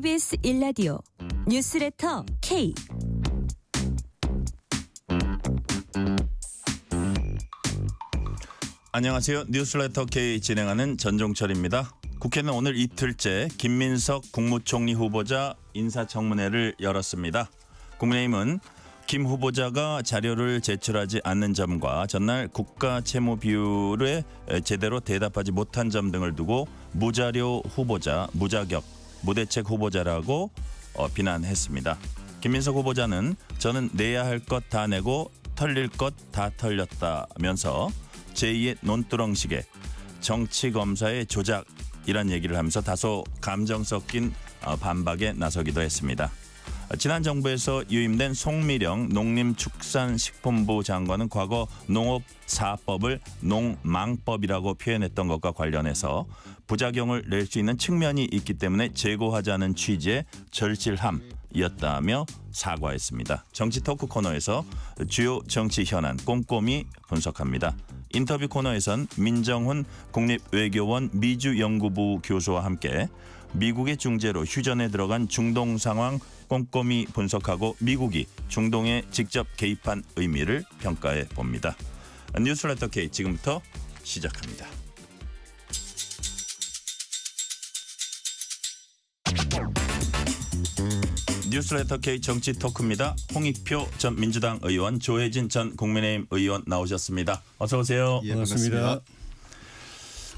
KBS 1라디오 뉴스레터 K. 안녕하세요. 뉴스레터 K 진행하는 전종철입니다. 국회는 오늘 이틀째 김민석 국무총리 후보자 인사청문회를 열었습니다. 국민의힘은 김 후보자가 자료를 제출하지 않는 점과 전날 국가 채무 비율에 제대로 대답하지 못한 점 등을 두고 무자료 후보자, 무자격, 무대책 후보자라고 비난했습니다. 김민석 후보자는 저는 내야 할 것 다 내고 털릴 것 다 털렸다면서 제2의 논두렁식의 정치검사의 조작이란 얘기를 하면서 다소 감정 섞인 반박에 나서기도 했습니다. 지난 정부에서 유임된 송미령 농림축산식품부 장관은 과거 농업사법을 농망법이라고 표현했던 것과 관련해서 부작용을 낼 수 있는 측면이 있기 때문에 제고하자는 취지의 절실함이었다며 사과했습니다. 정치 토크 코너에서 주요 정치 현안 꼼꼼히 분석합니다. 인터뷰 코너에선 민정훈 국립외교원 미주연구부 교수와 함께 미국의 중재로 휴전에 들어간 중동 상황 꼼꼼히 분석하고 미국이 중동에 직접 개입한 의미를 평가해 봅니다. 뉴스레터 K 지금부터 시작합니다. 뉴스레터 K 정치 토크입니다. 홍익표 전 민주당 의원, 조혜진 전 국민의힘 의원 나오셨습니다. 어서 오세요. 예, 반갑습니다.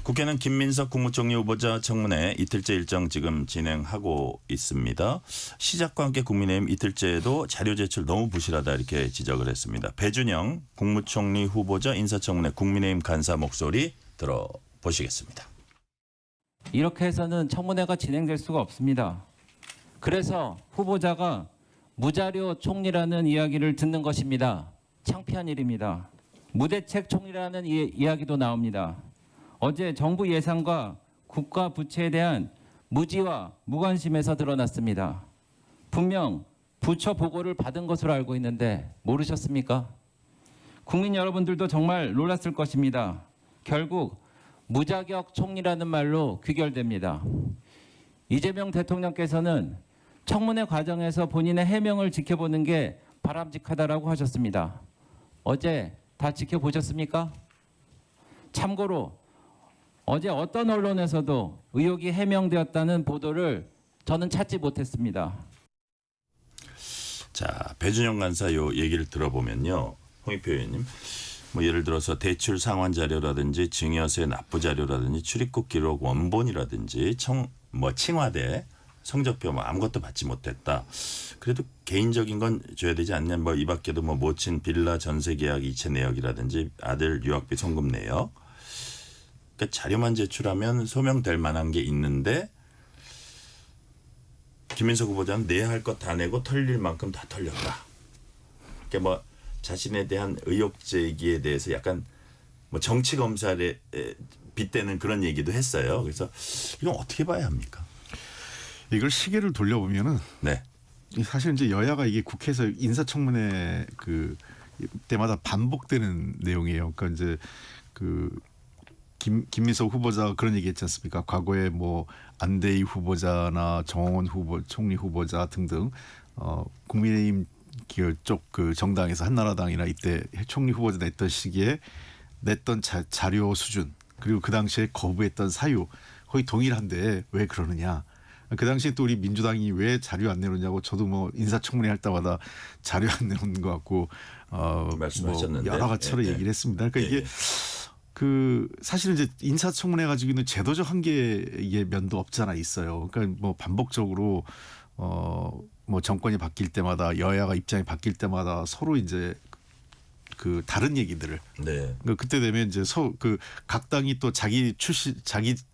국회는 김민석 국무총리 후보자 청문회 이틀째 일정 지금 진행하고 있습니다. 시작과 함께 국민의힘 이틀째에도 자료 제출 너무 부실하다 이렇게 지적을 했습니다. 배준영 국무총리 후보자 인사청문회 국민의힘 간사 목소리 들어보시겠습니다. 이렇게 해서는 청문회가 진행될 수가 없습니다. 그래서 후보자가 무자료 총리라는 이야기를 듣는 것입니다. 창피한 일입니다. 무대책 총리라는 이야기도 나옵니다. 어제 정부 예산과 국가 부채에 대한 무지와 무관심에서 드러났습니다. 분명 부처 보고를 받은 것으로 알고 있는데 모르셨습니까? 국민 여러분들도 정말 놀랐을 것입니다. 결국 무자격 총리라는 말로 귀결됩니다. 이재명 대통령께서는 청문회 과정에서 본인의 해명을 지켜보는 게 바람직하다라고 하셨습니다. 어제 다 지켜보셨습니까? 참고로 어제 어떤 언론에서도 의혹이 해명되었다는 보도를 저는 찾지 못했습니다. 자, 배준영 간사 요 얘기를 들어보면요. 홍익표 의원님. 뭐 예를 들어서 대출 상환 자료라든지 증여세 납부 자료라든지 출입국 기록 원본이라든지 칭화대 성적표 아무것도 받지 못했다. 그래도 개인적인 건 줘야 되지 않냐. 뭐 이 밖에도 뭐 모친 빌라 전세 계약 이체 내역이라든지 아들 유학비 송금 내역. 그러니까 자료만 제출하면 소명될 만한 게 있는데 김민석 후보자는 내야 할 것 다 내고 털릴 만큼 다 털렸다. 그러니까 뭐 자신에 대한 의혹 제기에 대해서 약간 뭐 정치 검사에 빗대는 그런 얘기도 했어요. 그래서 이건 어떻게 봐야 합니까? 이걸 시계를 돌려보면은 네. 사실 이제 여야가 이게 국회에서 인사청문회 그 때마다 반복되는 내용이에요. 그러니까 이제 그 김민석 후보자가 그런 얘기했지 않습니까? 과거에 뭐 안대희 후보자나 정홍원 총리 후보자 등등 국민의힘 쪽 그 정당에서 한나라당이나 이때 총리 후보자 냈던 시기에 냈던 자료 수준 그리고 그 당시에 거부했던 사유 거의 동일한데 왜 그러느냐? 그 당시에 또 우리 민주당이 왜 자료 안 내놓냐고 저도 뭐 인사청문회 할 때마다 자료 안 내놓는 것 같고 말씀하셨는데 뭐 여러 가지로 얘기를 했습니다. 그러니까 이게 그 사실은 이제 인사청문회 가지고 있는 제도적 한계의 면도 없잖아 있어요. 그러니까 뭐 반복적으로 뭐 정권이 바뀔 때마다 여야가 입장이 바뀔 때마다 서로 이제 그 다른 얘기들을 그러니까 그때 되면 이제 그 각 당이 또 자기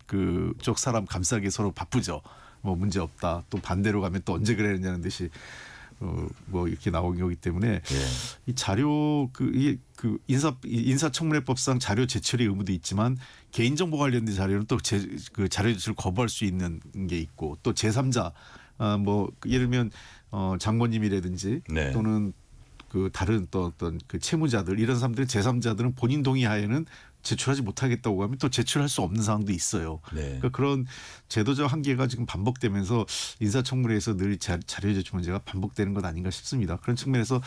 그쪽 사람 감싸기 서로 바쁘죠. 뭐 문제 없다. 또 반대로 가면 또 언제 그랬냐는 듯이 뭐 이렇게 나온 거기 때문에 이 자료 그 인사청문회법상 자료 제출의 의무도 있지만 개인정보 관련된 자료는 또 그 자료 제출 거부할 수 있는 게 있고 또 제3자 뭐 예를 들면 장모님이라든지 또는 그 다른 또 어떤 그 채무자들 이런 사람들 제3자들은 본인 동의 하에는 제출하지 못하겠다고 하면 또 제출할 수 없는 상황도 있어요. 네. 그러니까 그런 제도적 한계가 지금 반복되면서 인사청문회에서 늘 자료 제출 문제가 반복되는 것 아닌가 싶습니다. 그런 측면에서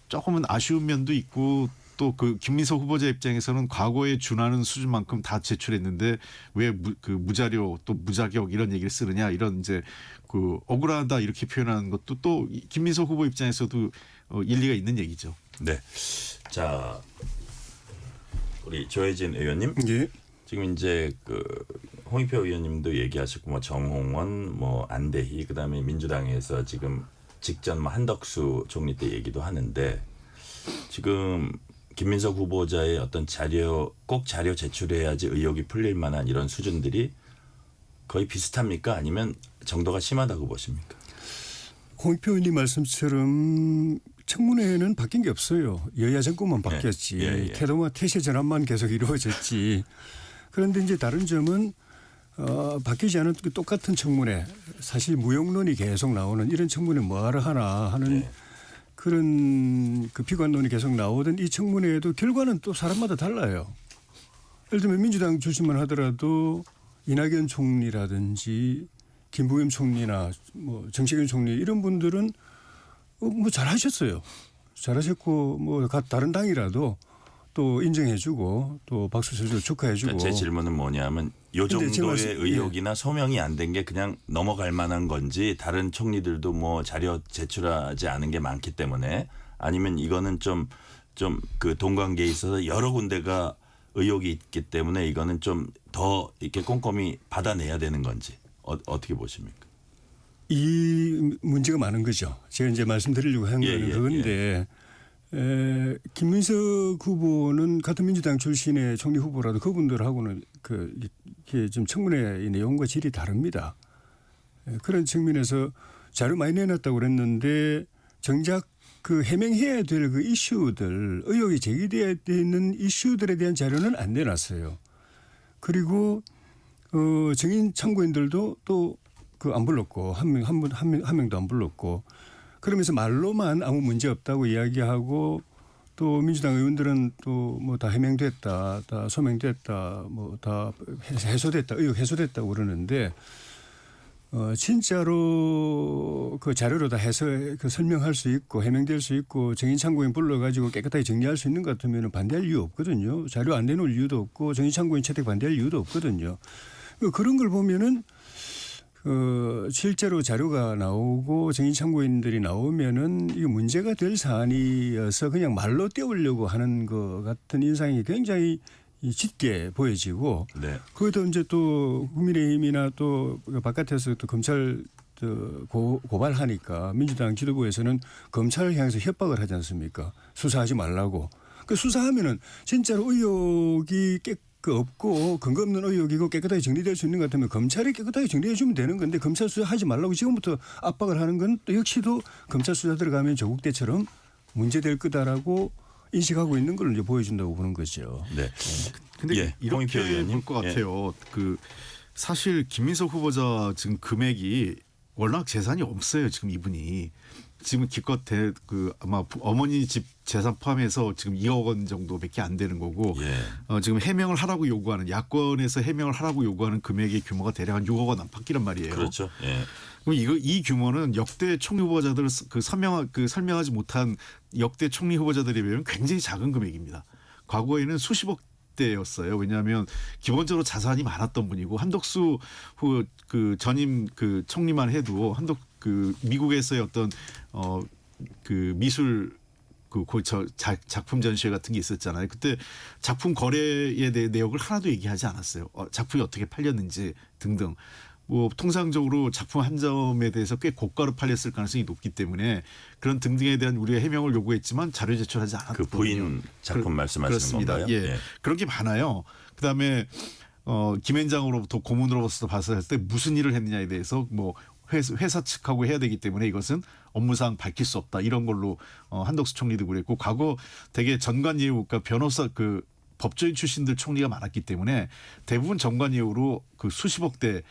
조금은 아쉬운 면도 있고 또 그 김민석 후보자 입장에서는 과거에 준하는 수준만큼 다 제출했는데 왜 그 무자료 또 무자격 이런 얘기를 쓰느냐 이런 이제 그 억울하다 이렇게 표현하는 것도 또 김민석 후보 입장에서도 일리가 있는 얘기죠. 네. 자, 우리 조혜진 의원님. 예. 지금 이제 그 홍익표 의원님도 얘기하셨고 뭐 정홍원, 뭐 안대희, 그다음에 민주당에서 지금 직전 뭐 한덕수 총리 때 얘기도 하는데 지금 김민석 후보자의 어떤 꼭 자료 제출해야지 의혹이 풀릴 만한 이런 수준들이 거의 비슷합니까? 아니면 정도가 심하다고 보십니까? 홍익표 의원님 말씀처럼 청문회는 바뀐 게 없어요. 여야 정권만 바뀌었지. 태도와 태세 전환만 계속 이루어졌지. 그런데 이제 다른 점은 바뀌지 않은 똑같은 청문회, 사실 무용론이 계속 나오는 이런 청문회 뭐하러 하나 하는 그런 그 비관론이 계속 나오던 이 청문회에도 결과는 또 사람마다 달라요. 예를 들면 민주당 출신만 하더라도 이낙연 총리라든지 김부겸 총리나 뭐 정세균 총리 이런 분들은 뭐 잘하셨어요. 잘하셨고 뭐 다른 당이라도 또 인정해주고 또 박수 쳐주고 축하해주고. 그러니까 제 질문은 뭐냐면 요 정도의 의혹이나 소명이 안 된 게 그냥 넘어갈 만한 건지 다른 총리들도 뭐 자료 제출하지 않은 게 많기 때문에 아니면 이거는 좀 그 동관계에 있어서 여러 군데가 의혹이 있기 때문에 이거는 좀 더 이렇게 꼼꼼히 받아내야 되는 건지 어떻게 보십니까? 이 문제가 많은 거죠. 제가 이제 말씀드리려고 한 거는 그건데 김민석 후보는 같은 민주당 출신의 총리 후보라도 그분들하고는 이게 좀 청문회의 내용과 질이 다릅니다. 그런 측면에서 자료 많이 내놨다고 그랬는데 정작 그 해명해야 될 그 이슈들 의혹이 제기되어 있는 이슈들에 대한 자료는 안 내놨어요. 그리고 증인 참고인들도 또 그 안 불렀고 한 명도 안 불렀고 그러면서 말로만 아무 문제 없다고 이야기하고 또 민주당 의원들은 또 뭐 다 해명됐다, 다 소명됐다, 뭐 다 해소됐다, 의혹 해소됐다고 그러는데 진짜로 그 자료로 다 해서 그 설명할 수 있고 해명될 수 있고 증인 참고인 불러가지고 깨끗하게 정리할 수 있는 것 같으면 반대할 이유 없거든요. 자료 안 내놓을 이유도 없고 증인 참고인 채택 반대할 이유도 없거든요. 그런 걸 보면은 실제로 자료가 나오고 증인 참고인들이 나오면은 이게 문제가 될 사안이어서 그냥 말로 띄우려고 하는 것 같은 인상이 굉장히 짙게 보여지고 그것도 이제 또 국민의힘이나 또 바깥에서 또 검찰 고발하니까 민주당 지도부에서는 검찰을 향해서 협박을 하지 않습니까? 수사하지 말라고. 그 수사하면은 진짜로 의혹이 없고 근거 없는 의혹이고 깨끗하게 정리될 수 있는 것 같으면 검찰이 깨끗하게 정리해 주면 되는 건데 검찰 수사하지 말라고 지금부터 압박을 하는 건 또 역시도 검찰 수사 들어가면 조국 때처럼 문제될 거다라고 인식하고 있는 걸 이제 보여준다고 보는 거죠. 네. 근데 이렇게 볼 것 같아요. 그 사실 김민석 후보자 지금 금액이 워낙 재산이 없어요. 지금 이분이 지금 기껏 아마 어머니 집 재산 포함해서 지금 2억 원 정도밖에 안 되는 거고 지금 해명을 하라고 요구하는 야권에서 해명을 하라고 요구하는 금액의 규모가 대략 한 6억 원 안팎이란 말이에요. 그렇죠. 그럼 이 규모는 역대 총리 후보자들을 설명하지 못한 역대 총리 후보자들에 비하면 굉장히 작은 금액입니다. 과거에는 수십억 대였어요. 왜냐하면 기본적으로 자산이 많았던 분이고 한덕수 그 전임 그 총리만 해도 미국에서의 어떤 그 미술 작품 전시회 같은 게 있었잖아요. 그때 작품 거래에 대해 내역을 하나도 얘기하지 않았어요. 작품이 어떻게 팔렸는지 등등. 뭐 통상적으로 작품 한 점에 대해서 꽤 고가로 팔렸을 가능성이 높기 때문에 그런 등등에 대한 우리가 해명을 요구했지만 자료 제출하지 않았거든요. 그 부인 작품 말씀하시는 건가요? 그런 게 많아요. 그다음에 김앤장으로부터 고문으로부터 봤을 때 무슨 일을 했느냐에 대해서 뭐 회사 측하고 해야 되기 때문에 이것은 업무상 밝힐 수 없다 이런 걸로 한덕수 총리도 그랬고 과거 되게 전관예우 그러니까 변호사 법조인 출신들 총리가 많았기 때문에 대부분 정관예우로 그 수십억 대의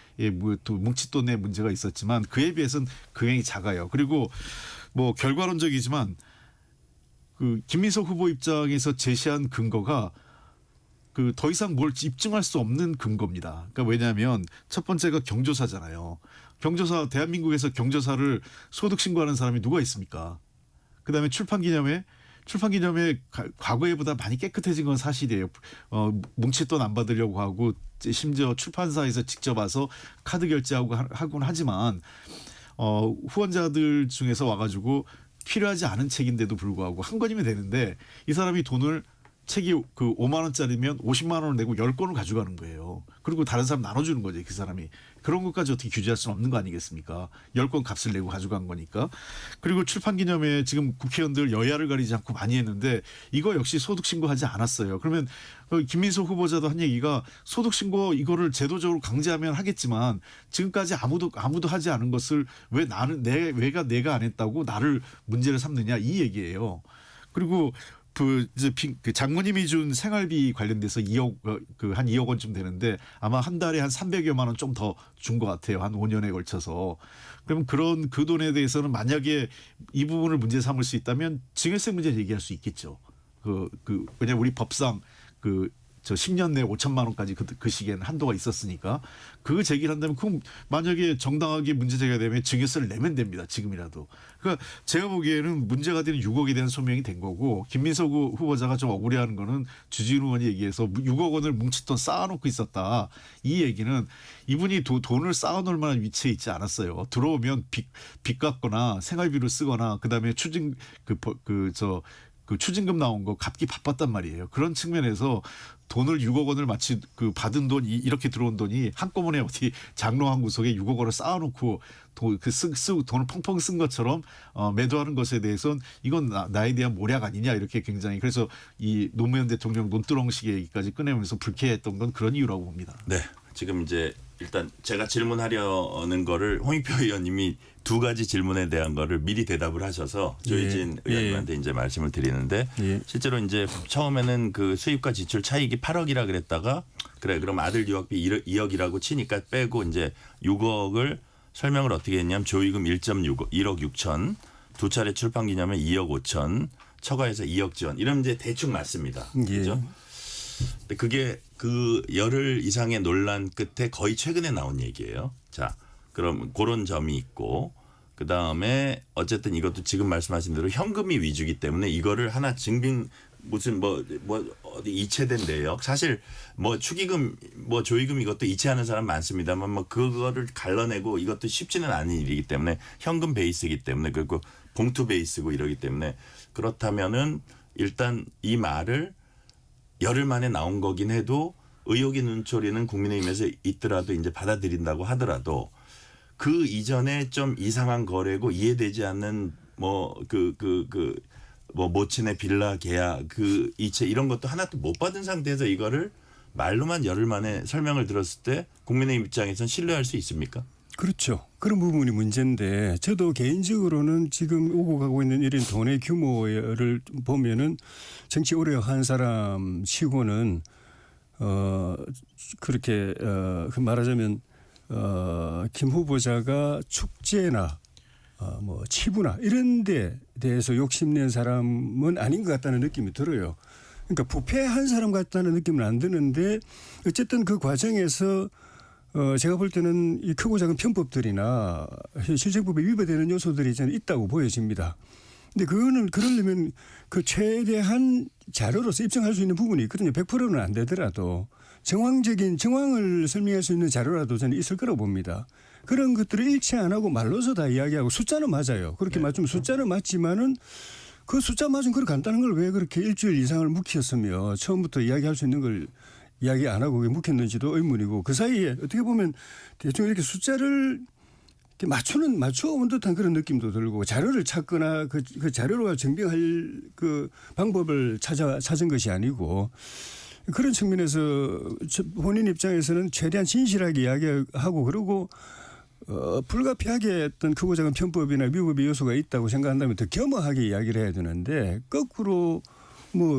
뭉칫돈의 문제가 있었지만 그에 비해서는 금액이 작아요. 그리고 뭐 결과론적이지만 그 김민석 후보 입장에서 제시한 근거가 그 더 이상 뭘 입증할 수 없는 근거입니다. 그러니까 왜냐하면 첫 번째가 경조사잖아요. 경조사 대한민국에서 경조사를 소득 신고하는 사람이 누가 있습니까? 그다음에 출판기념회 과거에보다 많이 깨끗해진 건 사실이에요. 뭉칫돈 안 받으려고 하고 심지어 출판사에서 직접 와서 카드 결제하고 하곤 하지만 후원자들 중에서 와가지고 필요하지 않은 책인데도 불구하고 한 권이면 되는데 이 사람이 돈을 책이 그 5만 원짜리면 50만 원을 내고 10권을 가져가는 거예요. 그리고 다른 사람 나눠주는 거죠. 그 사람이. 그런 것까지 어떻게 규제할 수는 없는 거 아니겠습니까? 10권 값을 내고 가져간 거니까. 그리고 출판기념회 지금 국회의원들 여야를 가리지 않고 많이 했는데 이거 역시 소득신고하지 않았어요. 그러면 김민석 후보자도 한 얘기가 소득신고 이거를 제도적으로 강제하면 하겠지만 지금까지 아무도 하지 않은 것을 왜 내가 안 했다고 나를 문제를 삼느냐 이 얘기예요. 그리고 그 장모님이 준 생활비 관련돼서 2억 한 2억 원쯤 되는데 아마 한 달에 한 300여만 원 좀 더 준 것 같아요. 한 5년에 걸쳐서. 그럼 그 돈에 대해서는 만약에 이 부분을 문제 삼을 수 있다면 증여세 문제를 얘기할 수 있겠죠. 왜냐면 우리 법상 저 10년 내 5천만 원까지 그 시기에는 한도가 있었으니까 그 제기를 한다면 그 만약에 정당하게 문제 제기가 되면 증여세를 내면 됩니다. 지금이라도. 그러니까 제가 보기에는 문제가 되는 6억에 대한 소명이 된 거고 김민석 후보자가 좀 억울해하는 거는 주진우 의원이 얘기해서 6억 원을 뭉칫돈 쌓아놓고 있었다. 이 얘기는 이분이 돈을 쌓아놓을 만한 위치에 있지 않았어요. 들어오면 빚 갚거나 생활비로 쓰거나 그다음에 추징금 나온 거 갚기 바빴단 말이에요. 그런 측면에서 돈을 6억 원을 마치 받은 돈이 이렇게 들어온 돈이 한꺼번에 어디 장로 한 구석에 6억 원을 쌓아놓고 돈을 펑펑 쓴 것처럼 매도하는 것에 대해서는 이건 나에 대한 모략 아니냐 이렇게 굉장히 그래서 이 노무현 대통령 논두렁식 얘기까지 꺼내면서 불쾌했던 건 그런 이유라고 봅니다. 네, 지금 이제 일단 제가 질문하려는 거를 홍익표 의원님이 두 가지 질문에 대한 거를 미리 대답을 하셔서 조혜진 의원님한테 이제 말씀을 드리는데 실제로 이제 처음에는 그 수입과 지출 차익이 8억이라 그랬다가 그래 그럼 아들 유학비 2억이라고 치니까 빼고 이제 6억을 설명을 어떻게 했냐면 조의금 1.6억 1억 6천 두 차례 출판기념회 2억 5천 처가에서 2억 지원 이런 이제 대충 맞습니다. 그렇죠? 근데 그게 그 열흘 이상의 논란 끝에 거의 최근에 나온 얘기예요. 자, 그럼 그런 점이 있고 그다음에 어쨌든 이것도 지금 말씀하신 대로 현금이 위주기 때문에 이거를 하나 증빙 무슨 어디 이체된 내역 사실 축의금 조의금 이것도 이체하는 사람 많습니다만 그거를 갈라내고 이것도 쉽지는 않은 일이기 때문에 현금 베이스이기 때문에 그리고 봉투 베이스고 이러기 때문에 그렇다면은 일단 이 말을 열흘 만에 나온 거긴 해도 의혹의 눈초리는 국민의힘에서 있더라도 이제 받아들인다고 하더라도 그 이전에 좀 이상한 거래고 이해되지 않는 모친의 빌라 계약 그 이체 이런 것도 하나도 못 받은 상태에서 이거를 말로만 열흘 만에 설명을 들었을 때 국민의힘 입장에서는 신뢰할 수 있습니까? 그렇죠. 그런 부분이 문제인데 저도 개인적으로는 지금 오고 가고 있는 이런 돈의 규모를 보면은 정치 오래 한 사람 치고는 그렇게 말하자면 김 후보자가 축제나 치부나 이런 데 대해서 욕심낸 사람은 아닌 것 같다는 느낌이 들어요. 그러니까 부패한 사람 같다는 느낌은 안 드는데 어쨌든 그 과정에서 제가 볼 때는 이 크고 작은 편법들이나 실정법에 위배되는 요소들이 저는 있다고 보여집니다. 근데 그러려면 그 최대한 자료로서 입증할 수 있는 부분이 있거든요. 100%는 안 되더라도 정황을 설명할 수 있는 자료라도 저는 있을 거라고 봅니다. 그런 것들을 일치 안 하고 말로서 다 이야기하고 숫자는 맞아요. 그렇게 맞추면 숫자는 맞지만은 그 숫자 맞은 그런 간단한 걸 왜 그렇게 일주일 이상을 묵혔으며 처음부터 이야기할 수 있는 걸 이야기 안 하고 왜 묵혔는지도 의문이고 그 사이에 어떻게 보면 대충 이렇게 숫자를 맞춰온 듯한 그런 느낌도 들고 자료를 찾거나 그 자료로 증빙할 그 방법을 찾은 것이 아니고 그런 측면에서 본인 입장에서는 최대한 진실하게 이야기하고 그러고 불가피하게 어떤 크고 작은 편법이나 위법의 요소가 있다고 생각한다면 더 겸허하게 이야기를 해야 되는데 거꾸로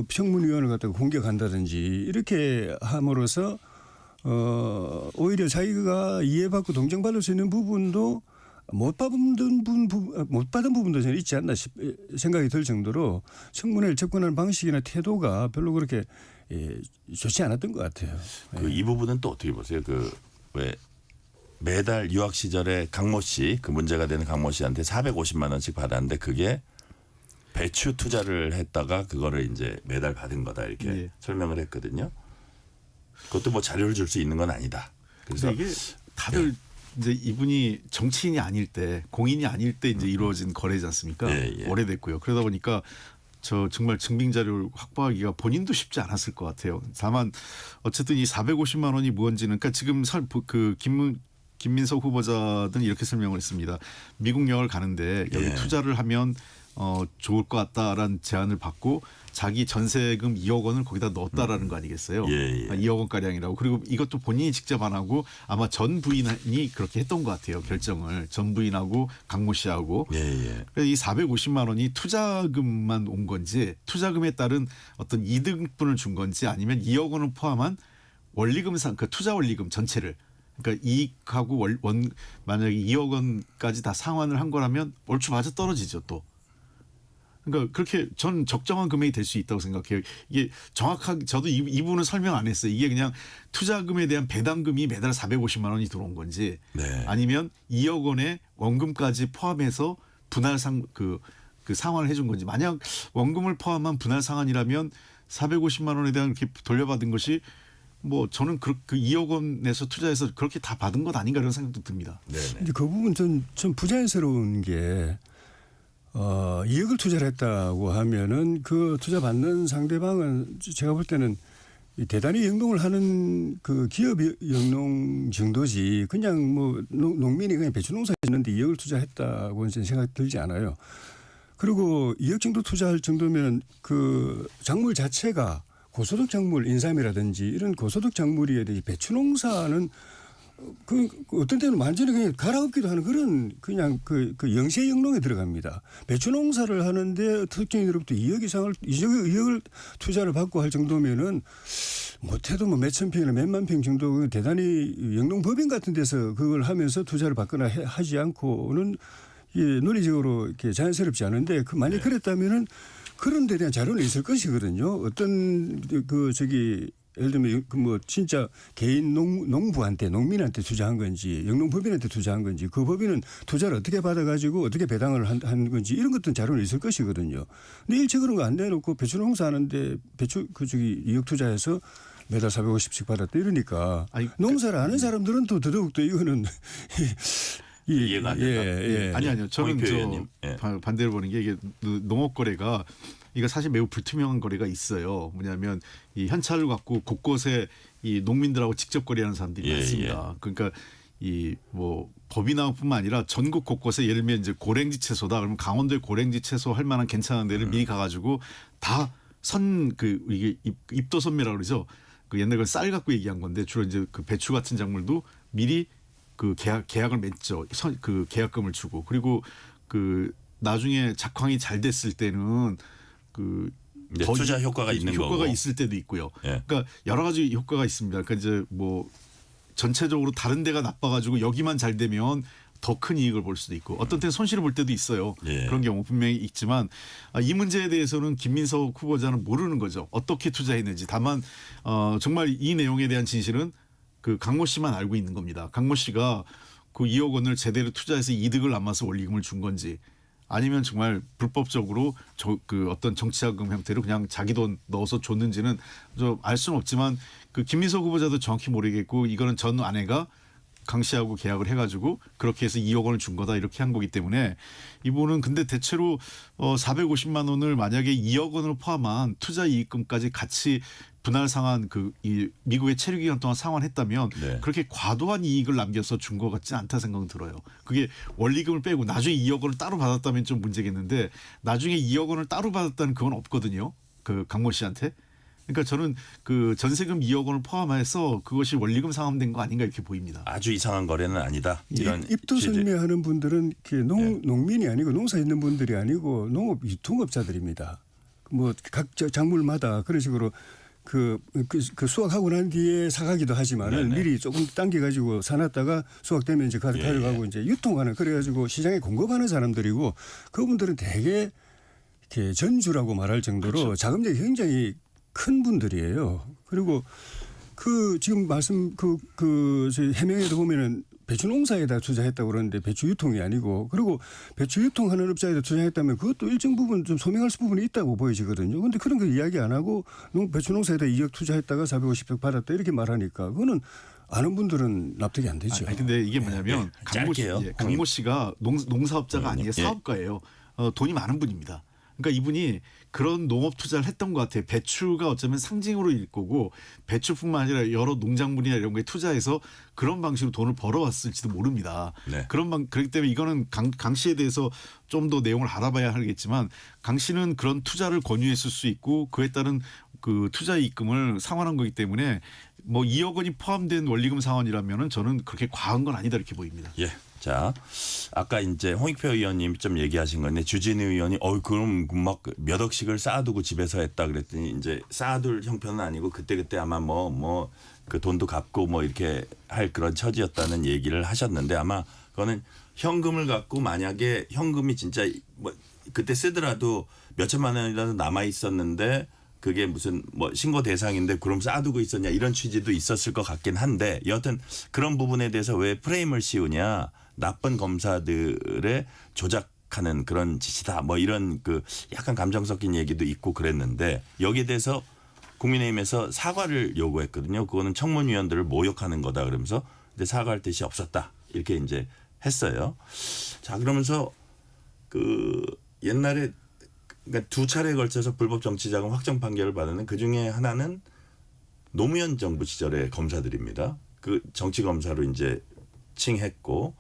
평문위원을 갖다가 공격한다든지 이렇게 함으로써 오히려 자기가 이해받고 동정받을 수 있는 부분도 못 받은 부분도 저는 있지 않나 생각이 들 정도로 청문회를 접근하는 방식이나 태도가 별로 그렇게 좋지 않았던 것 같아요. 이 부분은 또 어떻게 보세요? 왜 매달 유학 시절에 강모 씨, 그 문제가 되는 강모 씨한테 450만 원씩 받았는데 그게 배추 투자를 했다가 그거를 이제 매달 받은 거다 이렇게 예. 설명을 했거든요. 그것도 뭐 자료를 줄 수 있는 건 아니다. 그래서 이게 다들 이제 이분이 정치인이 아닐 때, 공인이 아닐 때 이제 이루어진 거래지 않습니까? 예, 예. 오래됐고요. 그러다 보니까 저 정말 증빙 자료를 확보하기가 본인도 쉽지 않았을 것 같아요. 다만 어쨌든 이 450만 원이 무언지는, 그러니까 지금 김민석 후보자는 이렇게 설명을 했습니다. 미국 여행을 가는데 여기 예. 투자를 하면 좋을 것 같다라는 제안을 받고 자기 전세금 2억 원을 거기다 넣었다라는 거 아니겠어요? 예, 예. 2억 원 가량이라고. 그리고 이것도 본인이 직접 안 하고 아마 전 부인이 그렇게 했던 것 같아요. 결정을 전 부인하고 강모 씨하고. 예. 그래서 이 450만 원이 투자금만 온 건지, 투자금에 따른 어떤 이득분을 준 건지, 아니면 2억 원을 포함한 원리금상, 그 투자 원리금 전체를, 그러니까 이익하고 만약에 2억 원까지 다 상환을 한 거라면 얼추 맞아 떨어지죠 또. 그러니까 그렇게 전 적정한 금액이 될 수 있다고 생각해요. 이게 정확하게 저도 이 부분은 설명 안 했어요. 이게 그냥 투자금에 대한 배당금이 매달 450만 원이 들어온 건지, 네. 아니면 2억 원의 원금까지 포함해서 분할상 그 상환을 해준 건지. 만약 원금을 포함한 분할 상환이라면 450만 원에 대한 이렇게 돌려받은 것이 뭐 저는 그 2억 원에서 투자해서 그렇게 다 받은 것 아닌가 이런 생각도 듭니다. 네네. 근데 그 부분 좀 부자연스러운 게 2억을 투자를 했다고 하면은 그 투자 받는 상대방은 제가 볼 때는 대단히 영농을 하는 그 기업 영농 정도지, 그냥 뭐 농민이 그냥 배추 농사 짓는데 2억을 투자했다고는 저는 생각 들지 않아요. 그리고 2억 정도 투자할 정도면 그 작물 자체가 고소득 작물, 인삼이라든지 이런 고소득 작물이어야 되지, 배추 농사는 그 어떤 때는 완전히 그냥 갈아엎기도 하는 그런 그냥 그 영세 영농에 들어갑니다. 배추 농사를 하는데 특정인으로부터 2억 이상을 2억을 투자를 받고 할 정도면은 못해도 뭐 몇천 평이나 몇만 평 정도 대단히 영농법인 같은 데서 그걸 하면서 투자를 받거나 하지 않고는 논리적으로 이렇게 자연스럽지 않은데, 만약 그랬다면은 그런 데 대한 자료는 있을 것이거든요. 어떤 예를 들면 뭐 진짜 개인 농부한테, 농민한테 투자한 건지, 영농법인한테 투자한 건지, 그 법인은 투자를 어떻게 받아가지고 어떻게 배당을 한 건지 이런 것들은 자료는 있을 것이거든요. 근데 일체 그런 거 안 내놓고 배추 농사 하는데 2억 투자해서 매달 450씩 받았다 이러니까 농사를 아는 사람들은 또 더더욱 이거는 이해가 안 된다. 아니요. 저는 의원님. 반대로 보는 게, 이게 농업 거래가 이거 사실 매우 불투명한 거래가 있어요. 뭐냐면 이 현찰을 갖고 곳곳에 이 농민들하고 직접 거래하는 사람들이 많습니다. 그러니까 이 뭐 법인항뿐만 아니라 전국 곳곳에, 예를 들면 이제 고랭지 채소다 그러면 강원도에 고랭지 채소 할 만한 괜찮은 데를 미리 가가지고 다 이게 입도선매라고 그러죠. 그 옛날 쌀 갖고 얘기한 건데, 주로 이제 그 배추 같은 작물도 미리 그 계약을 맺죠. 그 계약금을 주고, 그리고 그 나중에 작황이 잘 됐을 때는 그 더 투자 효과가 있는 거고, 효과가 있을 때도 있고요. 예. 그러니까 여러 가지 효과가 있습니다. 그러니까 이제 뭐 전체적으로 다른 데가 나빠가지고 여기만 잘 되면 더 큰 이익을 볼 수도 있고, 어떤 때는 손실을 볼 때도 있어요. 예. 그런 경우 분명히 있지만 이 문제에 대해서는 김민석 후보자는 모르는 거죠. 어떻게 투자했는지. 다만 정말 이 내용에 대한 진실은 그 강모 씨만 알고 있는 겁니다. 강모 씨가 그 2억 원을 제대로 투자해서 이득을 남아서 원리금을 준 건지, 아니면 정말 불법적으로 그 어떤 정치자금 형태로 그냥 자기 돈 넣어서 줬는지는 좀 알 수는 없지만, 그 김민석 후보자도 정확히 모르겠고, 이거는 전 아내가 강 씨하고 계약을 해가지고 그렇게 해서 2억 원을 준 거다 이렇게 한 거기 때문에, 이분은 근데 대체로 450만 원을 만약에 2억 원을 포함한 투자 이익금까지 같이 분할 상환, 이 미국의 체류 기간 동안 상환했다면 그렇게 과도한 이익을 남겨서 준 것 같지 않다 생각은 들어요. 그게 원리금을 빼고 나중에 2억 원을 따로 받았다면 좀 문제겠는데, 나중에 2억 원을 따로 받았다는 그건 없거든요. 그 강모 씨한테. 그러니까 저는 그 전세금 2억 원을 포함해서 그것이 원리금 상환된 거 아닌가 이렇게 보입니다. 아주 이상한 거래는 아니다. 이런 입도선매하는 분들은 농민이 아니고 농사 있는 분들이 아니고 농업 유통업자들입니다. 뭐 각 작물마다 그런 식으로 그 수확하고 난 뒤에 사가기도 하지만은 네네. 미리 조금 당겨가지고 사놨다가 수확되면 이제 가져가고 이제 유통하는 그래가지고 시장에 공급하는 사람들이고 그분들은 되게 이렇게 전주라고 말할 정도로 그렇죠. 자금력이 굉장히 큰 분들이에요. 그리고 그 지금 말씀 저희 해명에도 보면은 배추 농사에다 투자했다고 그러는데 배추 유통이 아니고 그리고 배추 유통하는 업자에다 투자했다면 그것도 일정 부분 좀 소명할 부분이 있다고 보여지거든요. 그런데 그런 거 이야기 안 하고 배추 농사에다 2억 투자했다가 450억 받았다 이렇게 말하니까 그거는 아는 분들은 납득이 안 되죠. 아니 근데 이게 뭐냐면 짧게요. 강모 씨가 농사업자가 아니에요. 예. 사업가예요. 돈이 많은 분입니다. 그러니까 이분이 그런 농업 투자를 했던 것 같아요. 배추가 어쩌면 상징으로 일 거고 배추뿐만 아니라 여러 농작물이나 이런 거에 투자해서 그런 방식으로 돈을 벌어왔을지도 모릅니다. 네. 그렇기 때문에 이거는 강 씨에 대해서 좀 더 내용을 알아봐야 하겠지만 강 씨는 그런 투자를 권유했을 수 있고 그에 따른 그 투자 이익금을 상환한 거기 때문에 뭐 2억 원이 포함된 원리금 상환이라면은 저는 그렇게 과한 건 아니다 이렇게 보입니다. 예. 자, 아까 이제 홍익표 의원님 좀 얘기하신 건데 주진우 의원이 그럼 막 몇 억씩을 쌓아두고 집에서 했다 그랬더니 이제 쌓아둘 형편은 아니고 그때 아마 뭐 그 돈도 갚고 뭐 이렇게 할 그런 처지였다는 얘기를 하셨는데 아마 그거는 현금을 갖고 만약에 현금이 진짜 뭐 그때 쓰더라도 몇 천만 원이라도 남아 있었는데 그게 무슨 뭐 신고 대상인데 그럼 쌓아두고 있었냐 이런 취지도 있었을 것 같긴 한데 여하튼 그런 부분에 대해서 왜 프레임을 씌우냐 나쁜 검사들의 조작하는 그런 짓이다 뭐 이런 그 약간 감정 섞인 얘기도 있고 그랬는데 여기에 대해서 국민의힘에서 사과를 요구했거든요. 그거는 청문위원들을 모욕하는 거다 그러면서 근데 사과할 뜻이 없었다 이렇게 이제 했어요. 자 그러면서 그 옛날에 그러니까 두 차례에 걸쳐서 불법 정치자금 확정 판결을 받는 그 중에 하나는 노무현 정부 시절의 검사들입니다. 그 정치 검사로 이제 칭했고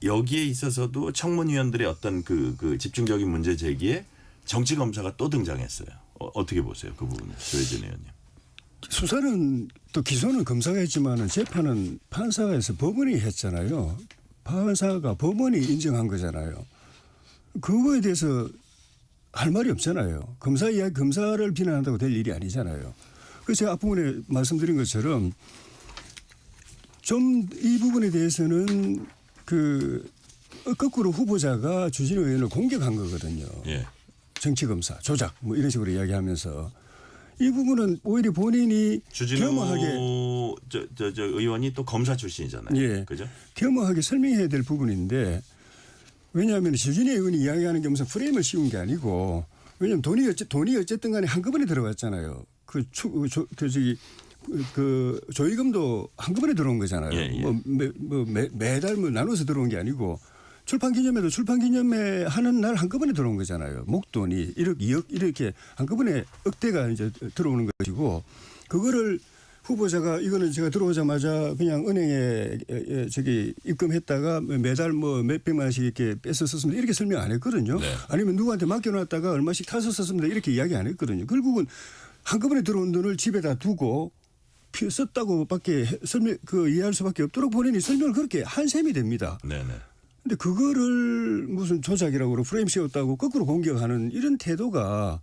여기에 있어서도 청문위원들의 어떤 그 집중적인 문제 제기에 정치 검사가 또 등장했어요. 어떻게 보세요 그 부분은 조혜진 의원님? 수사는 또 기소는 검사가 했지만은 재판은 판사가 해서 법원이 했잖아요. 판사가 법원이 인정한 거잖아요. 그거에 대해서 할 말이 없잖아요. 검사를 비난한다고 될 일이 아니잖아요. 그래서 제가 앞부분에 말씀드린 것처럼 좀 이 부분에 대해서는 그 거꾸로 후보자가 주진우 의원을 공격한 거거든요. 예. 정치검사, 조작 뭐 이런 식으로 이야기하면서 이 부분은 오히려 본인이 주진우 겸허하게 저 의원이 또 검사 출신이잖아요. 예. 그죠? 겸허하게 설명해야 될 부분인데 왜냐하면 주진우 의원이 이야기하는 게 무슨 프레임을 씌운 게 아니고 왜냐하면 돈이 어쨌든 간에 한꺼번에 들어갔잖아요. 그 조의금도 한꺼번에 들어온 거잖아요. 예, 예. 매달 나눠서 들어온 게 아니고 출판기념회도 출판기념회 하는 날 한꺼번에 들어온 거잖아요. 목돈이 1억, 2억 이렇게 한꺼번에 억대가 이제 들어오는 것이고 그거를 후보자가 이거는 제가 들어오자마자 그냥 은행에 입금했다가 매달 뭐 몇백만 원씩 이렇게 뺏어 썼습니다. 이렇게 설명 안 했거든요. 네. 아니면 누구한테 맡겨놨다가 얼마씩 타서 썼습니다. 이렇게 이야기 안 했거든요. 결국은 한꺼번에 들어온 돈을 집에다 두고 썼다고밖에 이해할 수밖에 없도록 본인이 설명을 그렇게 한 셈이 됩니다. 네네. 근데 그거를 무슨 조작이라고 프레임 씌웠다고 거꾸로 공격하는 이런 태도가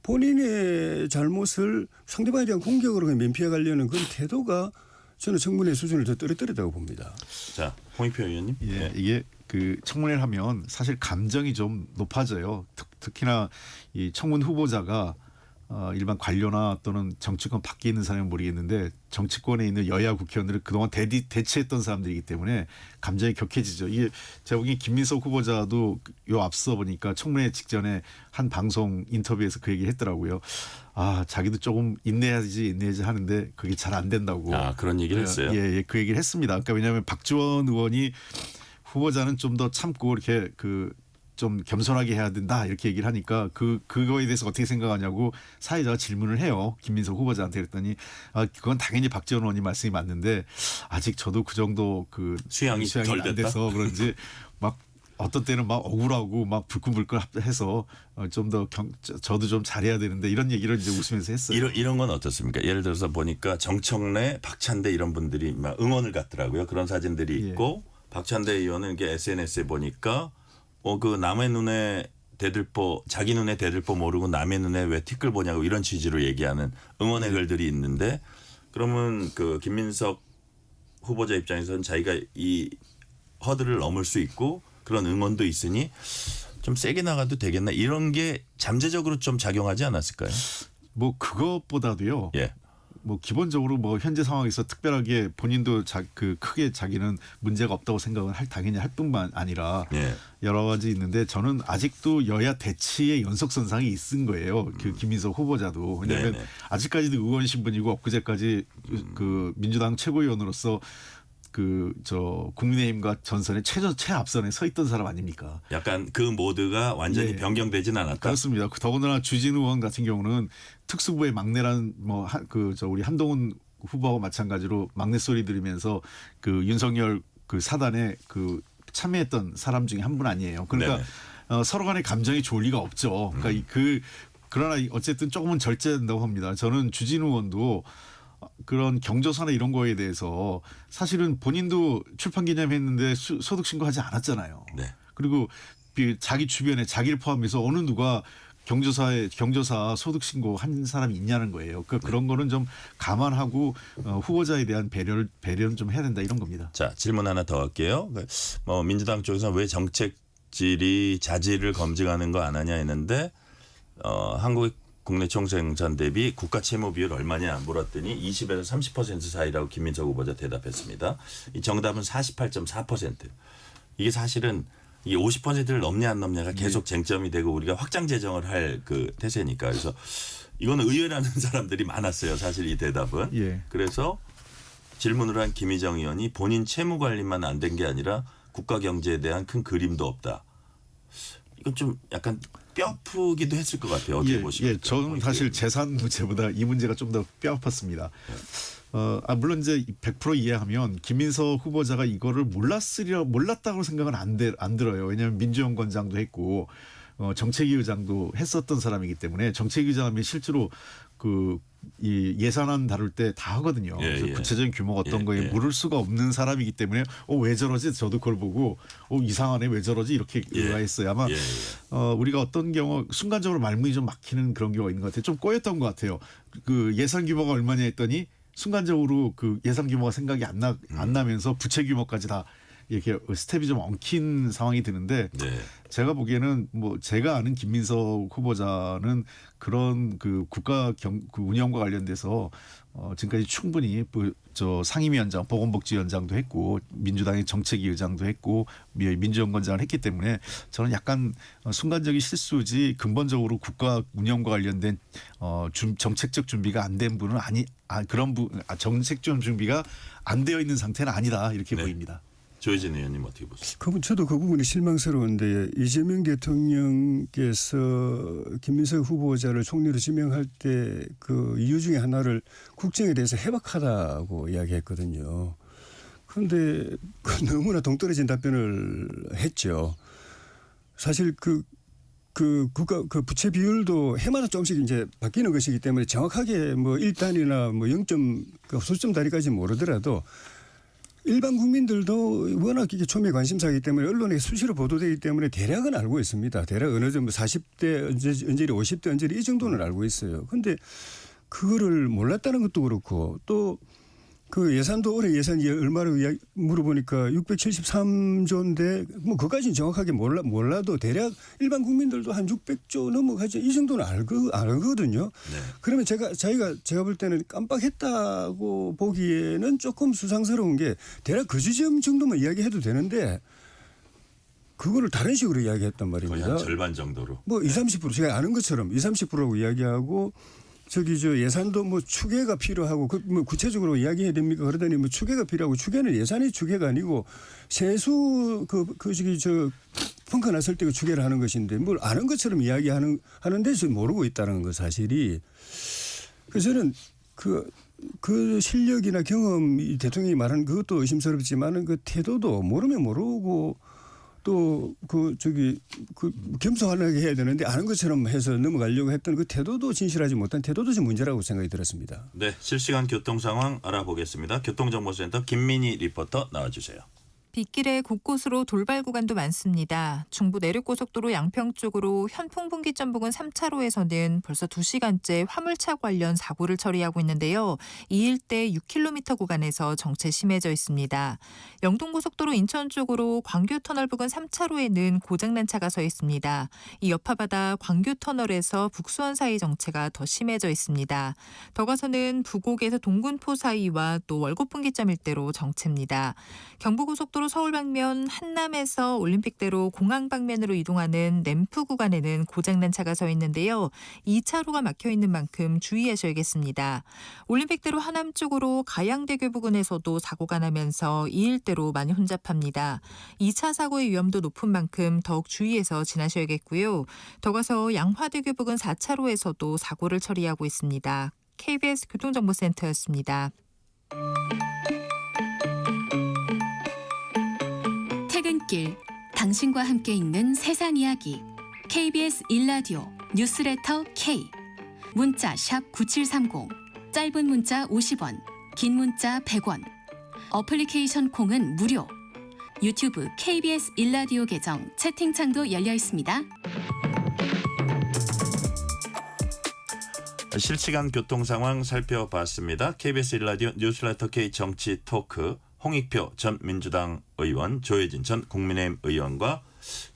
본인의 잘못을 상대방에 대한 공격으로 면피해 가려는 그런 태도가 저는 청문회 수준을 더 떨어뜨렸다고 봅니다. 자 홍익표 의원님. 예, 이게 그 청문회를 하면 사실 감정이 좀 높아져요. 특히나 이 청문 후보자가 일반 관료나 또는 정치권 밖에 있는 사람은 모르겠는데 정치권에 있는 여야 국회의원들을 그동안 대체했던 사람들이기 때문에 감정이 격해지죠. 이게 제가 보기엔 김민석 후보자도 요 앞서 보니까 청문회 직전에 한 방송 인터뷰에서 그 얘기 했더라고요. 자기도 조금 인내해야지 하는데 그게 잘 안 된다고. 그런 얘기를 했어요. 예, 그 얘기를 했습니다. 그러니까 왜냐하면 박지원 의원이 후보자는 좀 더 참고 이렇게 좀 겸손하게 해야 된다 이렇게 얘기를 하니까 그거에 대해서 어떻게 생각하냐고 사회자가 질문을 해요. 김민석 후보자한테 그랬더니 그건 당연히 박지원 의원님 말씀이 맞는데 아직 저도 그 정도 수양이 덜 안 돼서 그런지 막 어떤 때는 막 억울하고 막 불끈불끈해서 좀 더 저도 좀 잘해야 되는데 이런 얘기를 이제 웃으면서 했어요. 이런 건 어떻습니까? 예를 들어서 보니까 정청래, 박찬대 이런 분들이 막 응원을 갖더라고요. 그런 사진들이 있고 박찬대 의원은 이게 SNS에 보니까 그 남의 눈에 대들보 자기 눈에 대들보 모르고 남의 눈에 왜 티끌 보냐고 이런 취지로 얘기하는 응원의 글들이 있는데 그러면 그 김민석 후보자 입장에서는 자기가 이 허들을 넘을 수 있고 그런 응원도 있으니 좀 세게 나가도 되겠나 이런 게 잠재적으로 좀 작용하지 않았을까요? 뭐 그것보다도요. 예. 뭐 기본적으로 뭐 현재 상황에서 특별하게 본인도 크게 자기는 문제가 없다고 생각은 당연히 할 뿐만 아니라 예. 여러 가지 있는데 저는 아직도 여야 대치의 연속선상이 있은 거예요. 그 김민석 후보자도. 왜냐하면 네네. 아직까지도 의원 신분이고 엊그제까지 그 민주당 최고위원으로서 국민의힘과 전선의 최앞선에 서 있던 사람 아닙니까? 약간 그 모드가 완전히 예. 변경되진 않았다. 그렇습니다. 더군다나 주진우 의원 같은 경우는 특수부의 막내란 우리 한동훈 후보와 마찬가지로 막내 소리 들으면서 그 윤석열 그 사단에 그 참여했던 사람 중에 한 분 아니에요. 그러니까 서로 간의 감정이 좋을 리가 없죠. 그러니까 그러나 어쨌든 조금은 절제된다고 합니다. 저는 주진우 의원도 그런 경조사나 이런 거에 대해서 사실은 본인도 출판 기념했는데 소득 신고하지 않았잖아요. 네. 그리고 자기 주변에 자기를 포함해서 어느 누가 경조사 소득 신고 한 사람이 있냐는 거예요. 그런 거는 좀 감안하고 후보자에 대한 배려는 좀 해야 된다 이런 겁니다. 자, 질문 하나 더 할게요. 뭐 민주당 쪽에서 왜 정책질이 자질을 검증하는 거 안 하냐 했는데 한국의 국내 총생산 대비 국가 채무 비율 얼마냐 물었더니 20에서 30% 사이라고 김민석 후보자 대답했습니다. 이 정답은 48.4%. 이게 사실은 이게 50%를 넘냐 안 넘냐가 계속 쟁점이 되고 우리가 확장 재정을 할 그 태세니까 그래서 이거는 의외라는 사람들이 많았어요. 사실 이 대답은. 예. 그래서 질문을 한 김희정 의원이 본인 채무 관리만 안 된 게 아니라 국가 경제에 대한 큰 그림도 없다. 이건 좀 약간 뼈아프기도 했을 것 같아요. 어떻게 보십니까? 예, 저는 사실 재산 문제보다 이 문제가 좀 더 뼈아팠습니다. 물론 이제 100% 이해하면 김민석 후보자가 이거를 몰랐다고 생각은 안 들어요. 왜냐하면 민주연구원장도 했고 정책위 의장도 했었던 사람이기 때문에 정책위 의장하면 실제로 이 예산안 다룰 때 다 하거든요. 예, 그래서 예. 구체적인 규모가 어떤 예, 거에 예. 물을 수가 없는 사람이기 때문에 왜 저러지? 저도 그걸 보고 이상하네 왜 저러지? 이렇게 예. 의아했어요. 아마 예, 우리가 어떤 경우 순간적으로 말문이 좀 막히는 그런 경우가 있는 것 같아요. 좀 꼬였던 것 같아요. 그 예산 규모가 얼마냐 했더니 순간적으로 그 예산 규모가 생각이 안 나면서 부채 규모까지 다 이렇게 스텝이 좀 엉킨 상황이 드는데 네. 제가 보기에는 뭐 제가 아는 김민석 후보자는 그런 그 국가 그 운영과 관련돼서 지금까지 충분히 상임위원장, 보건복지위원장도 했고 민주당의 정책위 의장도 했고 민주연구원장을 했기 때문에 저는 약간 순간적인 실수지 근본적으로 국가 운영과 관련된 정책적 준비가 안 된 분은 정책적 준비가 안 되어 있는 상태는 아니다 이렇게 네. 보입니다. 조혜진 의원님 어떻게 보세요? 저도 그 부분이 실망스러운데 이재명 대통령께서 김민석 후보자를 총리로 지명할 때 그 이유 중에 하나를 국정에 대해서 해박하다고 이야기했거든요. 그런데 너무나 동떨어진 답변을 했죠. 사실 국가 부채 비율도 해마다 조금씩 이제 바뀌는 것이기 때문에 정확하게 뭐 1단이나 뭐 0.수점 단위까지 모르더라도 일반 국민들도 워낙 이게 초미의 관심사이기 때문에 언론에 수시로 보도되기 때문에 대략은 알고 있습니다. 대략 어느 정도 40대 언저리 50대 언저리 이 정도는 알고 있어요. 그런데 그거를 몰랐다는 것도 그렇고 또 그 예산도 올해 예산이 얼마로 물어보니까 673조인데 뭐 그까지는 정확하게 몰라도 대략 일반 국민들도 한 600조 넘어가죠. 이 정도는 알거든요. 네. 그러면 제가 볼 때는 깜빡했다고 보기에는 조금 수상스러운 게 대략 그 지점 정도만 이야기해도 되는데 그거를 다른 식으로 이야기했단 거의 말입니다. 한 절반 정도로. 뭐 20-30% 제가 아는 것처럼 20-30%라고 이야기하고 예산도 뭐 추계가 필요하고 뭐 구체적으로 이야기해야 됩니까? 그러더니 뭐 추계가 필요하고 추계는 예산의 추계가 아니고 세수 펑크 났을 때 그 추계를 하는 것인데 뭘 아는 것처럼 하는데 모르고 있다는 거 사실이. 그래서 저는 그 실력이나 경험이 대통령이 말하는 그것도 의심스럽지만은 그 태도도 모르면 모르고 또 겸손하게 해야 되는데 아는 것처럼 해서 넘어가려고 했던 그 태도도 진실하지 못한 태도도 좀 문제라고 생각이 들었습니다. 네, 실시간 교통 상황 알아보겠습니다. 교통정보센터 김민희 리포터 나와주세요. 빗길에 곳곳으로 돌발 구간도 많습니다. 중부 내륙고속도로 양평 쪽으로 현풍분기점 부근 3차로에서는 벌써 2시간째 화물차 관련 사고를 처리하고 있는데요. 이 일대 6km 구간에서 정체 심해져 있습니다. 영동고속도로 인천 쪽으로 광교터널 부근 3차로에는 고장난 차가 서 있습니다. 이 여파받아 광교터널에서 북수원 사이 정체가 더 심해져 있습니다. 더 가서는 부곡에서 동군포 사이와 또 월곡분기점 일대로 정체입니다. 경부고속도로 서울 방면 한남에서 올림픽대로 공항 방면으로 이동하는 램프 구간에는 고장난 차가 서 있는데요. 2차로가 막혀 있는 만큼 주의하셔야겠습니다. 올림픽대로 하남 쪽으로 가양대교 부근에서도 사고가 나면서 이 일대로 많이 혼잡합니다. 2차 사고의 위험도 높은 만큼 더욱 주의해서 지나셔야겠고요. 더 가서 양화대교 부근 4차로에서도 사고를 처리하고 있습니다. KBS 교통정보센터였습니다. 퇴근길 당신과 함께 읽는 세상 이야기 KBS 1라디오 뉴스레터 K 문자 샵 9730 짧은 문자 50원 긴 문자 100원 어플리케이션 콩은 무료 유튜브 KBS 1라디오 계정 채팅창도 열려 있습니다. 실시간 교통 상황 살펴봤습니다. KBS 1라디오 뉴스레터 K 정치 토크 홍익표 전 민주당 의원, 조혜진 전 국민의힘 의원과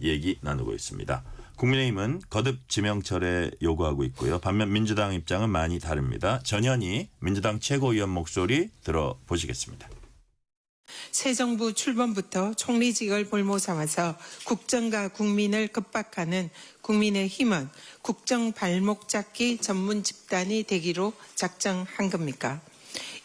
얘기 나누고 있습니다. 국민의힘은 거듭 지명철에 요구하고 있고요. 반면 민주당 입장은 많이 다릅니다. 전현희 민주당 최고위원 목소리 들어보시겠습니다. 새 정부 출범부터 총리직을 볼모 삼아서 국정과 국민을 급박하는 국민의힘은 국정 발목 잡기 전문 집단이 되기로 작정한 겁니까?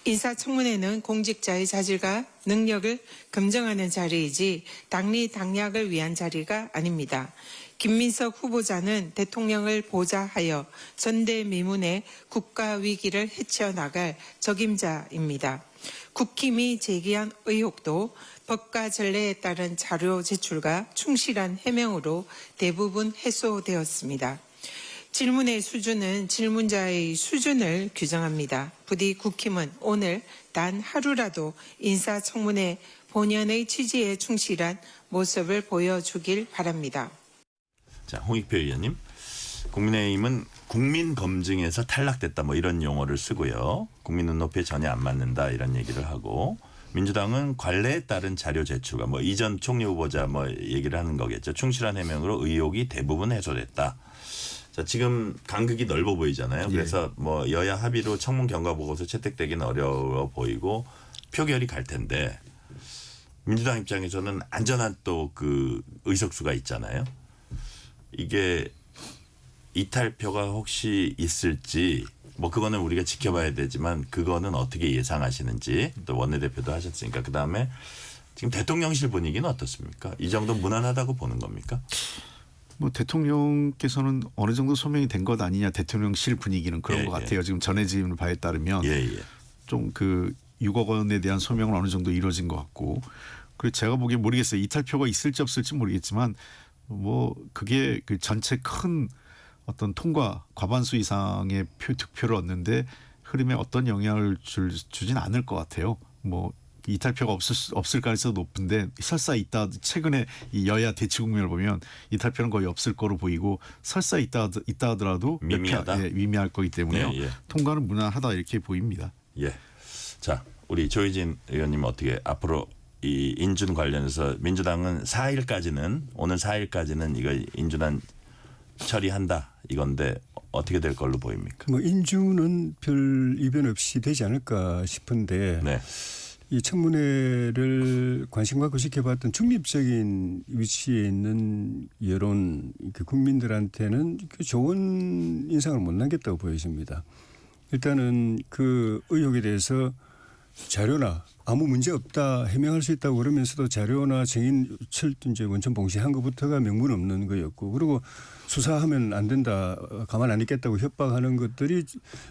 인사청문회는 공직자의 자질과 능력을 검증하는 자리이지 당리당략을 위한 자리가 아닙니다. 김민석 후보자는 대통령을 보좌하여 전대미문의 국가 위기를 헤쳐나갈 적임자입니다. 국힘이 제기한 의혹도 법과 전례에 따른 자료 제출과 충실한 해명으로 대부분 해소되었습니다. 질문의 수준은 질문자의 수준을 규정합니다. 부디 국힘은 오늘 단 하루라도 인사청문회 본연의 취지에 충실한 모습을 보여주길 바랍니다. 자, 홍익표 의원님, 국민의힘은 국민 검증에서 탈락됐다 뭐 이런 용어를 쓰고요. 국민 눈높이에 전혀 안 맞는다 이런 얘기를 하고 민주당은 관례에 따른 자료 제출과 뭐 이전 총리 후보자 뭐 얘기를 하는 거겠죠. 충실한 해명으로 의혹이 대부분 해소됐다. 자, 지금 간극이 넓어 보이잖아요. 그래서 뭐 여야 합의로 청문 경과 보고서 채택되기는 어려워 보이고 표결이 갈 텐데 민주당 입장에서는 안전한 또 그 의석수가 있잖아요. 이게 이탈표가 혹시 있을지 뭐 그거는 우리가 지켜봐야 되지만 그거는 어떻게 예상하시는지 또 원내대표도 하셨으니까 그다음에 지금 대통령실 분위기는 어떻습니까? 이 정도 무난하다고 보는 겁니까? 뭐 대통령께서는 어느 정도 소명이 된 것 아니냐 대통령실 분위기는 그런 것 같아요. 지금 전해진 바에 따르면 좀 그 6억 원에 대한 소명은 어느 정도 이루어진 것 같고 그리고 제가 보기엔 모르겠어요. 이탈표가 있을지 없을지 모르겠지만 뭐 그게 그 전체 큰 어떤 통과 과반수 이상의 득표를 얻는데 흐름에 어떤 영향을 주진 않을 것 같아요. 뭐 이탈표가 없을 가능성이 높은데 설사 있다 최근에 이 여야 대치 국면을 보면 이탈표는 거의 없을 거로 보이고 설사 있다 하더라도 미미하다. 미미할 거기 때문에요. 통과는 무난하다 이렇게 보입니다. 예. 자, 우리 조희진 의원님 어떻게 앞으로 이 인준 관련해서 민주당은 4일까지는 오늘 4일까지는 이거 인준안 처리한다 이건데 어떻게 될 걸로 보입니까? 뭐 인준은 별 이변 없이 되지 않을까 싶은데 네. 이 청문회를 관심과 거식해봤던 중립적인 위치에 있는 여론 그 국민들한테는 좋은 인상을 못 남겼다고 보여집니다. 일단은 그 의혹에 대해서 자료나 아무 문제 없다 해명할 수 있다고 그러면서도 자료나 증인 이제 원천 봉시한 것부터가 명분 없는 거였고 그리고 수사하면 안 된다 가만 안 있겠다고 협박하는 것들이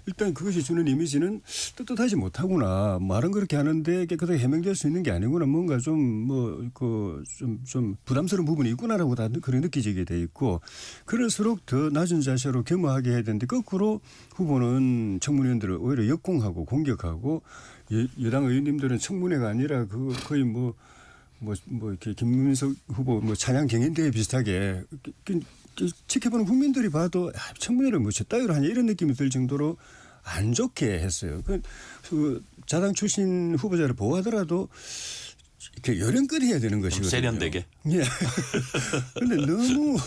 일단 그것이 주는 이미지는 떳떳하지 못하구나 말은 그렇게 하는데 깨끗하게 해명될 수 있는 게 아니구나 뭔가 좀 좀 부담스러운 부분이 있구나라고 다 그런 느끼지게 돼 있고 그럴수록 더 낮은 자세로 겸허하게 해야 되는데 거꾸로 후보는 청문위원들을 오히려 역공하고 공격하고 여당 의원님들은 청문회가 아니라 그 거의 뭐 뭐 이렇게 김문석 후보 뭐 찬양 경연대회 비슷하게 지켜보는 국민들이 봐도 청문회를 뭐 저따위로 하냐 이런 느낌이 들 정도로 안 좋게 했어요. 그 자당 출신 후보자를 보호하더라도 이렇게 요령껏 해야 되는 것이거든요. 세련되게. 예. 근데 너무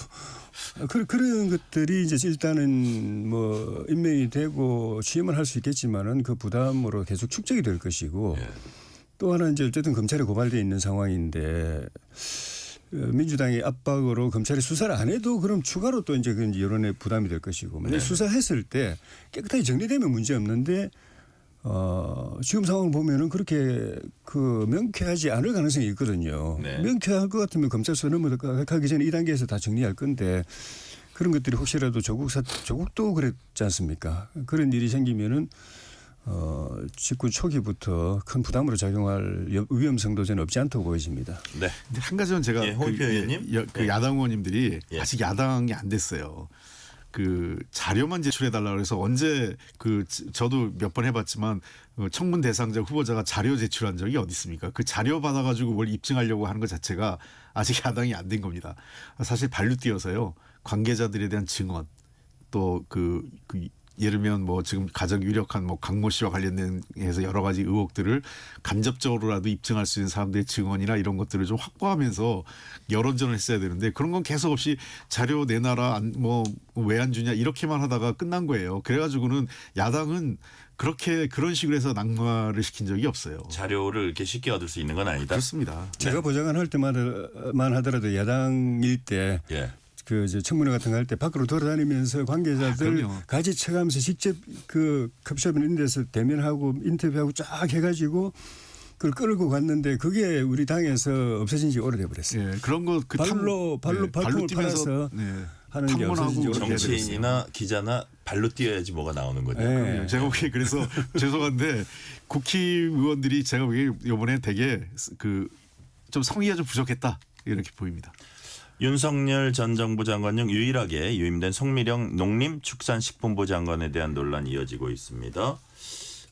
그런 것들이 이제 일단은 뭐 임명이 되고 취임을 할 수 있겠지만은 그 부담으로 계속 축적이 될 것이고 또 하나 이제 어쨌든 검찰에 고발돼 있는 상황인데 민주당의 압박으로 검찰이 수사를 안 해도 그럼 추가로 또 이제 그 여론의 부담이 될 것이고 만약 수사했을 때 깨끗하게 정리되면 문제 없는데 지금 상황을 보면은 그렇게 그 명쾌하지 않을 가능성이 있거든요. 명쾌할 것 같으면 검찰 수사 넘어가기 전에 이 단계에서 다 정리할 건데 그런 것들이 혹시라도 조국도 그랬지 않습니까? 그런 일이 생기면은 집권 초기부터 큰 부담으로 작용할 위험성도 저는 없지 않다고 보여집니다. 네. 근데 한 가지는 제가 홍익표 의원님, 그 야당 의원님들이 아직 야당이 안 됐어요. 그 자료만 제출해 달라고 해서 언제 그 저도 몇 번 해봤지만 청문 대상자 후보자가 자료 제출한 적이 어디 있습니까? 그 자료 받아가지고 뭘 입증하려고 하는 것 자체가 아직 야당이 안 된 겁니다. 사실 발로 뛰어서요 관계자들에 대한 증언 또 그 예를 들면 뭐 지금 가장 유력한 뭐 강모 씨와 관련해서 여러 가지 의혹들을 간접적으로라도 입증할 수 있는 사람들의 증언이나 이런 것들을 좀 확보하면서 여론전을 했어야 되는데 그런 건 계속 없이 자료 내놔라 뭐 왜 안 주냐 이렇게만 하다가 끝난 거예요. 그래가지고는 야당은 그런 식으로 해서 낙마를 시킨 적이 없어요. 자료를 이렇게 쉽게 얻을 수 있는 건 아니다. 그렇습니다. 제가 보좌관 할 때만 하더라도 야당일 때 그 이제 청문회 같은 거 할 때 밖으로 돌아다니면서 관계자들 가지쳐가면서 직접 그 커피숍 이런 데서 대면하고 인터뷰하고 쫙 해가지고 그걸 끌고 갔는데 그게 우리 당에서 없어진 지 오래돼 버렸어요. 예, 그런 거 그 발로 발품을 팔아서 하는 게 없어진 지 오래돼 정치인이나 기자나 발로 뛰어야지 뭐가 나오는 거죠. 네. 제가 보기에 그래서 죄송한데 국회의원들이 제가 보기에 이번에 되게 그 좀 성의가 좀 부족했다 이렇게 보입니다. 윤석열 전 정부 장관 중 유일하게 유임된 송미령 농림축산식품부 장관에 대한 논란이 이어지고 있습니다.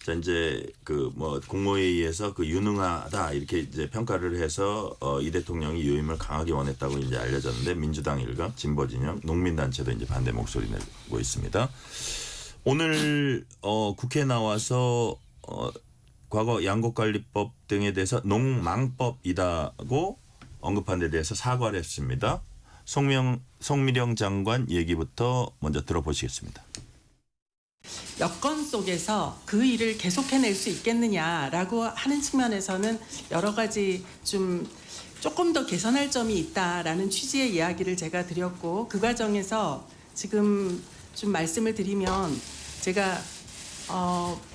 자 이제 그 뭐 국무회의에서 그 유능하다 이렇게 이제 평가를 해서 이 대통령이 유임을 강하게 원했다고 이제 알려졌는데 민주당 일각, 진보 진영, 농민단체도 이제 반대 목소리 내고 있습니다. 오늘 국회에 나와서 과거 양곡관리법 등에 대해서 농망법이다고 언급한 데 대해서 사과를 했습니다. 송미령 장관 얘기부터 먼저 들어보시겠습니다. 여건 속에서 그 일을 계속해낼 수 있겠느냐라고 하는 측면에서는 여러 가지 조금 더 개선할 점이 있다라는 취지의 이야기를 제가 드렸고 그 과정에서 지금 좀 말씀을 드리면 제가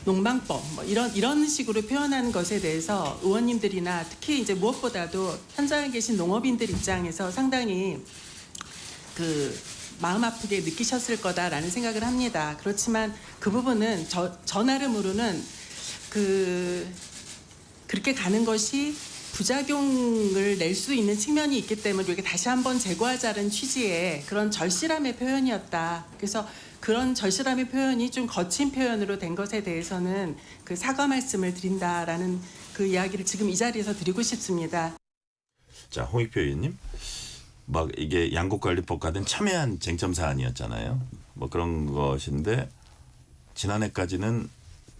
농망법 뭐 이런 식으로 표현하는 것에 대해서 의원님들이나 특히 이제 무엇보다도 현장에 계신 농업인들 입장에서 상당히 그 마음 아프게 느끼셨을 거다라는 생각을 합니다. 그렇지만 그 부분은 저 나름으로는 그렇게 가는 것이 부작용을 낼 수 있는 측면이 있기 때문에 이렇게 다시 한번 제고하자는 취지의 그런 절실함의 표현이었다. 그래서 그런 절실함의 표현이 좀 거친 표현으로 된 것에 대해서는 그 사과 말씀을 드린다라는 그 이야기를 지금 이 자리에서 드리고 싶습니다. 자, 홍익표 의원님. 막 이게 양곡관리법 같은 첨예한 쟁점 사안이었잖아요. 뭐 그런 것인데 지난해까지는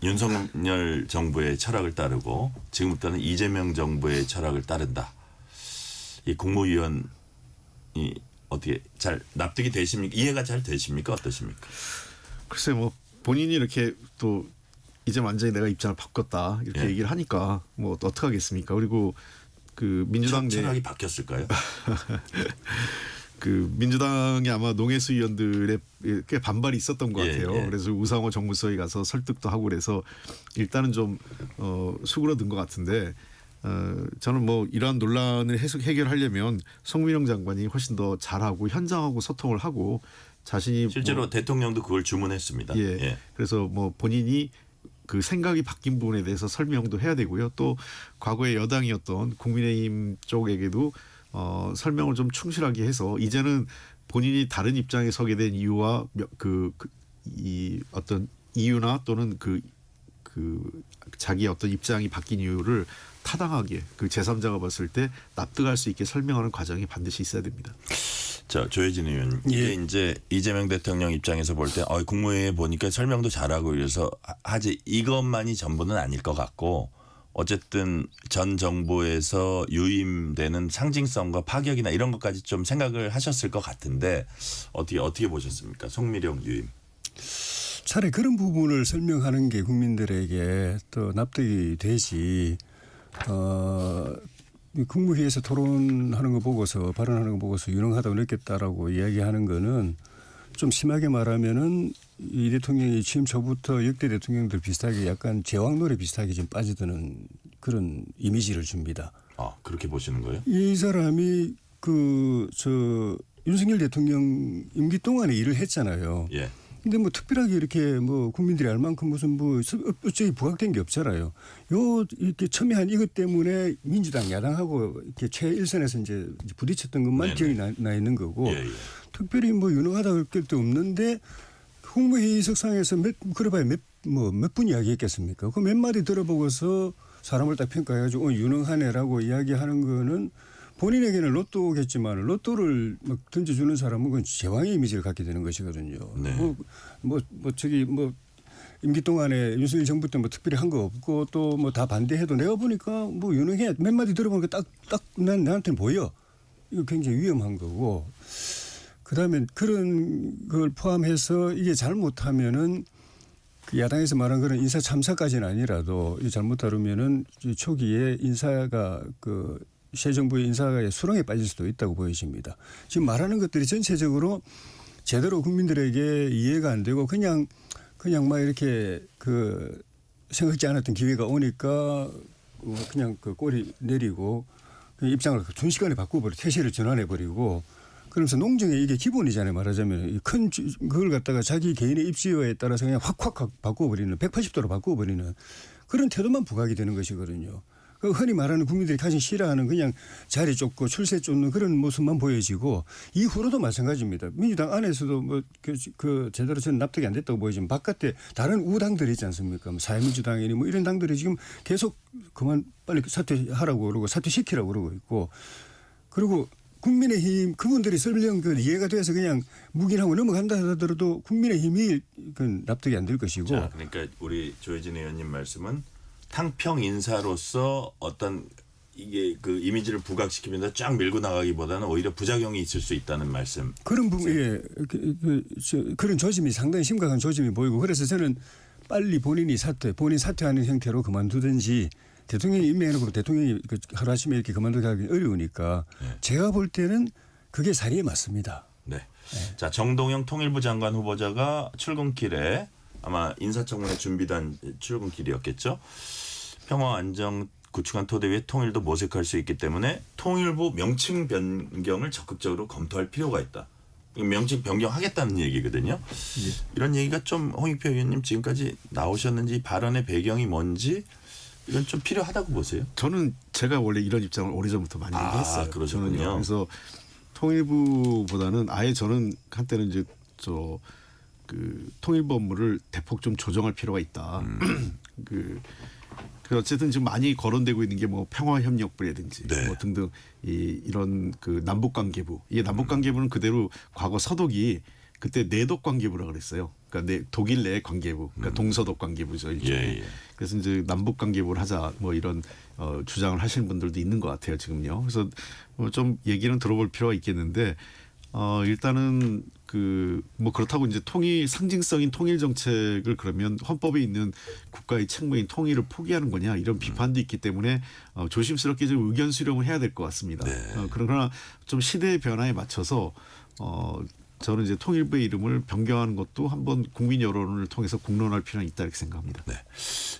윤석열 정부의 철학을 따르고 지금부터는 이재명 정부의 철학을 따른다. 이 국무위원이 어떻게 잘 납득이 되십니까? 이해가 잘 되십니까? 어떠십니까? 글쎄 뭐 본인이 이렇게 또 이제 완전히 내가 입장을 바꿨다 이렇게 얘기를 하니까 뭐 어떻게 하겠습니까? 그리고 그 민주당 철학이 바뀌었을까요? 그 민주당이 아마 농해수 의원들의 꽤 반발이 있었던 것 같아요. 그래서 우상호 정무수석이 가서 설득도 하고 그래서 일단은 좀 수그러든 것 같은데 저는 뭐 이러한 논란을 해결하려면 송미령 장관이 훨씬 더 잘하고 현장하고 소통을 하고 자신이 실제로 대통령도 그걸 주문했습니다. 그래서 뭐 본인이 그 생각이 바뀐 부분에 대해서 설명도 해야 되고요. 또 과거에 여당이었던 국민의힘 쪽에게도 설명을 좀 충실하게 해서 이제는 본인이 다른 입장에 서게 된 이유와 이 어떤 이유나 또는 그 그 자기의 어떤 입장이 바뀐 이유를 타당하게 그 제3자가 봤을 때 납득할 수 있게 설명하는 과정이 반드시 있어야 됩니다. 자, 조혜진 의원, 이게 이제 이재명 대통령 입장에서 볼 때 국무회의에 보니까 설명도 잘하고 이래서 하지 이것만이 전부는 아닐 것 같고 어쨌든 전 정부에서 유임되는 상징성과 파격이나 이런 것까지 좀 생각을 하셨을 것 같은데 어떻게 보셨습니까? 송미령 유임. 차라리 그런 부분을 설명하는 게 국민들에게 또 납득이 되지. 국무회의에서 토론하는 거 보고서 발언하는 거 보고서 유능하다고 느꼈다라고 이야기하는 거는 좀 심하게 말하면은 이 대통령이 취임 초부터 역대 대통령들 비슷하게 약간 제왕노래 비슷하게 좀 빠져드는 그런 이미지를 줍니다. 그렇게 보시는 거예요? 이 사람이 윤석열 대통령 임기 동안에 일을 했잖아요. 예. 근데 뭐 특별하게 이렇게 뭐 국민들이 알 만큼 무슨 뭐 어쩌기 부각된 게 없잖아요. 이렇게 첨예한 이것 때문에 민주당 야당하고 이렇게 최일선에서 이제 부딪혔던 것만 기억이 나 있는 거고 특별히 뭐 유능하다고 할 것도 없는데 국무회의석상에서 그래봐야 몇 분 이야기했겠습니까? 그 몇 마디 들어보고서 사람을 딱 평가해가지고 유능하네라고 이야기하는 거는 본인에게는 로또겠지만 로또를 막 던져주는 사람은 그건 제왕의 이미지를 갖게 되는 것이거든요. 네. 임기 동안에 윤석열 정부 때 뭐 특별히 한 거 없고 또 뭐 다 반대해도 내가 보니까 뭐 유능해 몇 마디 들어보니까 딱 나한테는 보여. 이거 굉장히 위험한 거고. 그다음에 그런 걸 포함해서 이게 잘못하면은 그 야당에서 말한 그런 인사 참사까지는 아니라도 잘못 다루면은 초기에 인사가 새 정부의 인사가 수렁에 빠질 수도 있다고 보여집니다. 지금 말하는 것들이 전체적으로 제대로 국민들에게 이해가 안 되고 그냥 막 이렇게 생각지 않았던 기회가 오니까 그냥 꼬리 내리고 입장을 순식간에 바꿔버리고 태세를 전환해버리고 그러면서 농정에 이게 기본이잖아요. 말하자면 큰 그걸 갖다가 자기 개인의 입지에 따라서 그냥 확 바꿔버리는 180도로 바꿔버리는 그런 태도만 부각이 되는 것이거든요. 흔히 말하는 국민들이 가장 싫어하는 그냥 자리 쫓고 출세 쫓는 그런 모습만 보여지고 이후로도 마찬가지입니다. 민주당 안에서도 제대로 저는 납득이 안 됐다고 보이지만 바깥에 다른 우당들이 있지 않습니까? 뭐 사회민주당이니 뭐 이런 당들이 지금 계속 빨리 사퇴하라고 그러고 사퇴시키라고 그러고 있고 그리고 국민의힘 그분들이 설령 이해가 돼서 그냥 묵인하고 넘어간다 하더라도 국민의힘이 납득이 안 될 것이고. 자, 그러니까 우리 조혜진 의원님 말씀은 탕평 인사로서 어떤 이게 이미지를 부각시키면서 쫙 밀고 나가기보다는 오히려 부작용이 있을 수 있다는 말씀. 그런 부분, 그런 조짐이 상당히 심각한 조짐이 보이고 그래서 저는 빨리 본인 사퇴하는 형태로 그만두든지 대통령이 임명해놓고 대통령이 하루아침에 이렇게 그만두기 어려우니까 제가 볼 때는 그게 사리에 맞습니다. 네. 자, 정동영 통일부 장관 후보자가 출근길에 아마 인사청문회 준비단 출근길이었겠죠. 평화 안정 구축한 토대 위에 통일도 모색할 수 있기 때문에 통일부 명칭 변경을 적극적으로 검토할 필요가 있다. 명칭 변경하겠다는 얘기거든요. 이런 얘기가 좀 홍익표 의원님 지금까지 나오셨는지 발언의 배경이 뭔지 이건 좀 필요하다고 보세요. 저는 제가 원래 이런 입장을 오래전부터 많이 얘기했어요. 그러셨군요. 그래서 통일부보다는 아예 저는 한때는 이제 통일부 업무를 대폭 좀 조정할 필요가 있다. 어쨌든 지금 많이 거론되고 있는 게 뭐 평화협력부라든지 뭐 등등 이런 남북관계부. 이게 남북관계부는 그대로 과거 서독이 그때 내독 관계부라 그랬어요. 그러니까 독일 내 관계부, 그러니까 동서독 관계부죠. 그래서 이제 남북 관계부를 하자 뭐 이런 주장을 하시는 분들도 있는 것 같아요 지금요. 그래서 좀 얘기는 들어볼 필요가 있겠는데 일단은 뭐 그렇다고 이제 상징성인 통일 정책을 그러면 헌법에 있는 국가의 책무인 통일을 포기하는 거냐 이런 비판도 있기 때문에 조심스럽게 좀 의견 수렴을 해야 될 것 같습니다. 그러나 좀 시대의 변화에 맞춰서 저는 이제 통일부의 이름을 변경하는 것도 한번 국민 여론을 통해서 공론할 필요는 있다 이렇게 생각합니다. 네.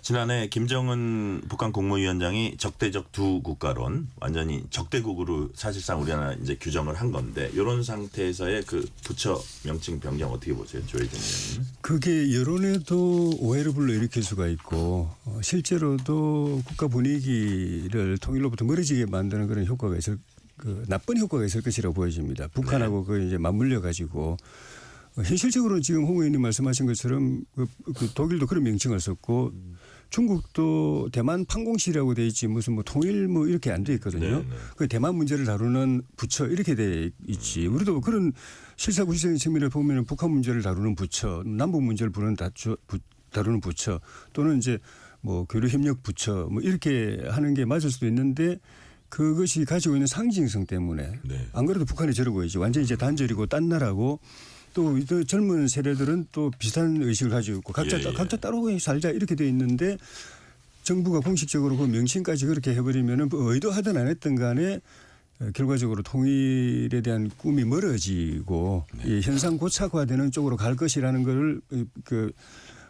지난해 김정은 북한 국무위원장이 적대적 두 국가론 완전히 적대국으로 사실상 우리나라 이제 규정을 한 건데 이런 상태에서의 부처 명칭 변경 어떻게 보세요, 조혜진 의원님? 그게 여론에도 오해를 불러일으킬 수가 있고 실제로도 국가 분위기를 통일로부터 멀어지게 만드는 그런 효과가 있을. 나쁜 효과가 있을 것이라고 보여집니다. 북한하고 이제 맞물려 가지고 현실적으로 지금 홍 의원님 말씀하신 것처럼 독일도 그런 명칭을 썼고 중국도 대만 판공실이라고 돼 있지 무슨 뭐 통일 뭐 이렇게 안 돼 있거든요. 네. 그 대만 문제를 다루는 부처 이렇게 돼 있지. 우리도 그런 실사구시적인 측면을 보면 북한 문제를 다루는 부처, 남북 문제를 다루는 부처 또는 이제 뭐 교류협력 부처 뭐 이렇게 하는 게 맞을 수도 있는데 그것이 가지고 있는 상징성 때문에 네. 안 그래도 북한이 저러고 있지. 완전히 이제 단절이고 딴 나라고 또 젊은 세대들은 또 비슷한 의식을 가지고 있고 각자 따로 살자 이렇게 돼 있는데 정부가 공식적으로 그 명칭까지 그렇게 해버리면은 의도하든 안 했든 간에 결과적으로 통일에 대한 꿈이 멀어지고 이 현상 고착화되는 쪽으로 갈 것이라는 걸 그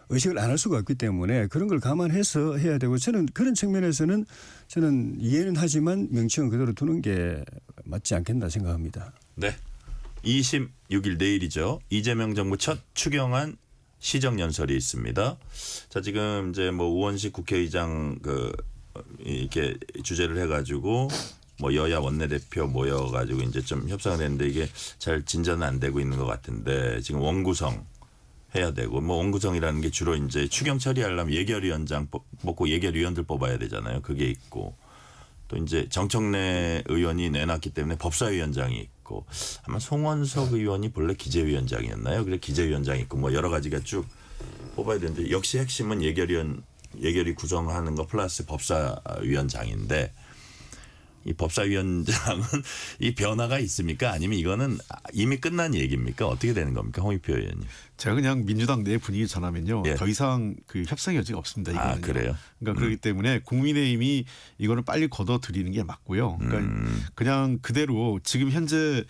의식을 안 할 수가 없기 때문에 그런 걸 감안해서 해야 되고 저는 그런 측면에서는 저는 이해는 하지만 명칭은 그대로 두는 게 맞지 않겠나 생각합니다. 네. 26일 내일이죠. 이재명 정부 첫 추경안 시정연설이 있습니다. 자, 지금 이제 뭐 우원식 국회의장 이렇게 주재를 해가지고 뭐 여야 원내대표 모여가지고 이제 좀 협상을 했는데 이게 잘 진전은 안 되고 있는 것 같은데 지금 원구성 해야 되고 뭐 원구성이라는 게 주로 이제 추경 처리하려면 예결위원장 뽑고 예결위원들 뽑아야 되잖아요. 그게 있고 또 이제 정청래 의원이 내놨기 때문에 법사위원장이 있고 아마 송원석 의원이 본래 기재위원장이었나요? 그래 기재위원장이 있고 뭐 여러 가지가 쭉 뽑아야 되는데 역시 핵심은 예결위 구성하는 거 플러스 법사위원장인데 이 법사위원장은 이 변화가 있습니까? 아니면 이거는 이미 끝난 얘기입니까? 어떻게 되는 겁니까? 홍익표 의원님. 제가 그냥 민주당 내 분위기 전하면요. 예. 더 이상 그 협상 여지가 없습니다. 이거는요. 아, 그래요? 그러니까 그렇기 때문에 국민의힘이 이거는 빨리 걷어들이는 게 맞고요. 그러니까 그냥 그대로 지금 현재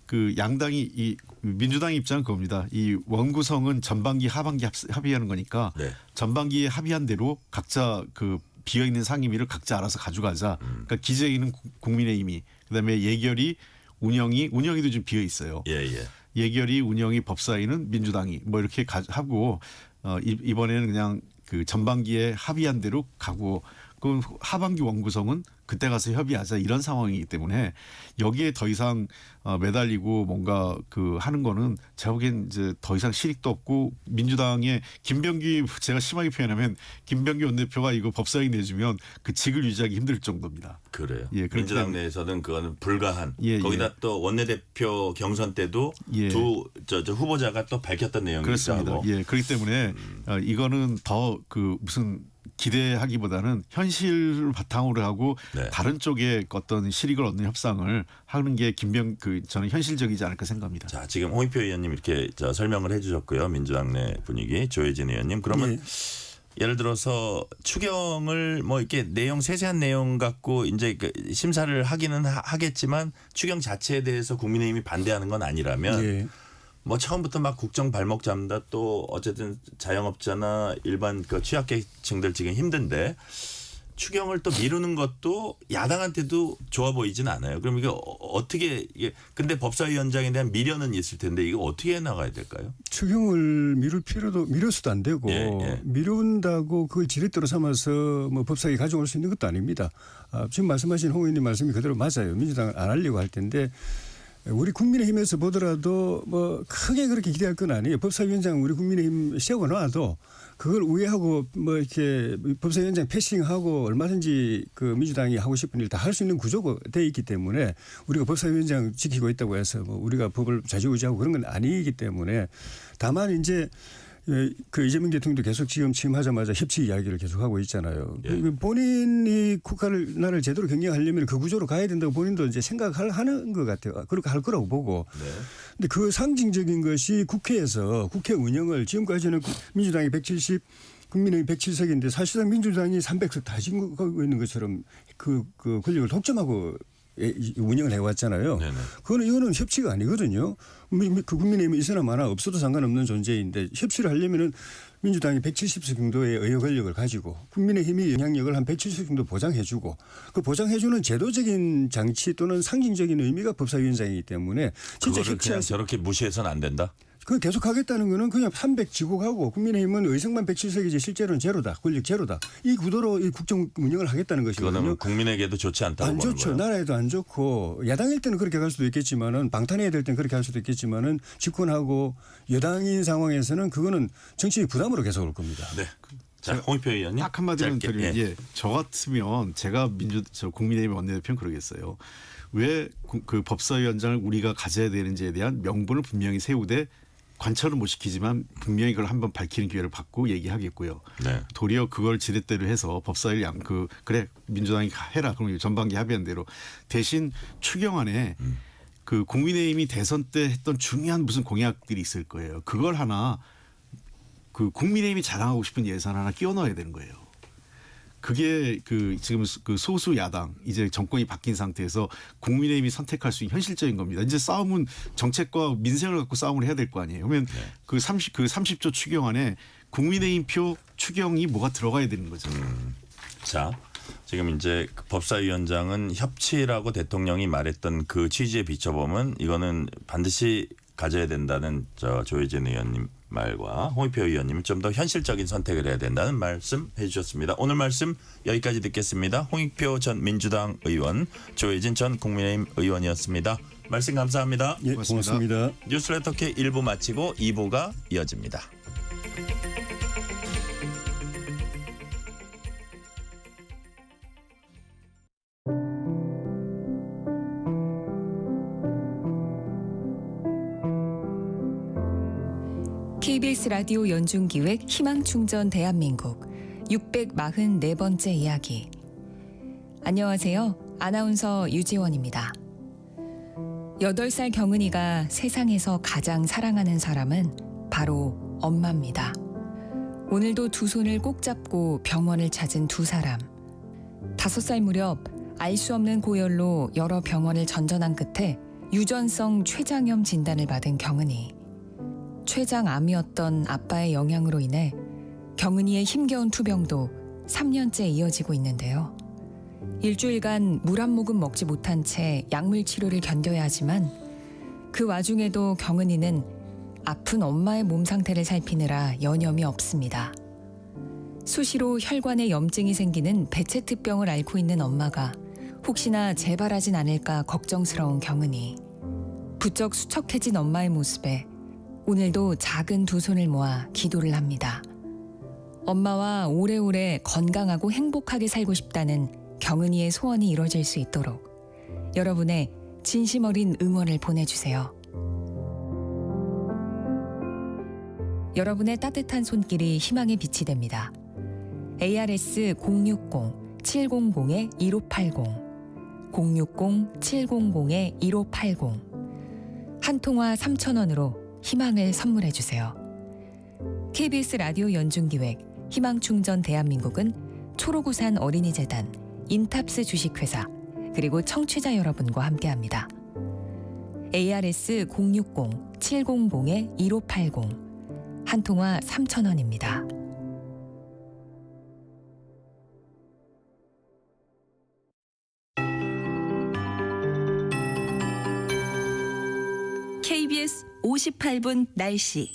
그 양당이 이 민주당 입장은 그겁니다. 이 원구성은 전반기 하반기 합의하는 거니까 네. 전반기에 합의한 대로 각자 그 비어있는 상임위를 각자 알아서 가져가자. 그러니까 기재위는 국민의힘이 그다음에 예결위 운영위도 좀 비어 있어요. 예. 예결위 운영위 법사위는 민주당이 뭐 이렇게 하고 이번에는 그냥 그 전반기에 합의한 대로 가고 그 하반기 원구성은 그때 가서 협의하자 이런 상황이기 때문에 여기에 더 이상 매달리고 뭔가 그 하는 거는 제가 보기엔 이제 더 이상 실익도 없고 민주당의 김병기 제가 심하게 표현하면 김병기 원내대표가 이거 법사위 내주면 그 직을 유지하기 힘들 정도입니다. 그래요. 예, 민주당 내에서는 그거는 불가한. 예, 거기다 예. 또 원내대표 경선 때도 예. 두 후보자가 또 밝혔던 내용이 그렇습니다. 있다고. 예, 그렇기 때문에 이거는 더 그 무슨 기대하기보다는 현실을 바탕으로 하고 네. 다른 쪽에 어떤 실익을 얻는 협상을 하는 게 저는 현실적이지 않을까 생각합니다. 자, 지금 홍익표 의원님 이렇게 설명을 해주셨고요. 민주당 내 분위기 조혜진 의원님. 그러면 예를 들어서 추경을 뭐 이렇게 세세한 내용 갖고 이제 심사를 하기는 하겠지만 추경 자체에 대해서 국민의힘이 반대하는 건 아니라면 뭐 처음부터 막 국정 발목 잡는다 또 어쨌든 자영업자나 일반 그 취약계층들 지금 힘든데 추경을 또 미루는 것도 야당한테도 좋아 보이진 않아요. 그럼 이게 어떻게 근데 법사위원장에 대한 미련은 있을 텐데 이거 어떻게 나가야 될까요? 추경을 미뤄서도 안 되고 미룬다고 그걸 지렛대로 삼아서 뭐 법사위 가져올 수 있는 것도 아닙니다. 지금 말씀하신 홍 의원님 말씀이 그대로 맞아요. 민주당은 안 하려고 할 텐데 우리 국민의힘에서 보더라도 뭐 크게 그렇게 기대할 건 아니에요. 법사위원장 우리 국민의힘 세워놔도 그걸 우회하고 뭐 이렇게 법사위원장 패싱하고 얼마든지 그 민주당이 하고 싶은 일 다 할 수 있는 구조가 돼 있기 때문에 우리가 법사위원장 지키고 있다고 해서 뭐 우리가 법을 좌지우지하고 그런 건 아니기 때문에 다만 이제 그 이재명 대통령도 계속 지금 취임하자마자 협치 이야기를 계속하고 있잖아요. 본인이 나라를 제대로 경영하려면 그 구조로 가야 된다고 본인도 이제 생각하는 것 같아요. 그렇게 할 거라고 보고. 근데 그 상징적인 것이 국회에서 국회 운영을 지금까지는 민주당이 170 국민의힘 107석인데 사실상 민주당이 300석 다 지고 있는 것처럼 그 권력을 독점하고 운영을 해왔잖아요. 이거는 협치가 아니거든요. 그 국민의힘은 있으나 마나 없어도 상관없는 존재인데 협치를 하려면은 민주당이 170석 정도의 의회 권력을 가지고 국민의힘이 영향력을 한 170석 정도 보장해주고 그 보장해주는 제도적인 장치 또는 상징적인 의미가 법사위원장이기 때문에 진짜 그거를 그냥 저렇게 무시해서는 안 된다. 그 계속하겠다는 거는 그냥 300 지고가고 국민의힘은 의석만 107석이지 실제로는 제로다. 권력 제로다. 이 구도로 이 국정 운영을 하겠다는 것이거든요. 그거는 국민에게도 좋지 않다고 안 보는 좋죠. 거예요. 나라에도 안 좋고 야당일 때는 그렇게 갈 수도 있겠지만은 방탄해야 될 때는 그렇게 할 수도 있겠지만은 집권하고 여당인 상황에서는 그거는 정치적 부담으로 계속 올 겁니다. 네. 자, 홍익표 의원님. 딱 한마디만 짧게. 드리면, 예. 예, 저 같으면 제가 국민의힘 원내대표는 그러겠어요. 왜 그 법사위원장을 우리가 가져야 되는지에 대한 명분을 분명히 세우되 관철은 못 시키지만 분명히 그걸 한번 밝히는 기회를 받고 얘기하겠고요. 네. 도리어 그걸 지렛대로 해서 법사위를 그래 민주당이 해라 그럼 전반기 합의한 대로 대신 추경안에 그 국민의힘이 대선 때 했던 중요한 무슨 공약들이 있을 거예요. 그걸 하나 그 국민의힘이 자랑하고 싶은 예산 하나 끼워 넣어야 되는 거예요. 그게 그 지금 그 소수 야당 이제 정권이 바뀐 상태에서 국민의힘이 선택할 수 있는 현실적인 겁니다. 이제 싸움은 정책과 민생을 갖고 싸움을 해야 될 거 아니에요. 그러면 그 30조 추경안에 국민의힘 표 추경이 뭐가 들어가야 되는 거죠. 자, 지금 이제 그 법사위원장은 협치라고 대통령이 말했던 그 취지에 비춰보면 이거는 반드시 가져야 된다는 조혜진 의원님 말과 홍익표 의원님 좀 더 현실적인 선택을 해야 된다는 말씀 해주셨습니다. 오늘 말씀 여기까지 듣겠습니다. 홍익표 전 민주당 의원, 조혜진 전 국민의힘 의원이었습니다. 말씀 감사합니다. 예, 고맙습니다. 뉴스레터 K 1부 마치고 2부가 이어집니다. KBS 라디오 연중기획 희망충전 대한민국 644번째 이야기. 안녕하세요. 아나운서 유지원입니다. 8살 경은이가 세상에서 가장 사랑하는 사람은 바로 엄마입니다. 오늘도 두 손을 꼭 잡고 병원을 찾은 두 사람. 5살 무렵 알 수 없는 고열로 여러 병원을 전전한 끝에 유전성 췌장염 진단을 받은 경은이. 췌장암이었던 아빠의 영향으로 인해 경은이의 힘겨운 투병도 3년째 이어지고 있는데요. 일주일간 물 한 모금 먹지 못한 채 약물 치료를 견뎌야 하지만 그 와중에도 경은이는 아픈 엄마의 몸 상태를 살피느라 여념이 없습니다. 수시로 혈관에 염증이 생기는 베체트병을 앓고 있는 엄마가 혹시나 재발하진 않을까 걱정스러운 경은이. 부쩍 수척해진 엄마의 모습에 오늘도 작은 두 손을 모아 기도를 합니다. 엄마와 오래오래 건강하고 행복하게 살고 싶다는 경은이의 소원이 이루어질 수 있도록 여러분의 진심 어린 응원을 보내주세요. 여러분의 따뜻한 손길이 희망의 빛이 됩니다. ARS 060-700-1580 060-700-1580 한 통화 3,000원으로 희망을 선물해 주세요. KBS 라디오 연중기획 희망충전 대한민국은 초록우산 어린이재단, 인탑스 주식회사, 그리고 청취자 여러분과 함께합니다. ARS 060-700-1580 한 통화 3,000원입니다. KBS 58분 날씨.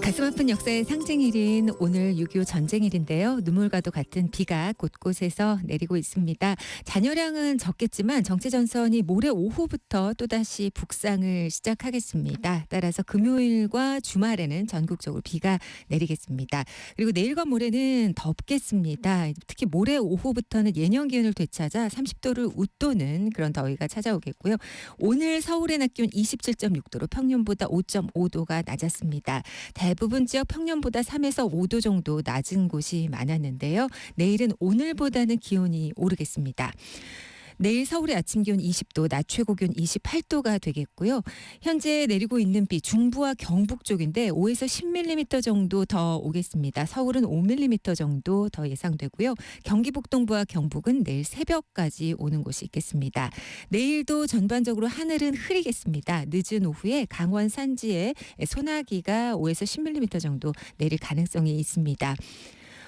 가슴 아픈 역사의 상징일인 오늘 6.25 전쟁일인데요. 눈물과도 같은 비가 곳곳에서 내리고 있습니다. 잔여량은 적겠지만 정체전선이 모레 오후부터 또다시 북상을 시작하겠습니다. 따라서 금요일과 주말에는 전국적으로 비가 내리겠습니다. 그리고 내일과 모레는 덥겠습니다. 특히 모레 오후부터는 예년 기온을 되찾아 30도를 웃도는 그런 더위가 찾아오겠고요. 오늘 서울의 낮 기온 27.6도로 평년보다 5.5도가 낮았습니다. 대부분 지역 평년보다 3에서 5도 정도 낮은 곳이 많았는데요. 내일은 오늘보다는 기온이 오르겠습니다. 내일 서울의 아침 기온 20도, 낮 최고 기온 28도가 되겠고요. 현재 내리고 있는 비 중부와 경북 쪽인데 5에서 10mm 정도 더 오겠습니다. 서울은 5mm 정도 더 예상되고요. 경기 북동부와 경북은 내일 새벽까지 오는 곳이 있겠습니다. 내일도 전반적으로 하늘은 흐리겠습니다. 늦은 오후에 강원 산지에 소나기가 5에서 10mm 정도 내릴 가능성이 있습니다.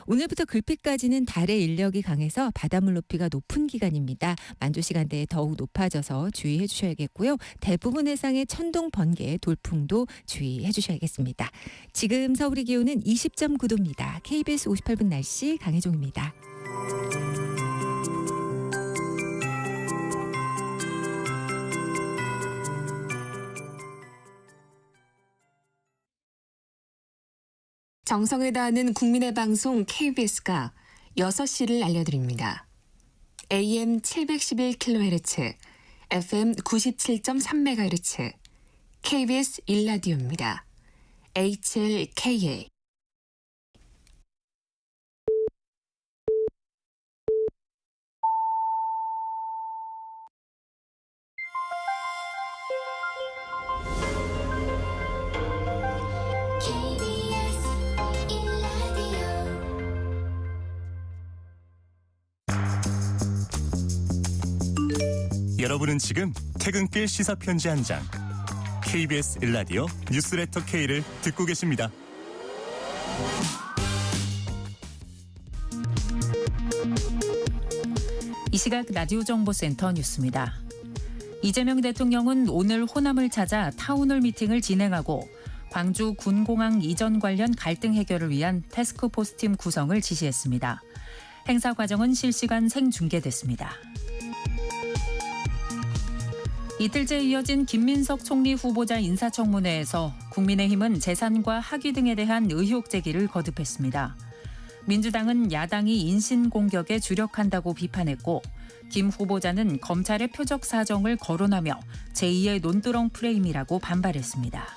오늘부터 글피까지는 달의 인력이 강해서 바닷물 높이가 높은 기간입니다. 만조 시간대에 더욱 높아져서 주의해 주셔야겠고요. 대부분 해상의 천둥, 번개, 돌풍도 주의해 주셔야겠습니다. 지금 서울의 기온은 20.9도입니다. KBS 58분 날씨 강혜종입니다. 정성을 다하는 국민의 방송 KBS가 6시를 알려드립니다. AM 711kHz, FM 97.3MHz, KBS 1라디오입니다. HLKA. 여러분은 지금 퇴근길 시사편지 한 장 KBS 1라디오 뉴스레터 K를 듣고 계십니다. 이 시각 라디오 정보센터 뉴스입니다. 이재명 대통령은 오늘 호남을 찾아 타운홀 미팅을 진행하고 광주 군공항 이전 관련 갈등 해결을 위한 태스크포스팀 구성을 지시했습니다. 행사 과정은 실시간 생중계됐습니다. 이틀째 이어진 김민석 총리 후보자 인사청문회에서 국민의힘은 재산과 학위 등에 대한 의혹 제기를 거듭했습니다. 민주당은 야당이 인신공격에 주력한다고 비판했고 김 후보자는 검찰의 표적 사정을 거론하며 제2의 논두렁 프레임이라고 반발했습니다.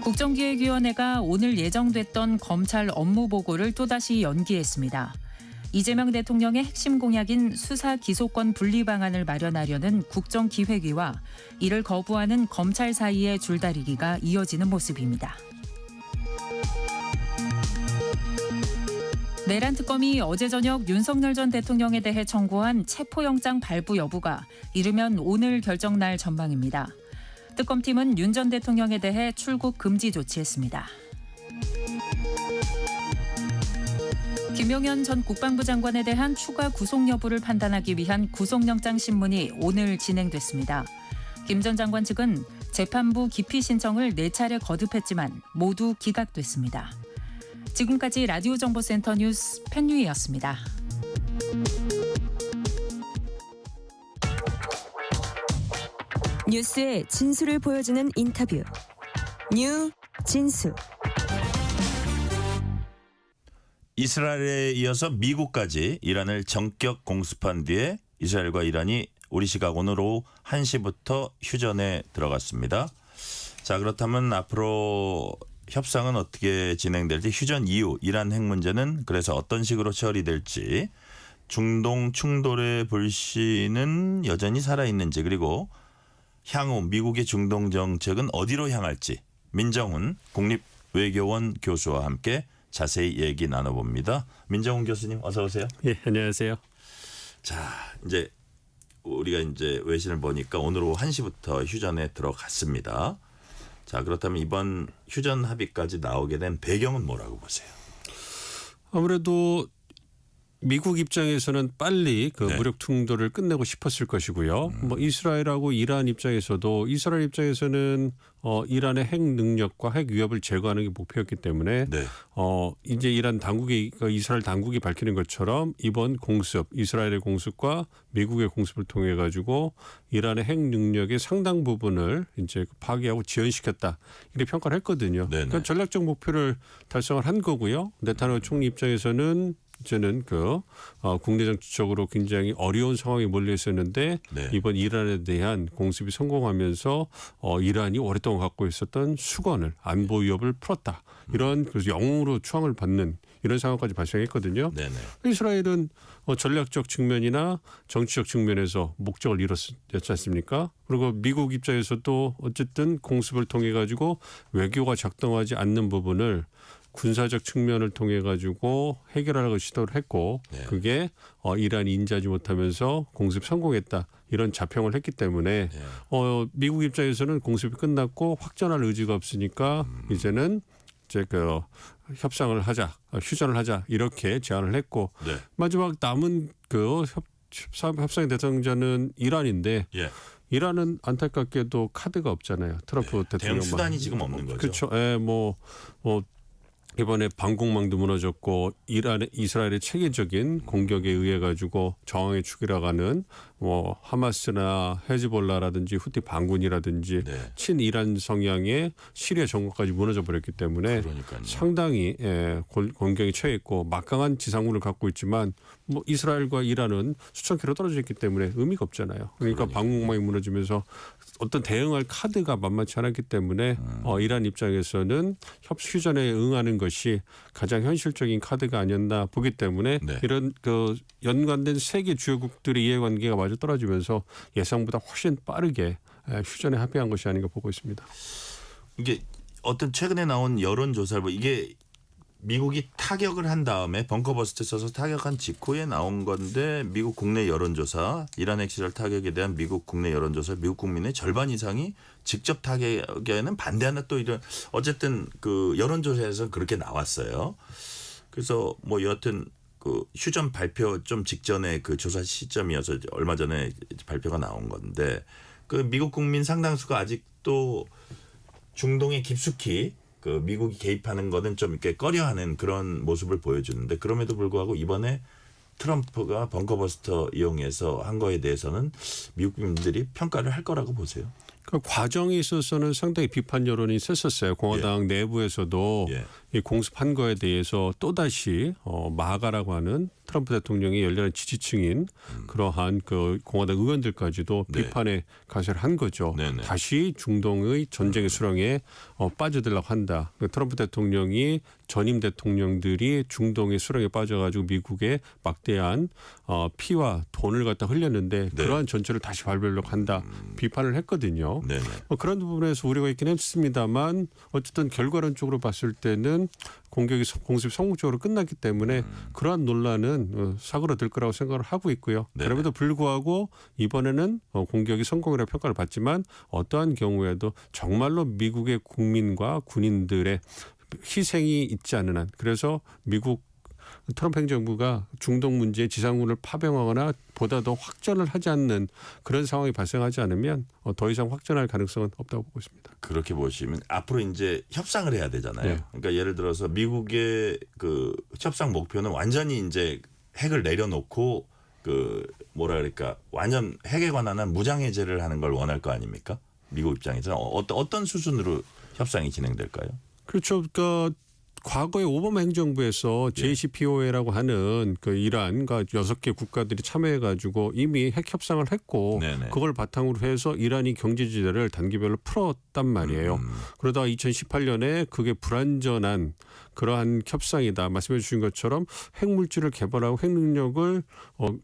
국정기획위원회가 오늘 예정됐던 검찰 업무보고를 또다시 연기했습니다. 이재명 대통령의 핵심 공약인 수사 기소권 분리 방안을 마련하려는 국정기획위와 이를 거부하는 검찰 사이의 줄다리기가 이어지는 모습입니다. 내란 특검이 어제 저녁 윤석열 전 대통령에 대해 청구한 체포영장 발부 여부가 이르면 오늘 결정날 전망입니다. 특검팀은 윤 전 대통령에 대해 출국 금지 조치했습니다. 김용현 전 국방부 장관에 대한 추가 구속 여부를 판단하기 위한 구속영장 신문이 오늘 진행됐습니다. 김 전 장관 측은 재판부 기피 신청을 4차례 거듭했지만 모두 기각됐습니다. 지금까지 라디오 정보센터 뉴스 편유희였습니다. 뉴스의 진수를 보여주는 인터뷰. 뉴 진수. 이스라엘에 이어서 미국까지 이란을 전격 공습한 뒤에 이스라엘과 이란이 우리 시각 오늘 오후 1시부터 휴전에 들어갔습니다. 자, 그렇다면 앞으로 협상은 어떻게 진행될지, 휴전 이후 이란 핵 문제는 그래서 어떤 식으로 처리될지, 중동 충돌의 불씨는 여전히 살아있는지, 그리고 향후 미국의 중동 정책은 어디로 향할지 민정훈 국립외교원 교수와 함께 자세히 얘기 나눠봅니다. 민정훈 교수님 어서 오세요. 예, 안녕하세요. 자, 이제 우리가 이제 외신을 보니까 오늘 오후 1시부터 휴전에 들어갔습니다. 자, 그렇다면 이번 휴전 합의까지 나오게 된 배경은 뭐라고 보세요? 아무래도 미국 입장에서는 빨리 그 네. 무력 충돌을 끝내고 싶었을 것이고요. 뭐 이스라엘하고 이란 입장에서도 이스라엘 입장에서는 이란의 핵 능력과 핵 위협을 제거하는 게 목표였기 때문에 네. 이제 이란 당국이 이스라엘 당국이 밝히는 것처럼 이번 공습, 이스라엘의 공습과 미국의 공습을 통해 가지고 이란의 핵 능력의 상당 부분을 이제 파괴하고 지연시켰다 이렇게 평가를 했거든요. 그러니까 전략적 목표를 달성을 한 거고요. 네타냐후 총리 입장에서는 이제는 국내 정치적으로 굉장히 어려운 상황에 몰려 있었는데 네. 이번 이란에 대한 공습이 성공하면서 이란이 오랫동안 갖고 있었던 수건을 안보 위협을 풀었다. 이런 그래서 영웅으로 추앙을 받는 이런 상황까지 발생했거든요. 네네. 이스라엘은 전략적 측면이나 정치적 측면에서 목적을 이뤘지 않습니까? 그리고 미국 입장에서도 어쨌든 공습을 통해 가지고 외교가 작동하지 않는 부분을 군사적 측면을 통해 가지고 해결하려고 시도를 했고 네. 그게 이란이 인지하지 못하면서 공습 성공했다 이런 자평을 했기 때문에 네. 미국 입장에서는 공습이 끝났고 확전할 의지가 없으니까 이제는 이제 협상을 하자, 휴전을 하자 이렇게 제안을 했고 네. 마지막 남은 협상의 대상자는 이란인데. 예. 이란은 안타깝게도 카드가 없잖아요. 트럼프 네. 대응 대통령만. 수단이 지금 없는 거죠. 그렇죠. 예, 이번에 방공망도 무너졌고 이스라엘의 체계적인 공격에 의해 가지고 저항의 축이라고 하는 뭐 하마스나 헤즈볼라라든지 후티 반군이라든지 네. 친이란 성향의 시리아 정권까지 무너져 버렸기 때문에 그러니까요. 상당히 공격에 처해 있고 막강한 지상군을 갖고 있지만 뭐 이스라엘과 이란은 수천 킬로 떨어져 있기 때문에 의미가 없잖아요. 그러니까 방공망이 무너지면서 어떤 대응할 카드가 만만치 않았기 때문에 이란 입장에서는 휴전에 응하는 것이 가장 현실적인 카드가 아니었나 보기 때문에 네. 이런 그 연관된 세계 주요국들의 이해관계가 마저 떨어지면서 예상보다 훨씬 빠르게 휴전에 합의한 것이 아닌가 보고 있습니다. 이게 어떤 최근에 나온 여론조사를 이게 미국이 타격을 한 다음에 벙커버스트 써서 타격한 직후에 나온 건데 미국 국내 여론조사 이란 핵시설 타격에 대한 미국 국내 여론조사 미국 국민의 절반 이상이 직접 타격에는 반대한다 또 이런 어쨌든 그 여론조사에서 그렇게 나왔어요. 그래서 뭐 여하튼 그 휴전 발표 좀 직전에 그 조사 시점이어서 얼마 전에 발표가 나온 건데 그 미국 국민 상당수가 아직도 중동에 깊숙이 그 미국이 개입하는 거는 좀 이렇게 꺼려하는 그런 모습을 보여주는데 그럼에도 불구하고 이번에 트럼프가 벙커버스터 이용해서 한 거에 대해서는 미국 국민들이 평가를 할 거라고 보세요. 그 과정에 있어서는 상당히 비판 여론이 셌었어요. 공화당 내부에서도 이 공습한 거에 대해서 또다시 마가라고 하는 트럼프 대통령의 열렬한 지지층인 그러한 그 공화당 의원들까지도 비판의 가세를 한 거죠. 다시 중동의 전쟁의 수렁에 빠져들려고 한다. 트럼프 대통령이 전임 대통령들이 중동의 수렁에 빠져가지고 미국에 막대한 피와 돈을 갖다 흘렸는데 그러한 전체를 다시 밟으려고 한다. 비판을 했거든요. 그런 부분에서 우려가 있긴 했습니다만 어쨌든 결과론적으로 봤을 때는 공습이 성공적으로 끝났기 때문에 그러한 논란은 사그라들 거라고 생각을 하고 있고요. 그럼에도 불구하고 이번에는 공격이 성공이라고 평가를 받지만 어떠한 경우에도 정말로 미국의 국민과 군인들의 희생이 있지 않는 한 그래서 미국 트럼프 행정부가 중동 문제에 지상군을 파병하거나 보다 더 확전을 하지 않는 그런 상황이 발생하지 않으면 더 이상 확전할 가능성은 없다고 보고 있습니다. 그렇게 보시면 앞으로 이제 협상을 해야 되잖아요. 그러니까 예를 들어서 미국의 그 협상 목표는 완전히 이제 핵을 내려놓고 그 뭐라 그럴까 완전 핵에 관한 무장 해제를 하는 걸 원할 거 아닙니까? 미국 입장에서는 어떤 수준으로 협상이 진행될까요? 그렇죠. 그러니까 과거에 오바마 행정부에서 JCPOA라고 하는 그 이란과 6개 국가들이 참여해가지고 이미 핵 협상을 했고 그걸 바탕으로 해서 이란이 경제 지대를 단계별로 풀었단 말이에요. 그러다가 2018년에 그게 불완전한 그러한 협상이다. 말씀해 주신 것처럼 핵물질을 개발하고 핵능력을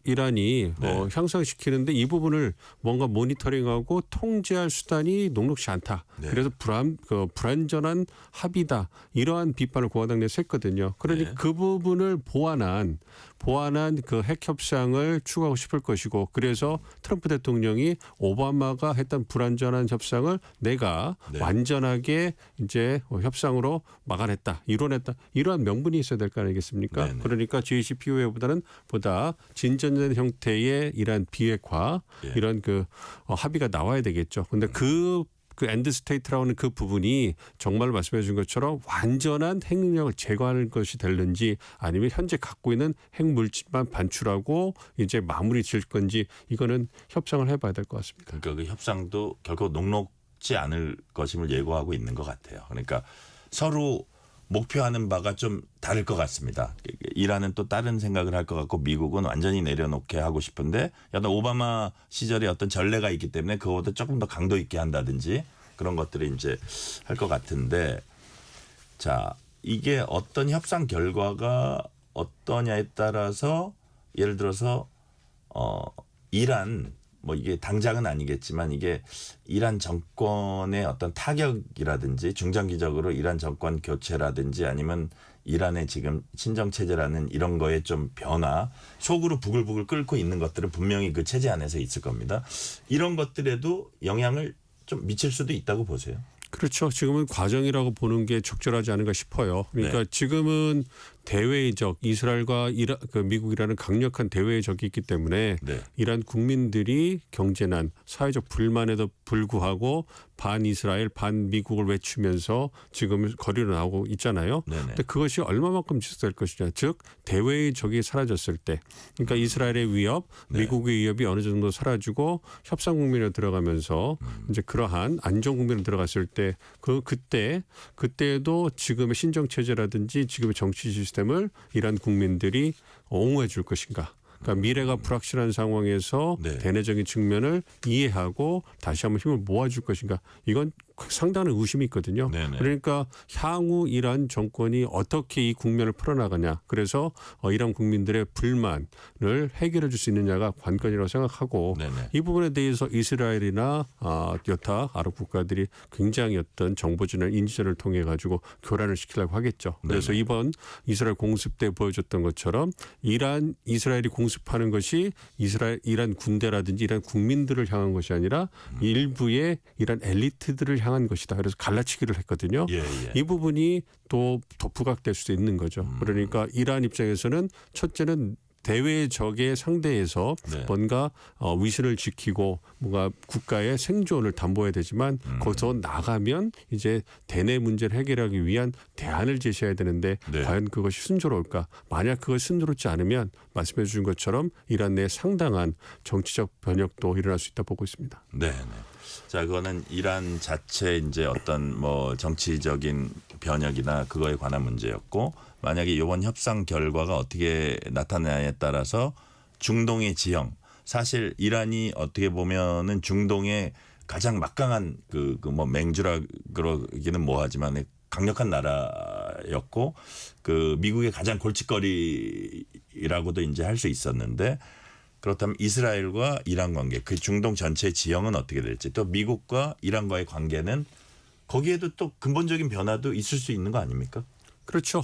이란이 향상시키는데 이 부분을 뭔가 모니터링하고 통제할 수단이 녹록지 않다. 그래서 불완전한 합의다. 이러한 비판을 공화당 내에서 했거든요. 그러니 그 부분을 보완한 그 핵 협상을 추구하고 싶을 것이고 그래서 트럼프 대통령이 오바마가 했던 불완전한 협상을 내가 완전하게 이제 협상으로 막아냈다, 이뤄냈다 이러한 명분이 있어야 될 거 아니겠습니까? 그러니까 JCPOA보다는 보다 진전된 형태의 이런 비핵화 이런 그 합의가 나와야 되겠죠. 그런데 그 엔드 스테이트라고 하는 그 부분이 정말 말씀해 주신 것처럼 완전한 핵능력을 제거하는 것이 될는지 아니면 현재 갖고 있는 핵물질만 반출하고 이제 마무리 지을 건지 이거는 협상을 해봐야 될 것 같습니다. 그러니까 그 협상도 결코 녹록지 않을 것임을 예고하고 있는 것 같아요. 그러니까 서로 목표하는 바가 좀 다를 것 같습니다. 이란은 또 다른 생각을 할 것 같고 미국은 완전히 내려놓게 하고 싶은데 약간 오바마 시절에 어떤 전례가 있기 때문에 그거보다 조금 더 강도 있게 한다든지 그런 것들이 이제 할 것 같은데 자 이게 어떤 협상 결과가 어떠냐에 따라서 예를 들어서 이란 뭐 이게 당장은 아니겠지만 이게 이란 정권의 어떤 타격이라든지 중장기적으로 이란 정권 교체라든지 아니면 이란의 지금 친정 체제라는 이런 거에 좀 변화, 속으로 부글부글 끓고 있는 것들은 분명히 그 체제 안에서 있을 겁니다. 이런 것들에도 영향을 좀 미칠 수도 있다고 보세요. 그렇죠. 지금은 과정이라고 보는 게 적절하지 않은가 싶어요. 그러니까 지금은 대외적 이스라엘과 미국이라는 강력한 대외의 적이 있기 때문에 네. 이란 국민들이 경제난, 사회적 불만에도 불구하고 반이스라엘, 반미국을 외치면서 지금 거리로 나오고 있잖아요. 네네. 근데 그것이 얼마만큼 지속될 것이냐. 즉 대외의 적이 사라졌을 때, 그러니까 이스라엘의 위협, 네. 미국의 위협이 어느 정도 사라지고 협상 국면으로 들어가면서 이제 그러한 안정 국면으로 들어갔을 때 그때도 지금의 신정 체제라든지 지금의 정치 시스템을 이란 국민들이 옹호해 줄 것인가. 그러니까 미래가 불확실한 상황에서 네. 대내적인 측면을 이해하고 다시 한번 힘을 모아줄 것인가. 이건 상당한 의심이 있거든요. 네네. 그러니까 향후 이란 정권이 어떻게 이 국면을 풀어나가냐. 그래서 이란 국민들의 불만을 해결해 줄 수 있느냐가 관건이라고 생각하고 네네. 이 부분에 대해서 이스라엘이나 여타 아랍 국가들이 굉장히 어떤 정보전을 인지전을 통해 가지고 교란을 시키려고 하겠죠. 그래서 네네. 이번 이스라엘 공습 때 보여줬던 것처럼 이스라엘이 공습하는 것이 이란 군대라든지 이란 국민들을 향한 것이 아니라 일부의 이란 엘리트들을 향한 것이다. 그래서 갈라치기를 했거든요. 예, 예. 이 부분이 또 더 부각될 수도 있는 거죠. 그러니까 이란 입장에서는 첫째는 대외 적의 상대에서 네. 뭔가 위신을 지키고 뭔가 국가의 생존을 담보해야 되지만 거기서 나가면 이제 대내 문제를 해결하기 위한 대안을 제시해야 되는데 네. 과연 그것이 순조로울까? 만약 그것이 순조롭지 않으면 말씀해 주신 것처럼 이란 내 상당한 정치적 변혁도 일어날 수 있다 보고 있습니다. 네. 자, 그거는 이란 자체 이제 어떤 뭐 정치적인 변혁이나 그거에 관한 문제였고, 만약에 이번 협상 결과가 어떻게 나타나냐에 따라서 중동의 지형, 사실 이란이 어떻게 보면은 중동의 가장 막강한 그 뭐 맹주라 그러기는 뭐하지만 강력한 나라였고, 그 미국의 가장 골칫거리라고도 이제 할 수 있었는데, 그렇다면 이스라엘과 이란 관계, 그 중동 전체 지형은 어떻게 될지, 또 미국과 이란과의 관계는 거기에도 또 근본적인 변화도 있을 수 있는 거 아닙니까? 그렇죠.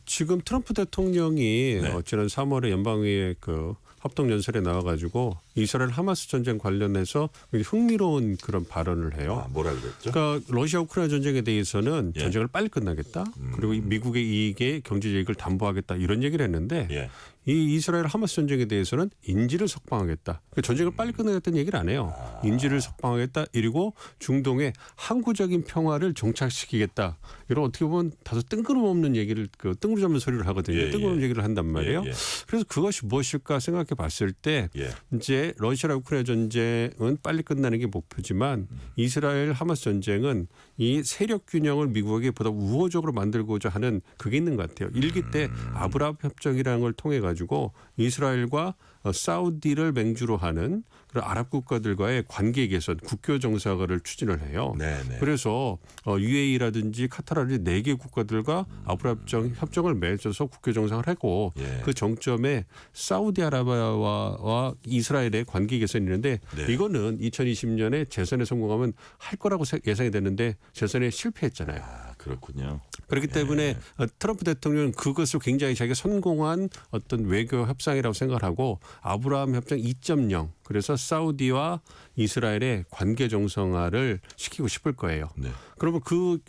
지금 트럼프 대통령이 네. 지난 3월에 연방의회 그 합동 연설에 나와가지고 이스라엘 하마스 전쟁 관련해서 굉장히 흥미로운 그런 발언을 해요. 뭐라 그랬죠? 그러니까 러시아 우크라이나 전쟁에 대해서는 예. 전쟁을 빨리 끝나겠다. 그리고 미국의 이익에 경제적 이익을 담보하겠다. 이런 얘기를 했는데 예. 이 이스라엘 하마스 전쟁에 대해서는 인질을 석방하겠다. 그러니까 전쟁을 빨리 끝내겠다는 얘기를 안 해요. 인질을 석방하겠다. 그리고 중동에 항구적인 평화를 정착시키겠다. 이런 어떻게 보면 다소 뜬구름없는 얘기를 뜬구름 잡는 소리를 하거든요. 예, 뜬구름 얘기를 한단 말이에요. 예, 예. 그래서 그것이 무엇일까 생각해 봤을 때 예. 이제 러시아와 우크라이나 전쟁은 빨리 끝나는 게 목표지만 이스라엘 하마스 전쟁은 이 세력 균형을 미국에게 보다 우호적으로 만들고자 하는 그게 있는 것 같아요. 일기 때 아브라함 협정이라는 걸 통해 가지고 이스라엘과 사우디를 맹주로 하는 그런 아랍 국가들과의 관계 개선, 국교 정상화를 추진을 해요. 네네. 그래서 UAE라든지 카타르라든지 4개 국가들과 아브라함 협정을 맺어서 국교 정상을 하고 예. 그 정점에 사우디아라비아와 이스라엘의 관계 개선이 있는데 네. 이거는 2020년에 재선에 성공하면 할 거라고 예상이 됐는데 재선에 실패했잖아요. 그렇군요. 그렇기 때문에 트럼프 대통령은 그것을 굉장히 자기가 성공한 어떤 외교 협상이라고 생각을 하고 아브라함 협정 2.0 그래서 사우디와 이스라엘의 관계 정상화를 시키고 싶을 거예요. 네. 그러면 그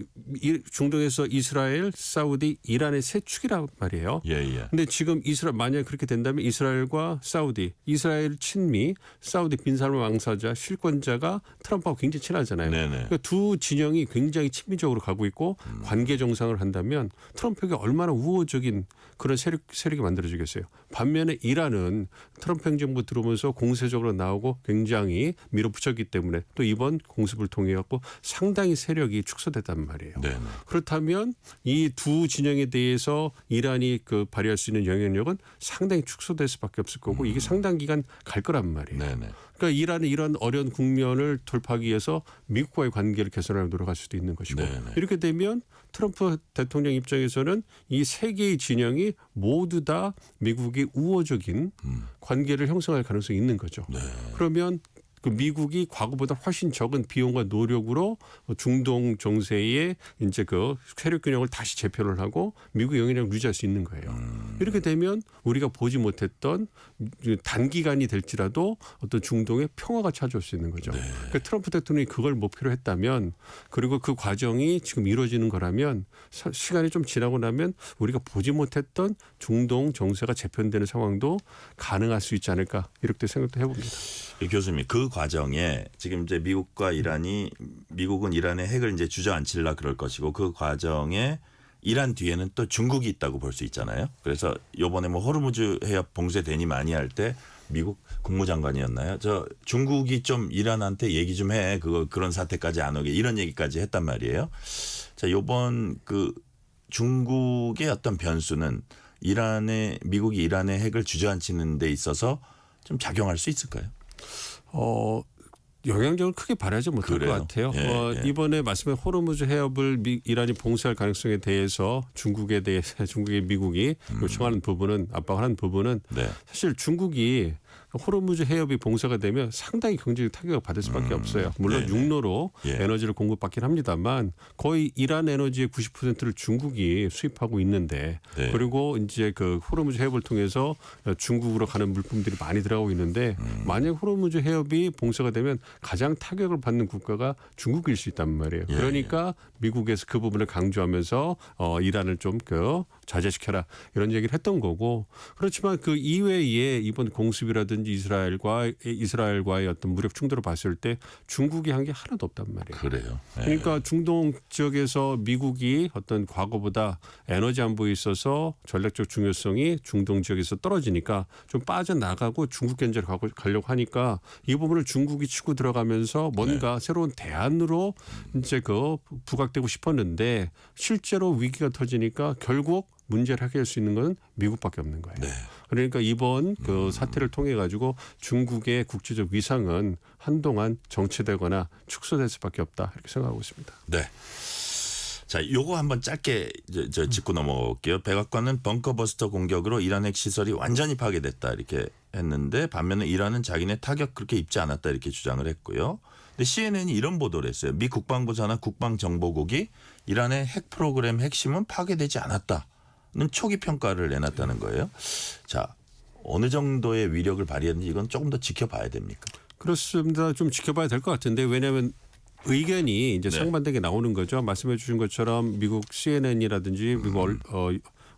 중동에서 이스라엘, 사우디, 이란의 세 축이란 말이에요. 예. 근데 지금 만약에 그렇게 된다면 이스라엘과 사우디, 이스라엘 친미, 사우디 빈살만 왕사자, 실권자가 트럼프하고 굉장히 친하잖아요. 네네. 그러니까 두 진영이 굉장히 친미적으로 가고 있고 관계 정상을 한다면 트럼프에게 얼마나 우호적인 그런 세력이 만들어지겠어요. 반면에 이란은 트럼프 행정부 들어오면서 공세적으로 나오고 굉장히 밀어붙였기 때문에 또 이번 공습을 통해 갖고 상당히 세력이 축소됐단 말이에요. 네네. 그렇다면 이 두 진영에 대해서 이란이 발휘할 수 있는 영향력은 상당히 축소될 수밖에 없을 거고 이게 상당 기간 갈 거란 말이에요. 네네. 그러니까 이란은 이런 어려운 국면을 돌파하기 위해서 미국과의 관계를 개선하려고 노력할 수도 있는 것이고 네네. 이렇게 되면 트럼프 대통령 입장에서는 이 세 개의 진영이 모두 다 미국이 우호적인 관계를 형성할 가능성이 있는 거죠. 네. 그러면 그 미국이 과거보다 훨씬 적은 비용과 노력으로 중동 정세의 이제 그 세력 균형을 다시 재편을 하고 미국의 영향력을 유지할 수 있는 거예요. 이렇게 되면 우리가 보지 못했던 단기간이 될지라도 어떤 중동의 평화가 찾아올 수 있는 거죠. 그러니까 트럼프 대통령이 그걸 목표로 했다면 그리고 그 과정이 지금 이루어지는 거라면 시간이 좀 지나고 나면 우리가 보지 못했던 중동 정세가 재편되는 상황도 가능할 수 있지 않을까 이렇게 생각도 해봅니다. 교수님 그 과정에 지금 이제 미국과 이란이 미국은 이란의 핵을 이제 주저앉히려 그럴 것이고 그 과정에 이란 뒤에는 또 중국이 있다고 볼 수 있잖아요. 그래서 이번에 뭐 호르무즈 해협 봉쇄되니 많이 할 때 미국 국무장관이었나요? 저 중국이 좀 이란한테 얘기 좀 해. 그런 사태까지 안 오게 이런 얘기까지 했단 말이에요. 자, 이번 그 중국의 어떤 변수는 미국이 이란의 핵을 주저앉히는 데 있어서 좀 작용할 수 있을까요? 영향력을 크게 발휘하지 못할 것 같아요. 이번에 말씀한 호르무즈 해협을 이란이 봉쇄할 가능성에 대해서 중국에 대해서 미국이 요청하는 부분은 압박하는 부분은 사실 중국이 호르무즈 해협이 봉쇄가 되면 상당히 경제적 타격을 받을 수밖에 없어요. 물론 육로로 에너지를 공급받긴 합니다만 거의 이란 에너지의 90%를 중국이 수입하고 있는데 그리고 이제 그 호르무즈 해협을 통해서 중국으로 가는 물품들이 많이 들어가고 있는데 만약 호르무즈 해협이 봉쇄가 되면 가장 타격을 받는 국가가 중국일 수 있단 말이에요. 그러니까 미국에서 그 부분을 강조하면서 이란을 좀 자제시켜라 이런 얘기를 했던 거고 그렇지만 그 이외에 이번 공습이라든지 이스라엘과의 어떤 무력 충돌을 봤을 때 중국이 한 게 하나도 없단 말이에요. 그래요. 그러니까 중동 지역에서 미국이 어떤 과거보다 에너지 안보에 있어서 전략적 중요성이 중동 지역에서 떨어지니까 좀 빠져나가고 중국 견제를 가려고 하니까 이 부분을 중국이 치고 들어가면서 뭔가 새로운 대안으로 이제 부각되고 싶었는데 실제로 위기가 터지니까 결국 문제를 해결할 수 있는 건 미국밖에 없는 거예요. 그러니까 이번 그 사태를 통해 가지고 중국의 국제적 위상은 한동안 정체되거나 축소될 수밖에 없다 이렇게 생각하고 있습니다. 네. 자, 요거 한번 짧게 짚고 넘어갈게요. 백악관은 벙커버스터 공격으로 이란 핵 시설이 완전히 파괴됐다 이렇게 했는데 반면에 이란은 자기네 타격 그렇게 입지 않았다 이렇게 주장을 했고요. 근데 CNN이 이런 보도를 했어요. 미 국방부 산하 국방정보국이 이란의 핵 프로그램 핵심은 파괴되지 않았다. 는 초기 평가를 내놨다는 거예요. 자, 어느 정도의 위력을 발휘했는지 이건 조금 더 지켜봐야 됩니까? 그렇습니다. 좀 지켜봐야 될 것 같은데 왜냐하면 의견이 이제 상반되게 나오는 거죠. 말씀해 주신 것처럼 미국 CNN이라든지 미국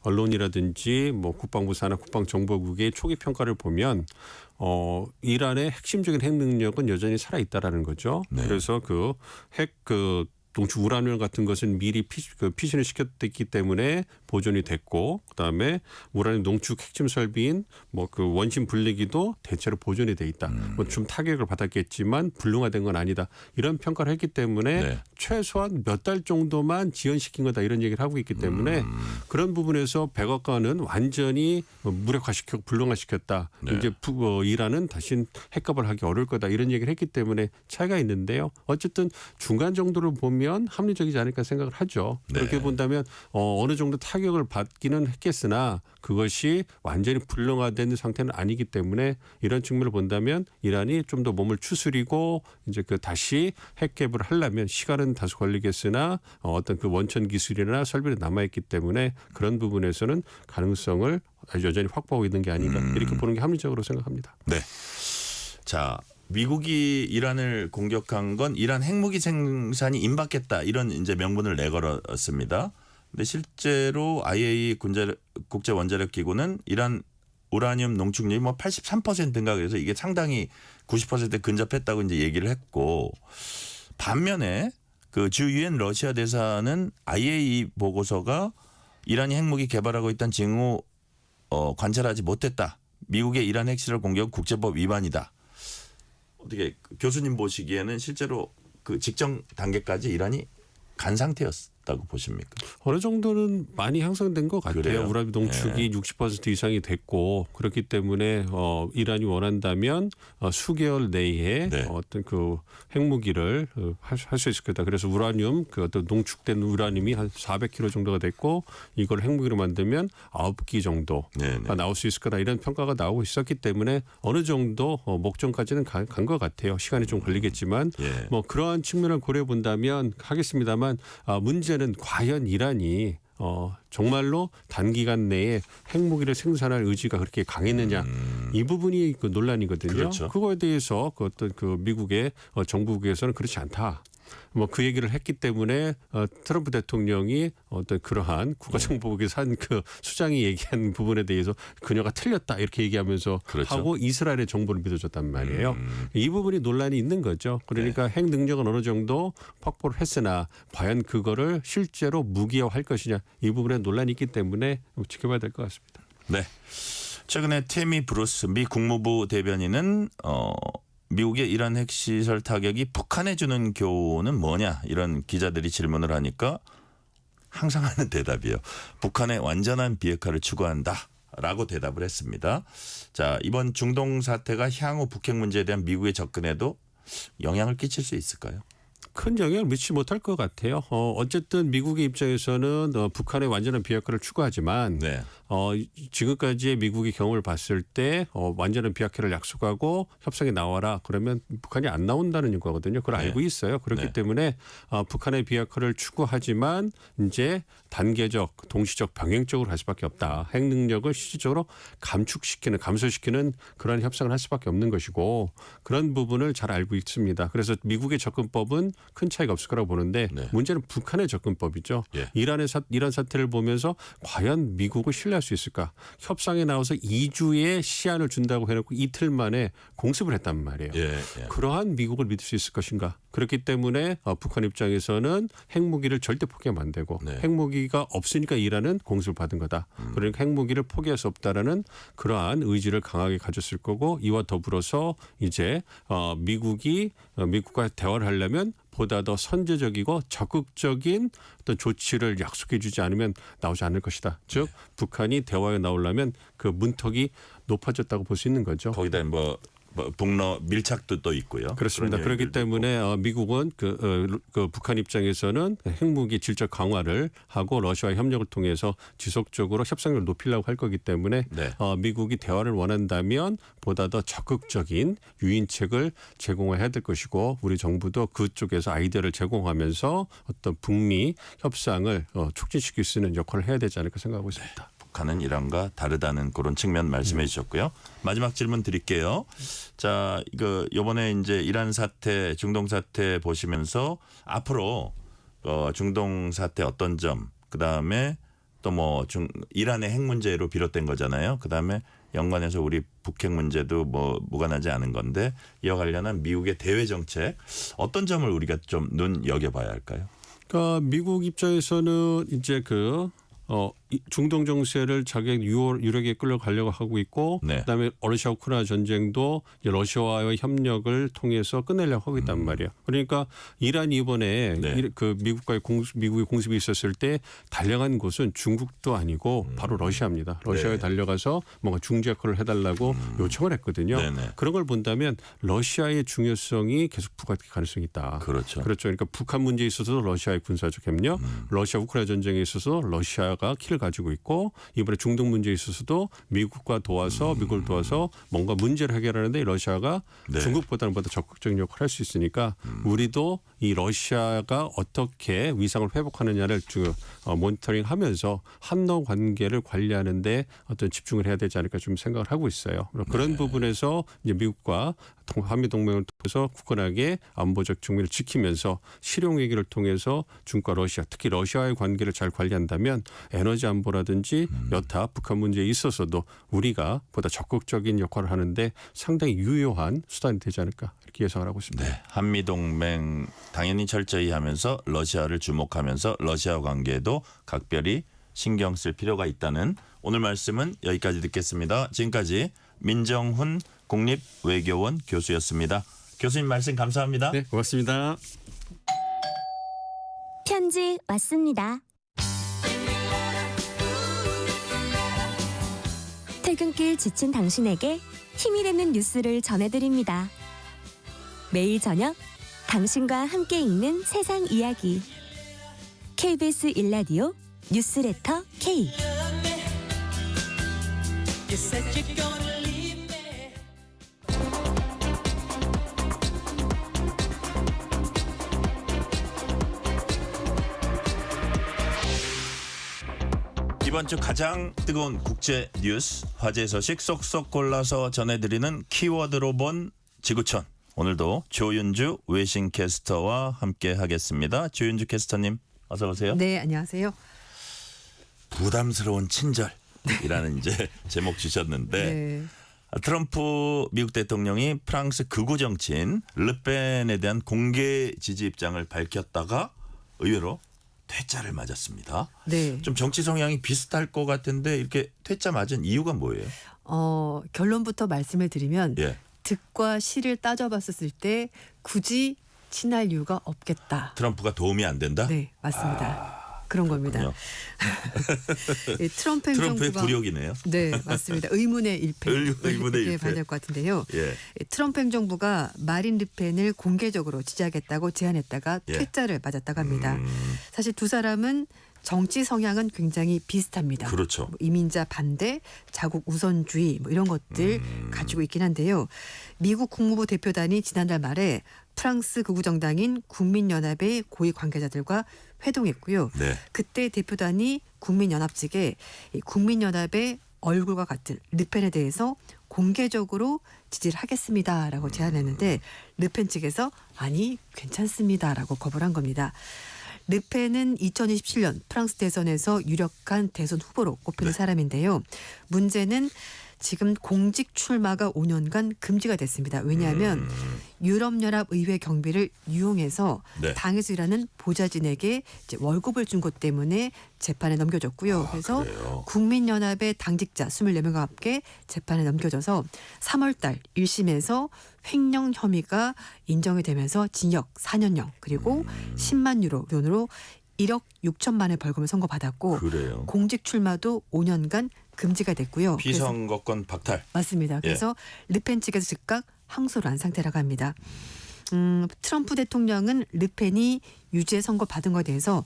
언론이라든지 뭐 국방부 산하 국방정보국의 초기 평가를 보면 이란의 핵심적인 핵 능력은 여전히 살아 있다라는 거죠. 그래서 농축 우라늄 같은 것은 미리 피신을 시켰기 때문에 보존이 됐고 그다음에 우라늄 농축 핵심 설비인 원심 분리기도 대체로 보존이 돼 있다. 좀 타격을 받았겠지만 불능화된 건 아니다. 이런 평가를 했기 때문에 최소한 몇 달 정도만 지연시킨 거다 이런 얘기를 하고 있기 때문에 그런 부분에서 백악관은 완전히 무력화시켰고 불능화시켰다. 이제 이란은 다시 핵갑을 하기 어려울 거다 이런 얘기를 했기 때문에 차이가 있는데요. 어쨌든 중간 정도를 보면 합리적이지 않을까 생각을 하죠. 그렇게 본다면 어느 정도 타격을 받기는 했겠으나 그것이 완전히 불능화된 상태는 아니기 때문에 이런 측면을 본다면 이란이 좀 더 몸을 추스리고 이제 다시 핵개발을 하려면 시간은 다소 걸리겠으나 어떤 그 원천 기술이나 설비는 남아있기 때문에 그런 부분에서는 가능성을 여전히 확보하고 있는 게 아닌가 이렇게 보는 게 합리적으로 생각합니다. 네. 자. 미국이 이란을 공격한 건 이란 핵무기 생산이 임박했다 이런 이제 명분을 내걸었습니다. 근데 실제로 IAEA 국제 원자력 기구는 이란 우라늄 농축률이 83%인가 그래서 이게 상당히 90%에 근접했다고 이제 얘기를 했고 반면에 그 주 유엔 러시아 대사는 IAEA 보고서가 이란이 핵무기 개발하고 있다는 징후 관찰하지 못했다. 미국의 이란 핵시설 공격 국제법 위반이다. 어떻게 교수님 보시기에는 실제로 그 직전 단계까지 이란이 간 상태였다. 형성됐다고 보십니까? 어느 정도는 많이 형성된 것 같아요. 그래요? 우라늄 농축이 60% 이상이 됐고 그렇기 때문에 이란이 원한다면 수개월 내에 네. 어떤 그 핵무기를 할 수 있을 거다. 그래서 우라늄 그 어떤 농축된 우라늄이 한 400kg 정도가 됐고 이걸 핵무기로 만들면 9기 정도가 나올 수 있을 거다. 이런 평가가 나오고 있었기 때문에 어느 정도 목전까지는 간 것 같아요. 시간이 좀 걸리겠지만 뭐 그러한 측면을 고려해 본다면 하겠습니다만 문제는 과연 이란이 정말로 단기간 내에 핵무기를 생산할 의지가 그렇게 강했느냐 이 부분이 그 논란이거든요. 그렇죠. 그거에 대해서 그 어떤 그 미국의 정부국에서는 그렇지 않다. 뭐 그 얘기를 했기 때문에 트럼프 대통령이 어떤 그러한 국가정보국에서 한 그 수장이 얘기한 부분에 대해서 그녀가 틀렸다 이렇게 얘기하면서 그렇죠. 하고 이스라엘의 정보를 믿어줬단 말이에요. 이 부분이 논란이 있는 거죠. 그러니까 핵 능력은 어느 정도 확보를 했으나 과연 그거를 실제로 무기화할 것이냐 이 부분에 논란이 있기 때문에 지켜봐야 될 것 같습니다. 네. 최근에 태미 브루스 미 국무부 대변인은 미국의 이란 핵시설 타격이 북한에 주는 교훈은 뭐냐 이런 기자들이 질문을 하니까 항상 하는 대답이에요. 북한의 완전한 비핵화를 추구한다라고 대답을 했습니다. 자, 이번 중동 사태가 향후 북핵 문제에 대한 미국의 접근에도 영향을 끼칠 수 있을까요? 큰 영향을 미치지 못할 것 같아요. 어쨌든 미국의 입장에서는 북한의 완전한 비핵화를 추구하지만 지금까지의 미국의 경험을 봤을 때 완전한 비핵화를 약속하고 협상에 나와라 그러면 북한이 안 나온다는 거거든요. 그걸 알고 있어요. 그렇기 때문에 북한의 비핵화를 추구하지만 이제 단계적, 동시적, 병행적으로 할 수밖에 없다. 핵 능력을 실질적으로 감소시키는 그런 협상을 할 수밖에 없는 것이고 그런 부분을 잘 알고 있습니다. 그래서 미국의 접근법은 큰 차이가 없을 거라고 보는데 문제는 북한의 접근법이죠. 이란 사태를 보면서 과연 미국을 신뢰할 수 있을까? 협상에 나와서 2주의 시한을 준다고 해놓고 이틀 만에 공습을 했단 말이에요. 그러한 미국을 믿을 수 있을 것인가? 그렇기 때문에 북한 입장에서는 핵무기를 절대 포기하면 안 되고 핵무기가 없으니까 이란은 공습을 받은 거다. 그러니까 핵무기를 포기할 수 없다라는 그러한 의지를 강하게 가졌을 거고 이와 더불어서 이제 미국과 대화를 하려면 보다 더 선제적이고 적극적인 어떤 조치를 약속해 주지 않으면 나오지 않을 것이다. 즉 북한이 대화에 나오려면 그 문턱이 높아졌다고 볼 수 있는 거죠. 거기다 뭐 북러 밀착도 또 있고요. 그렇습니다. 그렇기 때문에 미국은 그 북한 입장에서는 핵무기 질적 강화를 하고 러시아의 협력을 통해서 지속적으로 협상력을 높이려고 할 거기 때문에 미국이 대화를 원한다면 보다 더 적극적인 유인책을 제공해야 될 것이고 우리 정부도 그쪽에서 아이디어를 제공하면서 어떤 북미 협상을 촉진시킬 수 있는 역할을 해야 되지 않을까 생각하고 있습니다. 북한은 이란과 다르다는 그런 측면 말씀해 주셨고요. 마지막 질문 드릴게요. 자, 이번에 이제 이란 사태, 중동 사태 보시면서 앞으로 중동 사태 어떤 점, 그 다음에 또 뭐 이란의 핵 문제로 비롯된 거잖아요. 그 다음에 연관해서 우리 북핵 문제도 뭐 무관하지 않은 건데 이와 관련한 미국의 대외 정책 어떤 점을 우리가 좀 눈여겨봐야 할까요? 그러니까 미국 입장에서는 이제 중동 정세를 자기 유력에 끌려가려고 하고 있고 그다음에 러시아 우크라이나 전쟁도 러시아와의 협력을 통해서 끝내려고 하고 있단 말이에요. 그러니까 이란이 이번에 미국의 공습이 있었을 때 달려간 곳은 중국도 아니고 바로 러시아입니다. 러시아에 달려가서 뭔가 중재 역할을 해달라고 요청을 했거든요. 그런 걸 본다면 러시아의 중요성이 계속 부각될 가능성이 있다. 그렇죠. 그러니까 북한 문제에 있어서도 러시아의 군사적 협력, 러시아 우크라이나 전쟁에 있어서 러시아가 키를 가지고 있고 이번에 중동 문제에 있어서도 미국을 도와서 뭔가 문제를 해결하는데 러시아가 중국보다는 보다 적극적인 역할을 할 수 있으니까 우리도 이 러시아가 어떻게 위상을 회복하느냐를 모니터링하면서 한러 관계를 관리하는 데 어떤 집중을 해야 되지 않을까 좀 생각을 하고 있어요. 그런 부분에서 이제 미국과 한미 동맹을 통해서 굳건하게 안보적 측면을 지키면서 실용 외교를 통해서 중국과 러시아, 특히 러시아의 관계를 잘 관리한다면 에너지 안보라든지 여타 북한 문제에 있어서도 우리가 보다 적극적인 역할을 하는데 상당히 유효한 수단이 되지 않을까 이렇게 예상을 하고 있습니다. 한미 동맹 당연히 철저히 하면서 러시아를 주목하면서 러시아 관계에도 각별히 신경 쓸 필요가 있다는 오늘 말씀은 여기까지 듣겠습니다. 지금까지 민정훈 국립외교원 교수였습니다. 교수님 말씀 감사합니다. 네, 고맙습니다. 편지 왔습니다. 퇴근길 지친 당신에게 힘이 되는 뉴스를 전해드립니다. 매일 저녁 당신과 함께 읽는 세상 이야기. KBS 1라디오 뉴스레터 K. 이번 주 가장 뜨거운 국제 뉴스, 화제 소식 쏙쏙 골라서 전해드리는 키워드로 본 지구촌. 오늘도 조윤주 외신캐스터와 함께하겠습니다. 조윤주 캐스터님 어서 오세요. 네, 안녕하세요. 부담스러운 친절이라는 이제 제목 주셨는데 네. 트럼프 미국 대통령이 프랑스 극우 정치인 르펜에 대한 공개 지지 입장을 밝혔다가 의외로 퇴짜를 맞았습니다. 네. 좀 정치 성향이 비슷할 것 같은데 이렇게 퇴짜 맞은 이유가 뭐예요? 결론부터 말씀을 드리면 예. 득과 실을 따져봤을 때 굳이 친할 이유가 없겠다. 트럼프가 도움이 안 된다? 네, 맞습니다. 그런 겁니다. 예, 트럼프 트럼프의 행정부가 굴욕이네요. 네, 맞습니다. 의문의 일패. 의문의 이렇게 일패. 봐야 될 것 같은데요. 예. 트럼프 행정부가 마린 르펜을 공개적으로 지지하겠다고 제안했다가 예. 퇴짜를 맞았다고 합니다. 사실 두 사람은 정치 성향은 굉장히 비슷합니다. 그렇죠. 뭐 이민자 반대, 자국 우선주의 뭐 이런 것들 가지고 있긴 한데요. 미국 국무부 대표단이 지난달 말에 프랑스 극우 정당인 국민연합의 고위 관계자들과 회동했고요. 네. 그때 대표단이 국민연합 측에 이 국민연합의 얼굴과 같은 르펜에 대해서 공개적으로 지지를 하겠습니다라고 제안했는데 르펜 측에서 아니 괜찮습니다라고 거부를 한 겁니다. 르펜은 2027년 프랑스 대선에서 유력한 대선 후보로 꼽히는 사람인데요. 문제는 지금 공직 출마가 5년간 금지가 됐습니다. 왜냐하면 유럽연합의회 경비를 이용해서 네. 당에서 일하는 보좌진에게 이제 월급을 준 것 때문에 재판에 넘겨졌고요. 그래서 그래요? 국민연합의 당직자 24명과 함께 재판에 넘겨져서 3월 달 1심에서 횡령 혐의가 인정이 되면서 징역 4년형 그리고 10만 유로 돈으로 1억 6천만 원의 벌금을 선고받았고 그래요. 공직 출마도 5년간 금지가 됐고요. 피선거권 박탈. 맞습니다. 그래서 르펜 측에서 즉각 항소를 한 상태라고 합니다. 트럼프 대통령은 르펜이 유죄 선고받은 것에 대해서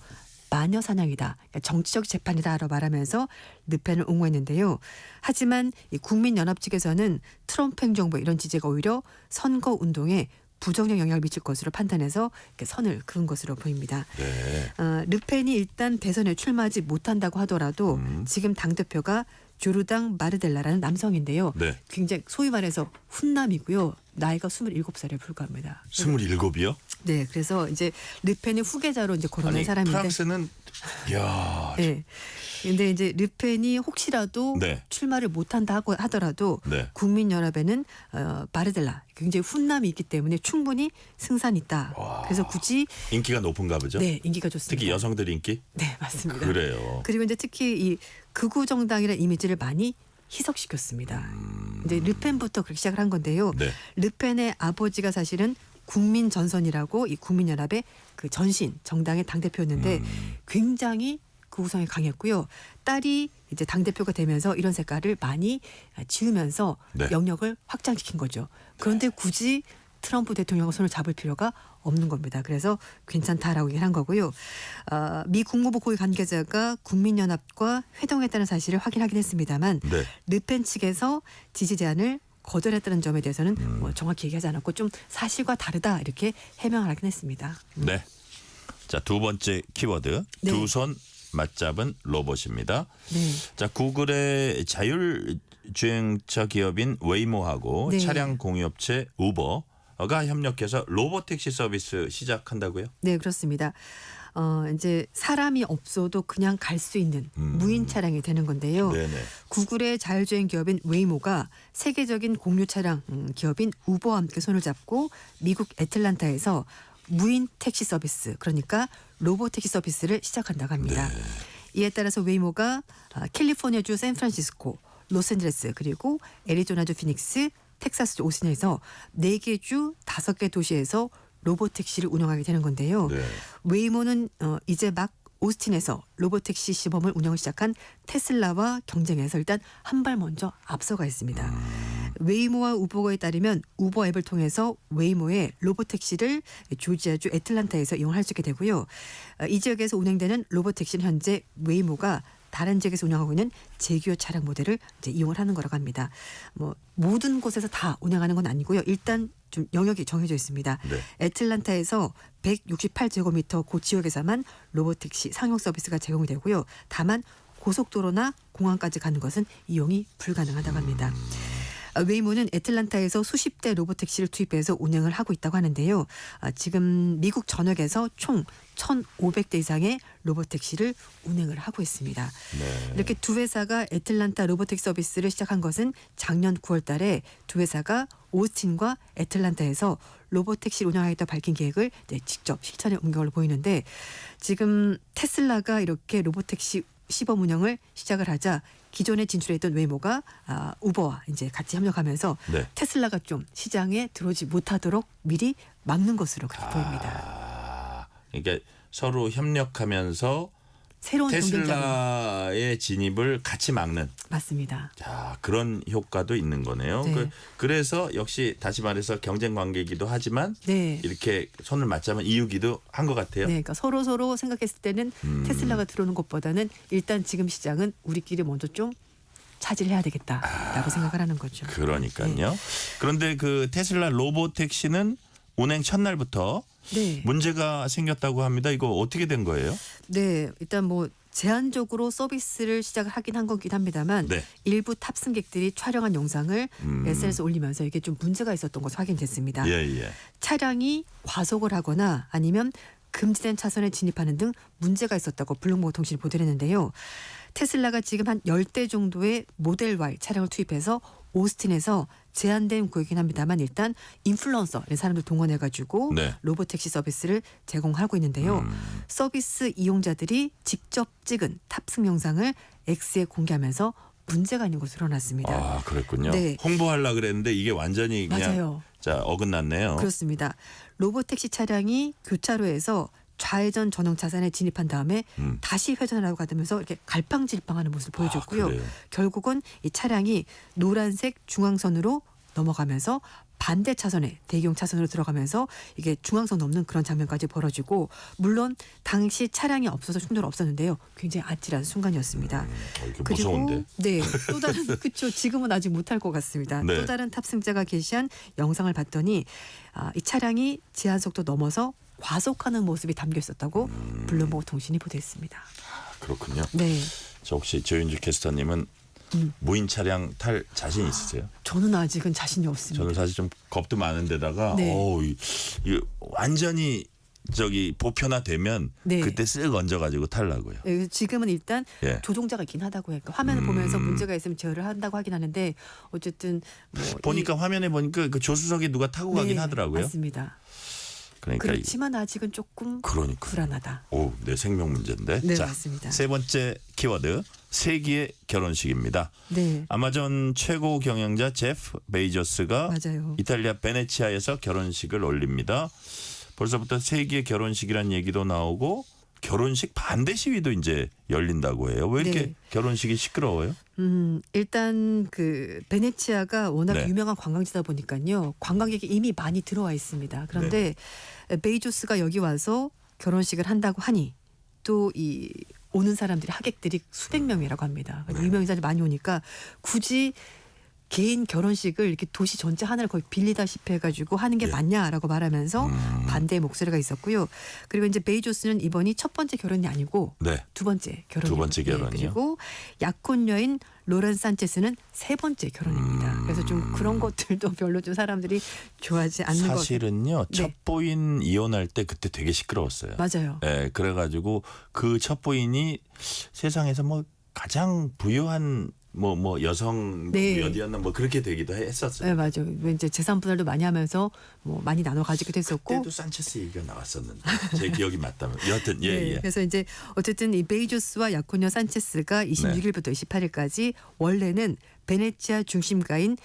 마녀 사냥이다. 정치적 재판이다라고 말하면서 르펜을 옹호했는데요. 하지만 이 국민연합 측에서는 트럼프 행정부 이런 지지가 오히려 선거운동에 부정적 영향을 미칠 것으로 판단해서 이렇게 선을 그은 것으로 보입니다. 네. 르펜이 일단 대선에 출마하지 못한다고 하더라도 지금 당대표가 조르당 마르델라라는 남성인데요. 네. 굉장히 소위 말해서 훈남이고요. 나이가 27살에 불과합니다. 27이요? 네, 그래서 이제 르펜의 후계자로 이제 거론한 아니 사람인데. 프랑스는 야. 네. 근데 이제 르펜이 혹시라도 네. 출마를 못한다 하더라도 네. 국민연합에는 마르델라 굉장히 훈남이 있기 때문에 충분히 승산이 있다. 와. 그래서 굳이 인기가 높은가 보죠? 네, 인기가 좋습니다. 특히 여성들 인기? 네, 맞습니다. 그래요. 그리고 이제 특히 이 극우 정당이라는 이미지를 많이 희석시켰습니다. 이제 르펜부터 그렇게 시작을 한 건데요. 네. 르펜의 아버지가 사실은 국민전선이라고 이 국민연합의 그 전신 정당의 당대표였는데 굉장히 극우성이 강했고요. 딸이 이제 당대표가 되면서 이런 색깔을 많이 지우면서 네. 영역을 확장시킨 거죠. 그런데 굳이 트럼프 대통령과 손을 잡을 필요가 없는 겁니다. 그래서 괜찮다라고 얘기를 한 거고요. 미 국무부 고위 관계자가 국민연합과 회동했다는 사실을 확인하긴 했습니다만 네. 르펜 측에서 지지 제안을 거절했다는 점에 대해서는 뭐 정확히 얘기하지 않았고 좀 사실과 다르다 이렇게 해명을 하긴 했습니다. 네. 자, 두 번째 키워드. 네. 두 손 맞잡은 로봇입니다. 네. 자, 구글의 자율주행차 기업인 웨이모하고 네. 차량 공유업체 우버가 협력해서 로봇 택시 서비스 시작한다고요? 네, 그렇습니다. 이제 사람이 없어도 그냥 갈 수 있는 무인 차량이 되는 건데요. 네네. 구글의 자율주행 기업인 웨이모가 세계적인 공유 차량 기업인 우버와 함께 손을 잡고 미국 애틀란타에서 무인 택시 서비스, 그러니까 로봇 택시 서비스를 시작한다고 합니다. 네. 이에 따라서 웨이모가 캘리포니아주 샌프란시스코, 로스앤젤레스 그리고 애리조나주 피닉스, 텍사스주 오스틴에서 4개 주 5개 도시에서 로보택시를 운영하게 되는 건데요. 네. 웨이모는 이제 막 오스틴에서 로보택시 시범을 운영을 시작한 테슬라와 경쟁해서 일단 한 발 먼저 앞서가 있습니다. 웨이모와 우버에 따르면 우버 앱을 통해서 웨이모의 로보택시를 조지아주 애틀란타에서 이용할 수 있게 되고요. 이 지역에서 운행되는 로보택시는 현재 웨이모가 다른 지역에서 운영하고 있는 제규어 차량 모델을 이제 이용을 하는 거라고 합니다. 뭐 모든 곳에서 다 운영하는 건 아니고요. 일단 좀 영역이 정해져 있습니다. 네. 애틀란타에서 168제곱미터 그 지역에서만 로보택시 상용 서비스가 제공이 되고요. 다만 고속도로나 공항까지 가는 것은 이용이 불가능하다고 합니다. 웨이모는 애틀란타에서 수십 대 로보택시를 투입해서 운행을 하고 있다고 하는데요. 지금 미국 전역에서 총 1,500대 이상의 로보택시를 운행을 하고 있습니다. 네. 이렇게 두 회사가 애틀란타 로보택시 서비스를 시작한 것은 작년 9월 달에 두 회사가 오스틴과 애틀란타에서 로보택시를 운영하겠다 밝힌 계획을 이제 직접 실천에 옮긴 걸로 보이는데 지금 테슬라가 이렇게 로보택시 시범 운영을 시작을 하자 기존에 진출했던 웨이모가 우버와 이제 같이 협력하면서 네. 테슬라가 좀 시장에 들어오지 못하도록 미리 막는 것으로 그렇게 아, 보입니다. 그러니까 서로 협력하면서 새로운 경쟁자를 테슬라의 진입을 같이 막는 맞습니다. 자, 그런 효과도 있는 거네요. 네. 그래서 역시 다시 말해서 경쟁 관계이기도 하지만 네. 이렇게 손을 맞자면 이유기도 한 것 같아요. 네, 그러니까 서로 생각했을 때는 테슬라가 들어오는 것보다는 일단 지금 시장은 우리끼리 먼저 좀 차지해야 되겠다라고 생각을 하는 거죠. 그러니까요. 네. 그런데 그 테슬라 로보택시는 운행 첫날부터 네. 문제가 생겼다고 합니다. 이거 어떻게 된 거예요? 네, 일단 뭐 제한적으로 서비스를 시작을 하긴 한 거긴 합니다만 네. 일부 탑승객들이 촬영한 영상을 SNS에 올리면서 이게 좀 문제가 있었던 것으로 확인됐습니다. 예. 차량이 과속을 하거나 아니면 금지된 차선에 진입하는 등 문제가 있었다고 블룸버그 통신이 보도를 했는데요. 테슬라가 지금 한 10대 정도의 모델 Y 차량을 투입해서 오스틴에서 제한된 구역이긴 합니다만 일단 인플루언서 이런 사람들 동원해가지고 네. 로보택시 서비스를 제공하고 있는데요. 서비스 이용자들이 직접 찍은 탑승 영상을 X에 공개하면서 문제가 있는 것으로 드러났습니다. 아, 그랬군요. 네. 홍보하려고 그랬는데 이게 완전히 그냥 맞아요. 자, 어긋났네요. 그렇습니다. 로보택시 차량이 교차로에서 좌회전 전용 차선에 진입한 다음에 다시 회전하려고 하면서 이렇게 갈팡질팡하는 모습을 보여줬고요. 그래요? 결국은 이 차량이 노란색 중앙선으로 넘어가면서 반대 차선에 대기용 차선으로 들어가면서 이게 중앙선 넘는 그런 장면까지 벌어지고 물론 당시 차량이 없어서 충돌 없었는데요. 굉장히 아찔한 순간이었습니다. 이게 무서운데. 네, 또 다른 그렇죠. 지금은 아직 못할 것 같습니다. 네. 또 다른 탑승자가 게시한 영상을 봤더니 이 차량이 제한 속도 넘어서 과속하는 모습이 담겨 있었다고 블룸버그 통신이 보도했습니다. 그렇군요. 네, 저 혹시 조윤주 캐스터님은 무인 차량 탈 자신 있으세요? 저는 아직은 자신이 없습니다. 저는 사실 좀 겁도 많은데다가 네. 이 완전히 저기 보편화되면 네. 그때 쓱 얹어가지고 탈라고요. 네, 지금은 일단 예. 조종자가 있긴 하다고 해요. 그러니까 화면을 보면서 문제가 있으면 제어를 한다고 하긴 하는데 어쨌든 뭐 보니까 화면에 보니까 그 조수석에 누가 타고 가긴 하더라고요. 맞습니다. 그러니까 그렇지만 아직은 조금 불안하다. 오, 내 생명 문제인데. 네, 자, 맞습니다. 세 번째 키워드 세기의 결혼식입니다. 네, 아마존 최고 경영자 제프 베이조스가 맞아요. 이탈리아 베네치아에서 결혼식을 올립니다. 벌써부터 세기의 결혼식이란 얘기도 나오고 결혼식 반대 시위도 이제 열린다고 해요. 왜 이렇게 네. 결혼식이 시끄러워요? 일단 그 베네치아가 워낙 네. 유명한 관광지다 보니까요. 관광객이 이미 많이 들어와 있습니다. 그런데 베이조스가 여기 와서 결혼식을 한다고 하니 또 이 오는 사람들이 하객들이 수백 명이라고 합니다. 유명인사들이 많이 오니까 굳이 개인 결혼식을 이렇게 도시 전체 하나를 거의 빌리다시피 해가지고 하는 게 맞냐라고 말하면서 반대의 목소리가 있었고요. 그리고 이제 베이조스는 이번이 첫 번째 결혼이 아니고 네. 두 번째 결혼이에요. 두 번째 결혼이요. 그리고 약혼 여인 로렌 산체스는 세 번째 결혼입니다. 그래서 좀 그런 것들도 별로 좀 사람들이 좋아하지 않는 것 사실은요. 네. 첫 부인 이혼할 때 그때 되게 시끄러웠어요. 맞아요. 네, 그래가지고 그 첫 부인이 세상에서 뭐 가장 부유한 뭐 여성 네. 연이었나 뭐 그렇게 되기도 했었어요. 네, 맞아요. 이제 재산 분할도 많이 하면서 뭐 많이 나눠 가지기도 했었고. 그때도 산체스 얘기가 나왔었는데 제 기억이 맞다면 여하튼 예. 네, 그래서 이제 어쨌든 이 베이조스와 야코니아 산체스가 26일부터 28일까지 원래는 베네치아 중심가인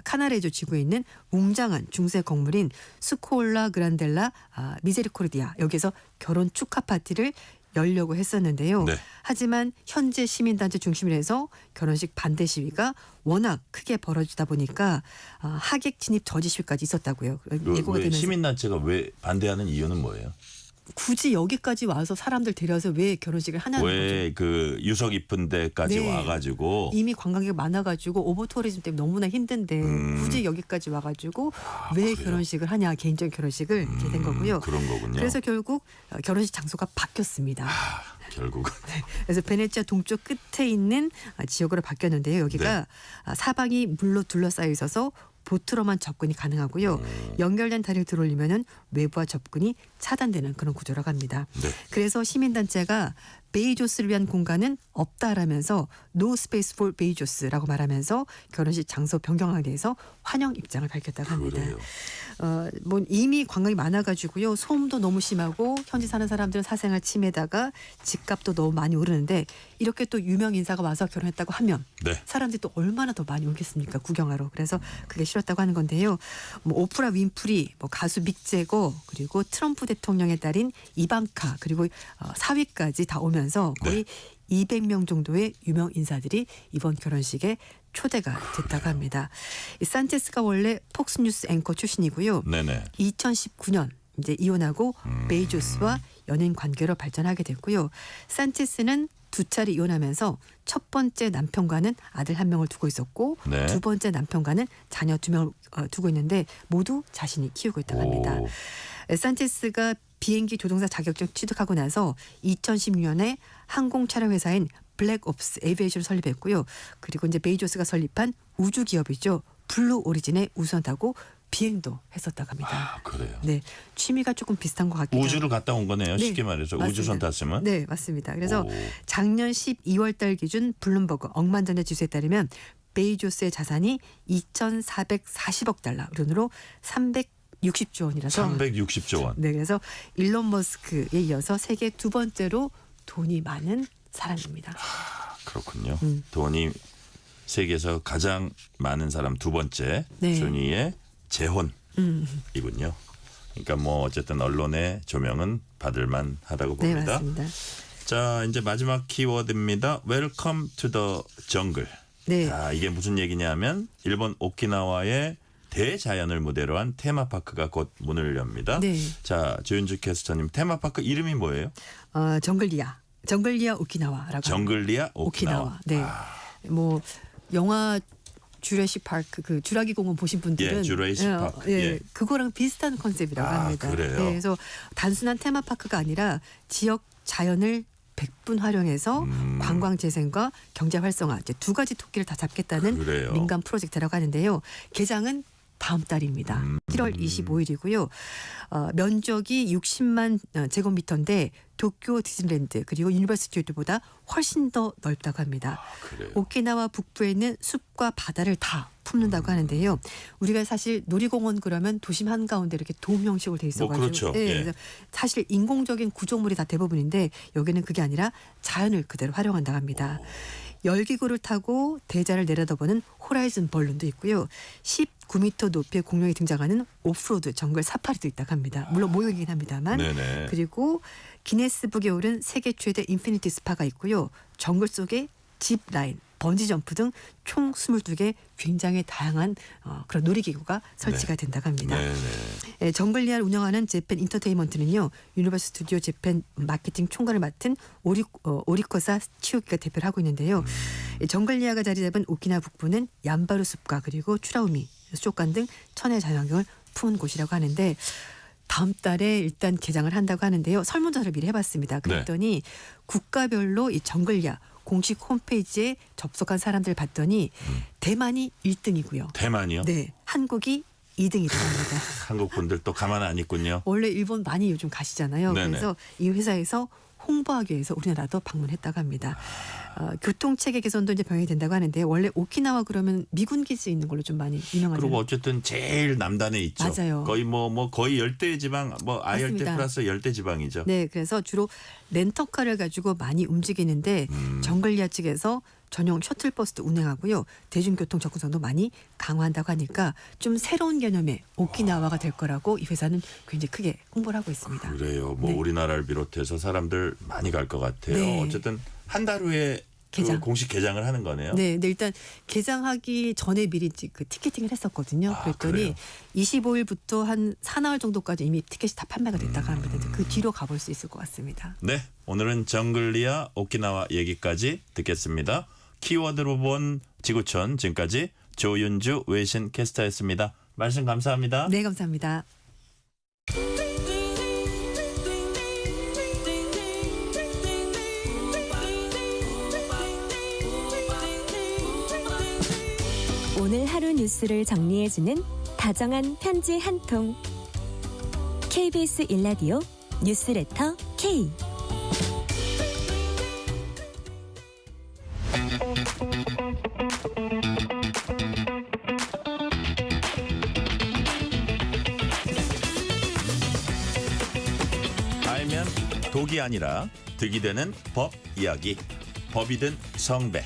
카나레조 지구에 있는 웅장한 중세 건물인 스콜라 그란델라 미세리코르디아 여기서 결혼 축하 파티를 열려고 했었는데요. 네. 하지만 현재 시민단체 중심으로 해서 결혼식 반대 시위가 워낙 크게 벌어지다 보니까 하객 진입 저지 시위까지 있었다고요. 예고가 왜 되면서 시민단체가 왜 반대하는 이유는 뭐예요? 굳이 여기까지 와서 사람들 데려와서 왜 결혼식을 하냐는 거죠. 왜 그 유서 깊은 데까지 네. 와가지고 이미 관광객 많아가지고 오버투어리즘 때문에 너무나 힘든데 굳이 여기까지 와가지고 왜 결혼식을 하냐 개인적인 결혼식을 이렇게 된 거고요. 그런 거군요. 그래서 결국 결혼식 장소가 바뀌었습니다. 결국은 그래서 베네치아 동쪽 끝에 있는 지역으로 바뀌었는데요. 여기가 사방이 물로 둘러싸여 있어서 보트로만 접근이 가능하고요. 연결된 다리를 들어올리면은 외부와 접근이 차단되는 그런 구조라고 합니다. 네. 그래서 시민단체가 베이조스를 위한 공간은 없다라면서 No Space for 베이조스라고 말하면서 결혼식 장소 변경에 대해서 환영 입장을 밝혔다고 합니다. 그래요. 뭐 이미 관광이 많아가지고요. 소음도 너무 심하고 현지 사는 사람들은 사생활 침해다가 집값도 너무 많이 오르는데 이렇게 또 유명 인사가 와서 결혼했다고 하면 네. 사람들이 또 얼마나 더 많이 오겠습니까 구경하러. 그래서 그게 싫었다고 하는 건데요. 뭐 오프라 윈프리, 뭐 가수 믹 제거 그리고 트럼프 대통령의 딸인 이방카 그리고 사위까지 다 오면서 거의 200명 정도의 유명 인사들이 이번 결혼식에 초대가 됐다고 합니다. 이 산체스가 원래 폭스뉴스 앵커 출신이고요. 네네. 2019년 이제 이혼하고 베이조스와 연인 관계로 발전하게 됐고요. 산체스는 두 차례 이혼하면서 첫 번째 남편과는 아들 한 명을 두고 있었고 네. 두 번째 남편과는 자녀 두 명을 두고 있는데 모두 자신이 키우고 있다고 합니다. 산체스가 비행기 조종사 자격증 취득하고 나서 2016년에 항공 촬영 회사인 블랙옵스 에비에이션을 설립했고요. 그리고 이제 베이조스가 설립한 우주 기업이죠. 블루 오리진에 우선 타고 비행도 했었다고 합니다. 그래요. 네, 취미가 조금 비슷한 것 같기도. 우주를 갔다 온 거네요. 네, 쉽게 말해서 맞습니다. 우주선 탔으면. 네, 맞습니다. 그래서 작년 12월 달 기준 블룸버그 억만장자 지수에 따르면 베이조스의 자산이 2,440억 달러, 돈으로 360조 원이라서 360조 원. 네, 그래서 일론 머스크에 이어서 세계 두 번째로 돈이 많은 사람입니다. 그렇군요. 돈이 세계에서 가장 많은 사람 두 번째 네. 순위의 재혼이군요. 그러니까 뭐 어쨌든 언론의 조명은 받을만 하다고 네, 봅니다. 맞습니다. 자, 이제 마지막 키워드입니다. Welcome to the jungle. 네. 자, 이게 무슨 얘기냐면 일본 오키나와의 대자연을 무대로 한 테마파크가 곧 문을 엽니다. 네. 자, 조윤주 캐스터님, 테마파크 이름이 뭐예요? 정글리아 오키나와라고. 정글리아 오키나와. 네. 뭐 영화 주라식 파크 그 주라기 공원 보신 분들은 예, 주라시c 파크. 예. 그거랑 비슷한 컨셉이라고 합니다. 그래요? 네, 그래서 단순한 테마파크가 아니라 지역 자연을 100분 활용해서 관광 재생과 경제 활성화 이제 두 가지 토끼를 다 잡겠다는 그래요. 민간 프로젝트라고 하는데요. 개장은 다음 달입니다. 7월 25일이고요. 면적이 60만 제곱미터인데 도쿄 디즈니랜드 그리고 유니버스 스튜디오보다 훨씬 더 넓다고 합니다. 그래요. 오키나와 북부에 있는 숲과 바다를 다 품는다고 하는데요. 우리가 사실 놀이공원 그러면 도심 한가운데 이렇게 돔 형식으로 돼 있어가지고 그렇죠. 네, 예. 그래서 사실 인공적인 구조물이 다 대부분인데 여기는 그게 아니라 자연을 그대로 활용한다고 합니다. 열기구를 타고 대자를 내려다보는 호라이즌 벌룬도 있고요. 19m 높이의 공룡이 등장하는 오프로드 정글 사파리도 있다고 합니다. 물론 모형이긴 합니다만. 네네. 그리고 기네스북에 오른 세계 최대 인피니티 스파가 있고요. 정글 속에 집 라인, 번지 점프 등 총 22개 굉장히 다양한 그런 놀이기구가 설치가 된다고 합니다. 네네. 정글리아를 운영하는 재팬 인터테인먼트는요. 유니버스 스튜디오 재팬 마케팅 총괄을 맡은 오리코사 치오키가 대표를 하고 있는데요. 정글리아가 자리 잡은 오키나와 북부는 얀바루 숲과 그리고 추라우미, 쇼간 등 천혜 자연환경을 품은 곳이라고 하는데 다음 달에 일단 개장을 한다고 하는데요. 설문조사를 미리 해봤습니다. 그랬더니 국가별로 이 정글리아 공식 홈페이지에 접속한 사람들 봤더니 대만이 1등이고요. 대만이요? 네, 한국이 2등이라고 합니다. 한국 분들 또 가만 안 있군요. 원래 일본 많이 요즘 가시잖아요. 네네. 그래서 이 회사에서 홍보하기 위해서 우리나라도 방문했다고 합니다. 교통체계 개선도 이제 병행이 된다고 하는데 원래 오키나와 그러면 미군 기지 있는 걸로 좀 많이 유명하잖아요. 그리고 어쨌든 제일 남단에 있죠. 맞아요. 거의 거의 열대 지방, 아열대 맞습니다. 플러스 열대 지방이죠. 네, 그래서 주로 렌터카를 가지고 많이 움직이는데 정글리아 측에서 전용 셔틀버스도 운행하고요. 대중교통 접근성도 많이 강화한다고 하니까 좀 새로운 개념의 오키나와가 될 거라고 이 회사는 굉장히 크게 홍보를 하고 있습니다. 그래요. 네. 우리나라를 비롯해서 사람들 많이 갈 것 같아요. 네. 어쨌든 한 달 후에 개장. 공식 개장을 하는 거네요. 네, 근데 일단 개장하기 전에 미리 그 티켓팅을 했었거든요. 그랬더니 그래요? 25일부터 한 사나흘 정도까지 이미 티켓이 다 판매가 됐다고 합니다. 그 뒤로 가볼 수 있을 것 같습니다. 네, 오늘은 정글리아 오키나와 얘기까지 듣겠습니다. 키워드로 본 지구촌, 지금까지 조윤주 외신 캐스터였습니다. 말씀 감사합니다. 네, 감사합니다. 오늘 하루 뉴스를 정리해주는 다정한 편지 한 통. KBS 일라디오 뉴스레터 K. 알면 독이 아니라 득이 되는 법 이야기. 법이든 성배.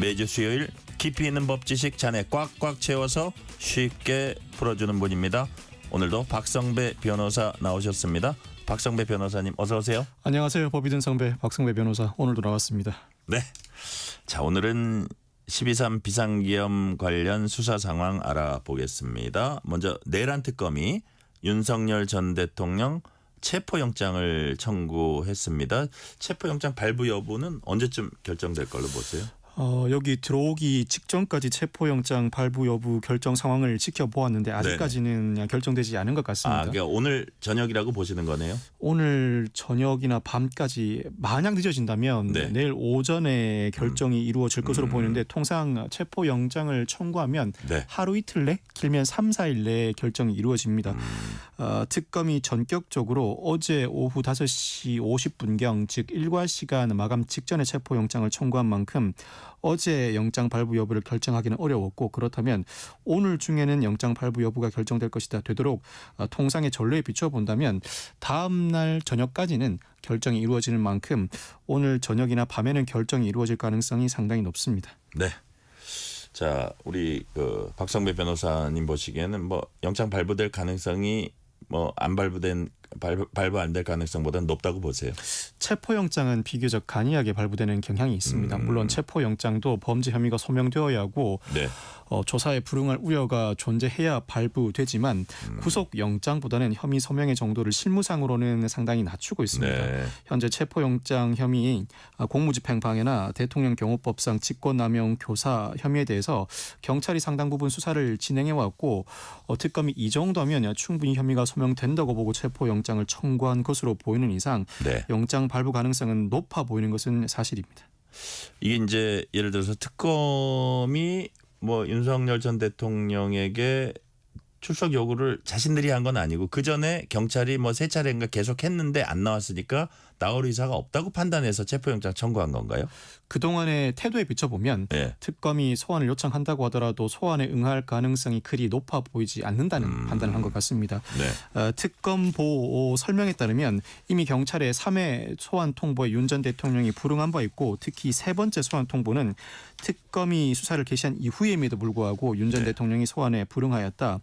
매주 수요일 깊이 있는 법 지식 잔에 꽉꽉 채워서 쉽게 풀어주는 분입니다. 오늘도 박성배 변호사 나오셨습니다. 박성배 변호사님 어서 오세요. 안녕하세요. 법이든 성배 박성배 변호사 오늘도 나왔습니다. 네. 자, 오늘은 12.3 비상계엄 관련 수사 상황 알아보겠습니다. 먼저 내란 특검이 윤석열 전 대통령 체포영장을 청구했습니다. 체포영장 발부 여부는 언제쯤 결정될 걸로 보세요? 여기 들어오기 직전까지 체포영장 발부 여부 결정 상황을 지켜보았는데 아직까지는 결정되지 않은 것 같습니다. 그러니까 오늘 저녁이라고 보시는 거네요? 오늘 저녁이나 밤까지 만약 늦어진다면 네. 내일 오전에 결정이 이루어질 것으로 보이는데 통상 체포영장을 청구하면 네. 하루 이틀 내 길면 3, 4일 내에 결정이 이루어집니다. 특검이 전격적으로 어제 오후 5시 50분경 즉 일과 시간 마감 직전에 체포영장을 청구한 만큼 어제 영장 발부 여부를 결정하기는 어려웠고 그렇다면 오늘 중에는 영장 발부 여부가 결정될 것이다. 되도록 통상의 전례에 비춰본다면 다음 날 저녁까지는 결정이 이루어지는 만큼 오늘 저녁이나 밤에는 결정이 이루어질 가능성이 상당히 높습니다. 네. 자, 우리 박성배 변호사님 보시기에는 영장 발부될 가능성이 안 발부 안 될 가능성보다는 높다고 보세요. 체포영장은 비교적 간이하게 발부되는 경향이 있습니다. 물론 체포영장도 범죄 혐의가 소명되어야 하고 네. 조사에 불응할 우려가 존재해야 발부되지만 구속영장보다는 혐의 소명의 정도를 실무상으로는 상당히 낮추고 있습니다. 네. 현재 체포영장 혐의 공무집행 방해나 대통령 경호법상 직권남용 교사 혐의에 대해서 경찰이 상당 부분 수사를 진행해왔고 특검이 이 정도면 충분히 혐의가 소명된다고 보고 체포영장을 청구한 것으로 보이는 이상 네. 영장 발부 가능성은 높아 보이는 것은 사실입니다. 이게 이제 예를 들어서 특검이 윤석열 전 대통령에게 출석 요구를 자신들이 한 건 아니고 그 전에 경찰이 세 차례인가 계속 했는데 안 나왔으니까 나올 의사가 없다고 판단해서 체포영장 청구한 건가요? 그동안의 태도에 비춰보면 네. 특검이 소환을 요청한다고 하더라도 소환에 응할 가능성이 그리 높아 보이지 않는다는 판단을 한 것 같습니다. 네. 특검 보호 설명에 따르면 이미 경찰의 3회 소환 통보에 윤 전 대통령이 불응한 바 있고 특히 세 번째 소환 통보는 특검이 수사를 개시한 이후임에도 불구하고 윤 전 대통령이 소환에 불응하였다.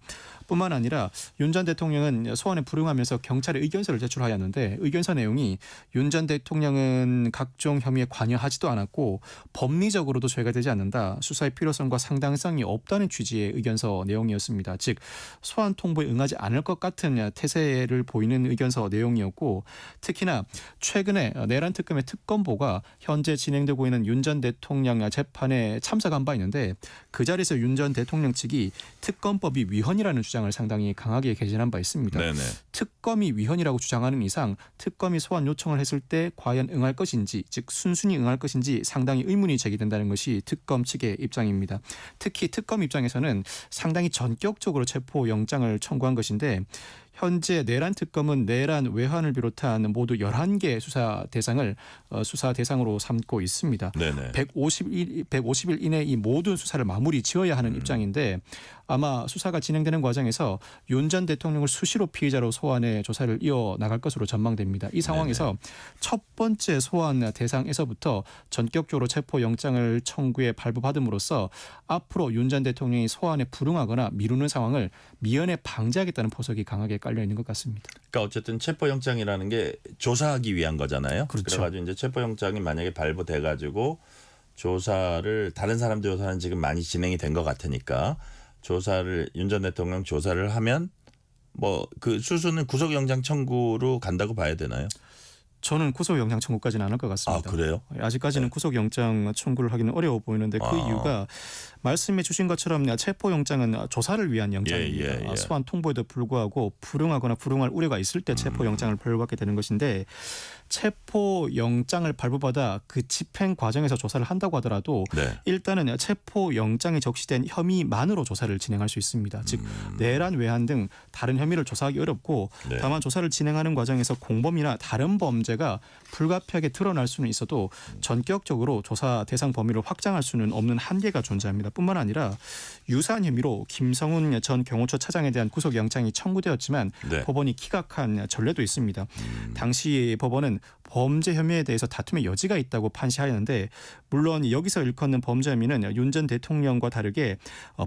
뿐만 아니라 윤 전 대통령은 소환에 불응하면서 경찰에 의견서를 제출하였는데 의견서 내용이 윤 전 대통령은 각종 혐의에 관여하지도 않았고 법리적으로도 죄가 되지 않는다. 수사의 필요성과 상당성이 없다는 취지의 의견서 내용이었습니다. 즉 소환 통보에 응하지 않을 것 같은 태세를 보이는 의견서 내용이었고 특히나 최근에 내란 특검의 특검보가 현재 진행되고 있는 윤 전 대통령 재판에 참석한 바 있는데 그 자리에서 윤 전 대통령 측이 특검법이 위헌이라는 주장을 입장을 상당히 강하게 개진한 바 있습니다. 네네. 특검이 위헌이라고 주장하는 이상 특검이 소환 요청을 했을 때 과연 응할 것인지, 즉 순순히 응할 것인지 상당히 의문이 제기된다는 것이 특검 측의 입장입니다. 특히 특검 입장에서는 상당히 전격적으로 체포영장을 청구한 것인데 현재 내란 특검은 내란 외환을 비롯한 모두 11개 수사 대상으로 삼고 있습니다. 네네. 150일 이내 이 모든 수사를 마무리 지어야 하는 입장인데 아마 수사가 진행되는 과정에서 윤 전 대통령을 수시로 피의자로 소환해 조사를 이어나갈 것으로 전망됩니다. 이 상황에서 첫 번째 소환 대상에서부터 전격적으로 체포영장을 청구해 발부받음으로써 앞으로 윤 전 대통령이 소환에 불응하거나 미루는 상황을 미연에 방지하겠다는 포석이 강하게 깔려 있는 것 같습니다. 그러니까 어쨌든 체포영장이라는 게 조사하기 위한 거잖아요. 그렇죠. 그래가지고 이제 체포영장이 만약에 발부돼가지고 조사를 다른 사람 조사는 지금 많이 진행이 된 것 같으니까 조사를 윤 전 대통령 조사를 하면 뭐 그 수순은 구속영장 청구로 간다고 봐야 되나요? 저는 구속영장 청구까지는 안 할 것 같습니다. 아, 그래요? 아직까지는 구속영장 청구를 하기는 어려워 보이는데 그 이유가 말씀해 주신 것처럼 체포영장은 조사를 위한 영장입니다. 소환 통보에도 불구하고 불응하거나 불응할 우려가 있을 때 체포영장을 발부받게 되는 것인데 체포영장을 발부받아 그 집행 과정에서 조사를 한다고 하더라도 일단은 체포영장에 적시된 혐의만으로 조사를 진행할 수 있습니다. 즉 내란 외환 등 다른 혐의를 조사하기 어렵고 다만 조사를 진행하는 과정에서 공범이나 다른 범죄가 불가피하게 드러날 수는 있어도 전격적으로 조사 대상 범위를 확장할 수는 없는 한계가 존재합니다. 뿐만 아니라 유사한 혐의로 김성훈 전 경호처 차장에 대한 구속영장이 청구되었지만 법원이 기각한 전례도 있습니다. 당시 법원은 범죄 혐의에 대해서 다툼의 여지가 있다고 판시하였는데 물론 여기서 일컫는 범죄 혐의는 윤 전 대통령과 다르게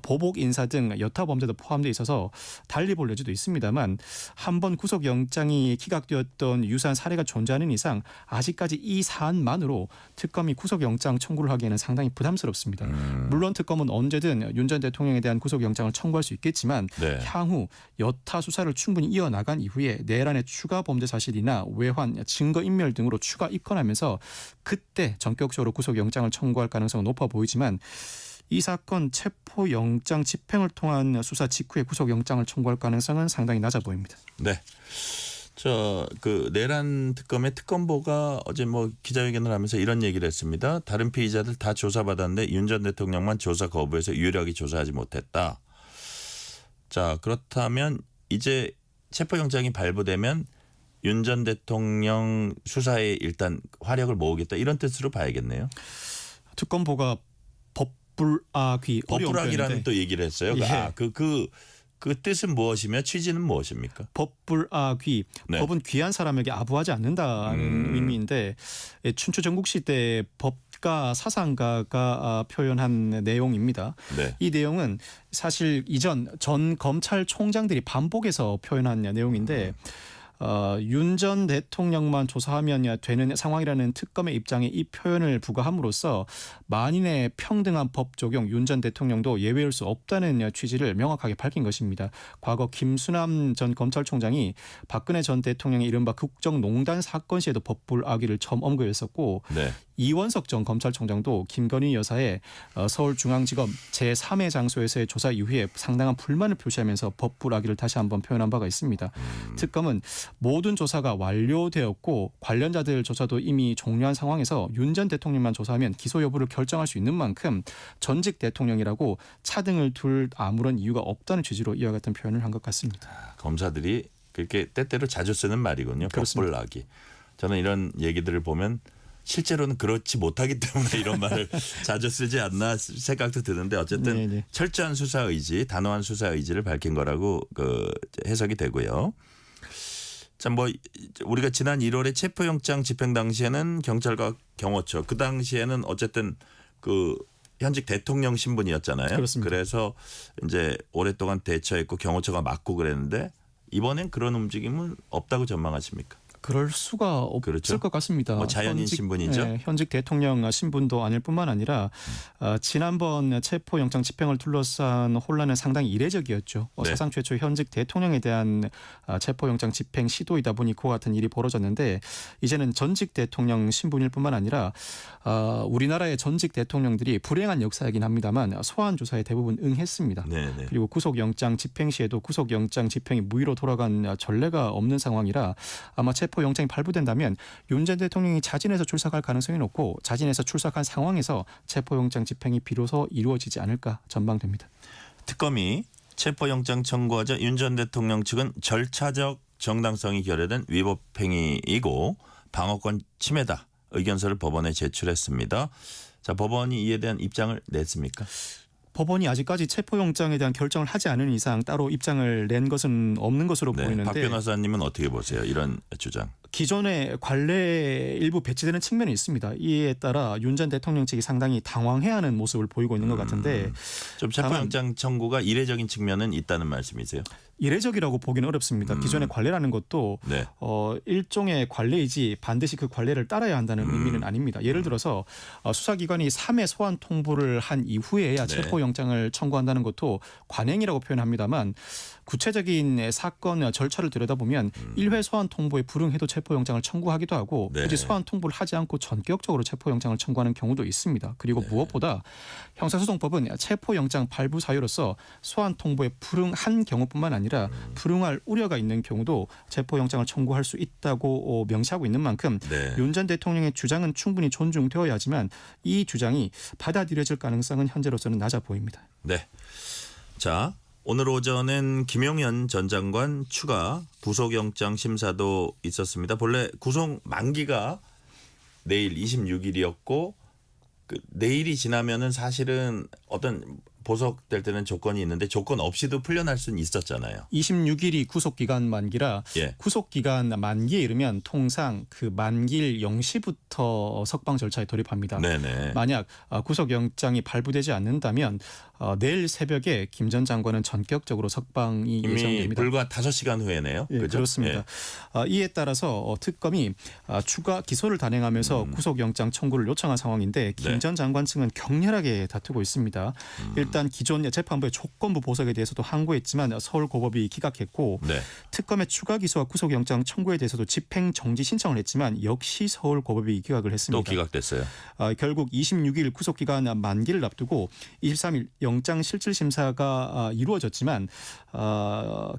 보복 인사 등 여타 범죄도 포함되어 있어서 달리 볼 여지도 있습니다만 한번 구속영장이 기각되었던 유사한 사례가 존재하는 이상 아직까지 이 사안만으로 특검이 구속영장 청구를 하기에는 상당히 부담스럽습니다. 물론 특검은 언제든 윤 전 대통령에 대한 구속영장을 청구할 수 있겠지만 향후 여타 수사를 충분히 이어나간 이후에 내란의 추가 범죄 사실이나 외환, 증거인멸 등으로 추가 입건하면서 그때 전격적으로 구속영장을 청구할 가능성은 높아 보이지만 이 사건 체포영장 집행을 통한 수사 직후에 구속영장을 청구할 가능성은 상당히 낮아 보입니다. 네. 그 내란 특검의 특검보가 어제 뭐 기자회견을 하면서 이런 얘기를 했습니다. 다른 피의자들 다 조사받았는데 윤 전 대통령만 조사 거부해서 유일하게 조사하지 못했다. 자, 그렇다면 이제 체포영장이 발부되면 윤 전 대통령 수사에 일단 화력을 모으겠다 이런 뜻으로 봐야겠네요. 특검보가 법불악이라는 또 얘기를 했어요. 그 뜻은 무엇이며 취지는 무엇입니까? 법불악귀, 법은 귀한 사람에게 아부하지 않는다는 의미인데 춘추 전국시 때 법가 사상가가 표현한 내용입니다. 이 내용은 사실 이전 전 검찰총장들이 반복해서 표현한 내용인데 윤 전 대통령만 조사하면 되는 상황이라는 특검의 입장에 이 표현을 부과함으로써 만인의 평등한 법 적용, 윤 전 대통령도 예외일 수 없다는 취지를 명확하게 밝힌 것입니다. 과거 김수남 전 검찰총장이 박근혜 전 대통령의 이른바 국정농단 사건 시에도 법불악의를 처음 언급했었고 이원석 전 검찰총장도 김건희 여사의 서울중앙지검 제3회 장소에서의 조사 이후에 상당한 불만을 표시하면서 법불악의를 다시 한번 표현한 바가 있습니다. 특검은 모든 조사가 완료되었고 관련자들 조사도 이미 종료한 상황에서 윤 전 대통령만 조사하면 기소 여부를 결정할 수 있는 만큼 전직 대통령이라고 차등을 둘 아무런 이유가 없다는 취지로 이와 같은 표현을 한 것 같습니다. 검사들이 그렇게 때때로 자주 쓰는 말이군요. 법불악의. 저는 이런 얘기들을 보면 실제로는 그렇지 못하기 때문에 이런 말을 자주 쓰지 않나 생각도 드는데 어쨌든 철저한 수사 의지, 단호한 수사 의지를 밝힌 거라고 해석이 되고요. 자, 뭐 우리가 지난 1월에 체포영장 집행 당시에는 경찰과 경호처 그 당시에는 어쨌든 그 현직 대통령 신분이었잖아요. 그렇습니다. 그래서 이제 오랫동안 대처했고 경호처가 맡고 그랬는데 이번엔 그런 움직임은 없다고 전망하십니까? 그럴 수가 없을 그렇죠? 것 같습니다. 뭐 자연인 신분이죠. 현직 대통령 신분도 아닐 뿐만 아니라 지난번 체포영장 집행을 둘러싼 혼란은 상당히 이례적이었죠. 네. 사상 최초 현직 대통령에 대한 체포영장 집행 시도이다 보니 그와 같은 일이 벌어졌는데 이제는 전직 대통령 신분일 뿐만 아니라 우리나라의 전직 대통령들이 불행한 역사이긴 합니다만 소환 조사에 대부분 응했습니다. 네네. 그리고 구속영장 집행 시에도 구속영장 집행이 무효로 돌아간 전례가 없는 상황이라 아마 체포영장이 발부된다면 윤 전 대통령이 자진해서 출석할 가능성이 높고 자진해서 출석한 상황에서 체포영장 집행이 비로소 이루어지지 않을까 전망됩니다. 특검이 체포영장 청구하자 윤 전 대통령 측은 절차적 정당성이 결여된 위법행위이고 방어권 침해다. 의견서를 법원에 제출했습니다. 자, 법원이 이에 대한 입장을 냈습니까? 법원이 아직까지 체포영장에 대한 결정을 하지 않은 이상 따로 입장을 낸 것은 없는 것으로 네, 보이는데 박 변호사님은 어떻게 보세요? 이런 주장. 기존의 관례에 일부 배치되는 측면이 있습니다. 이에 따라 윤 전 대통령 측이 상당히 당황해하는 모습을 보이고 있는 것 같은데 좀 체포영장 청구가 이례적인 측면은 있다는 말씀이세요? 이례적이라고 보기는 어렵습니다. 기존의 관례라는 것도 네. 일종의 관례이지 반드시 그 관례를 따라야 한다는 의미는 아닙니다. 예를 들어서 수사기관이 3회 소환 통보를 한 이후에야 네. 체포영장을 청구한다는 것도 관행이라고 표현합니다만 구체적인 사건 절차를 들여다보면 1회 소환 통보에 불응해도 체포영장을 청구하기도 하고 네. 굳이 소환 통보를 하지 않고 전격적으로 체포영장을 청구하는 경우도 있습니다. 그리고 무엇보다 형사소송법은 체포영장 발부 사유로서 소환 통보에 불응한 경우뿐만 아니라 불응할 우려가 있는 경우도 체포영장을 청구할 수 있다고 명시하고 있는 만큼 네. 윤 전 대통령의 주장은 충분히 존중되어야 하지만 이 주장이 받아들여질 가능성은 현재로서는 낮아 보입니다. 네. 자, 오늘 오전엔 김용현 전 장관 추가 구속영장 심사도 있었습니다. 본래 구속 만기가 내일 26일이었고 내일이 지나면은 사실은 어떤 보석될 때는 조건이 있는데 조건 없이도 풀려날 수는 있었잖아요. 26일이 구속기간 만기라 예. 구속기간 만기에 이르면 통상 그 만기일 0시부터 석방 절차에 돌입합니다. 네네. 만약 구속영장이 발부되지 않는다면 내일 새벽에 김 전 장관은 전격적으로 석방이 이미 예정됩니다. 불과 5시간 후에네요. 예, 그죠? 그렇습니다. 이에 따라서 특검이 추가 기소를 단행하면서 구속영장 청구를 요청한 상황인데 김 전 장관 측은 격렬하게 다투고 있습니다. 일단 기존 재판부의 조건부 보석에 대해서도 항고했지만 서울고법이 기각했고 네. 특검의 추가 기소와 구속영장 청구에 대해서도 집행정지 신청을 했지만 역시 서울고법이 기각을 했습니다. 또 기각됐어요. 결국 26일 구속기간 만기를 앞두고 23일 영장실질심사가 이루어졌지만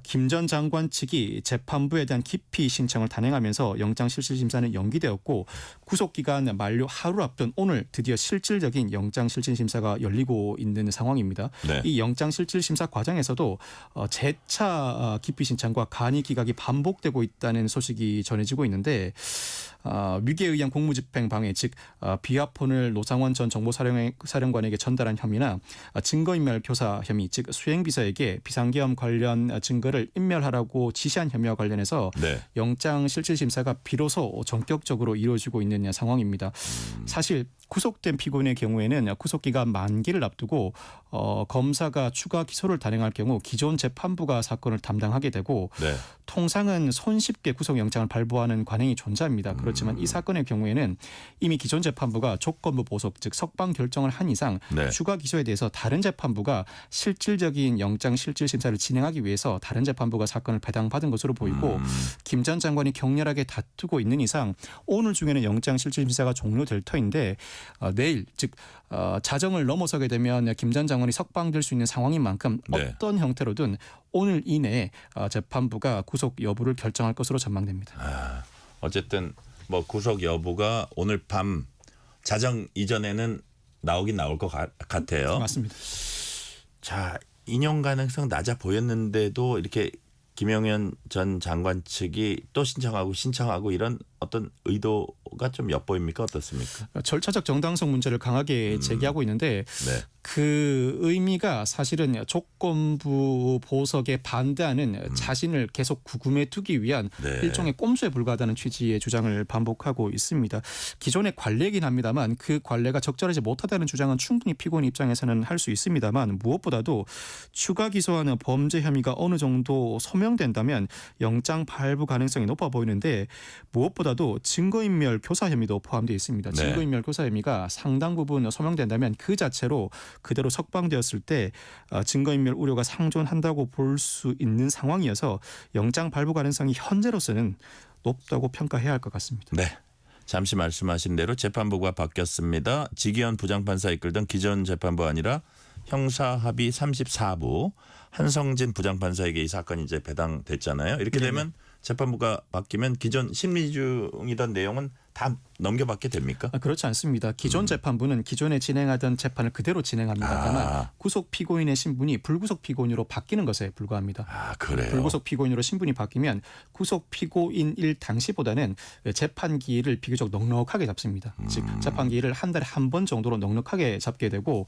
김 전 장관 측이 재판부에 대한 기피 신청을 단행하면서 영장실질심사는 연기되었고 구속기간 만료 하루 앞둔 오늘 드디어 실질적인 영장실질심사가 열리고 있는 상황입니다. 네. 이 영장실질심사 과정에서도 재차 기피 신청과 간이 기각이 반복되고 있다는 소식이 전해지고 있는데 위계에 의한 공무집행 방해 즉 비아폰을 노상원 전 정보사령관에게 전달한 혐의나 증거인멸 교사 혐의 즉 수행비서에게 비상계엄 관련 증거를 인멸하라고 지시한 혐의와 관련해서 네. 영장실질심사가 비로소 전격적으로 이루어지고 있는 상황입니다. 사실 구속된 피고인의 경우에는 구속기간 만기를 앞두고 검사가 추가 기소를 단행할 경우 기존 재판부가 사건을 담당하게 되고 네. 통상은 손쉽게 구속영장을 발부하는 관행이 존재합니다. 그렇지만 이 사건의 경우에는 이미 기존 재판부가 조건부 보석 즉 석방 결정을 한 이상 네. 추가 기소에 대해서 다른 재판부가 실질적인 영장 실질심사를 진행하기 위해서 다른 재판부가 사건을 배당받은 것으로 보이고 김 전 장관이 격렬하게 다투고 있는 이상 오늘 중에는 영장 실질심사가 종료될 터인데 내일 즉 자정을 넘어서게 되면 김 전 장관이 석방될 수 있는 상황인 만큼 네. 어떤 형태로든 오늘 이내에 재판부가 구속 여부를 결정할 것으로 전망됩니다. 어쨌든 뭐 구속 여부가 오늘 밤 자정 이전에는 나오긴 나올 것 같아요. 맞습니다. 자, 인용 가능성 낮아 보였는데도 이렇게 김용현 전 장관 측이 또 신청하고 이런 어떤 의도가 좀 엿보입니까? 어떻습니까? 절차적 정당성 문제를 강하게 제기하고 있는데 네. 그 의미가 사실은 조건부 보석에 반대하는 자신을 계속 구금해 두기 위한 네. 일종의 꼼수에 불과하다는 취지의 주장을 반복하고 있습니다. 기존의 관례이긴 합니다만 그 관례가 적절하지 못하다는 주장은 충분히 피고인 입장에서는 할 수 있습니다만 무엇보다도 추가 기소하는 범죄 혐의가 어느 정도 소명된다면 영장 발부 가능성이 높아 보이는데 무엇보다도 증거인멸 교사 혐의도 포함되어 있습니다. 네. 증거인멸 교사 혐의가 상당 부분 소명된다면 그 자체로 그대로 석방되었을 때 증거인멸 우려가 상존한다고 볼 수 있는 상황이어서 영장 발부 가능성이 현재로서는 높다고 평가해야 할 것 같습니다. 네. 잠시 말씀하신 대로 재판부가 바뀌었습니다. 지기현 부장판사 이끌던 기존 재판부 아니라 형사합의 34부 한성진 부장판사에게 이 사건이 이제 배당됐잖아요. 이렇게 되면 재판부가 바뀌면 기존 심리 중이던 내용은 다 넘겨받게 됩니까? 그렇지 않습니다. 기존 재판부는 기존에 진행하던 재판을 그대로 진행합니다. 다만 구속 피고인의 신분이 불구속 피고인으로 바뀌는 것에 불과합니다. 그래요? 불구속 피고인으로 신분이 바뀌면 구속 피고인일 당시보다는 재판 기일을 비교적 넉넉하게 잡습니다. 즉 재판 기일을 한 달에 한 번 정도로 넉넉하게 잡게 되고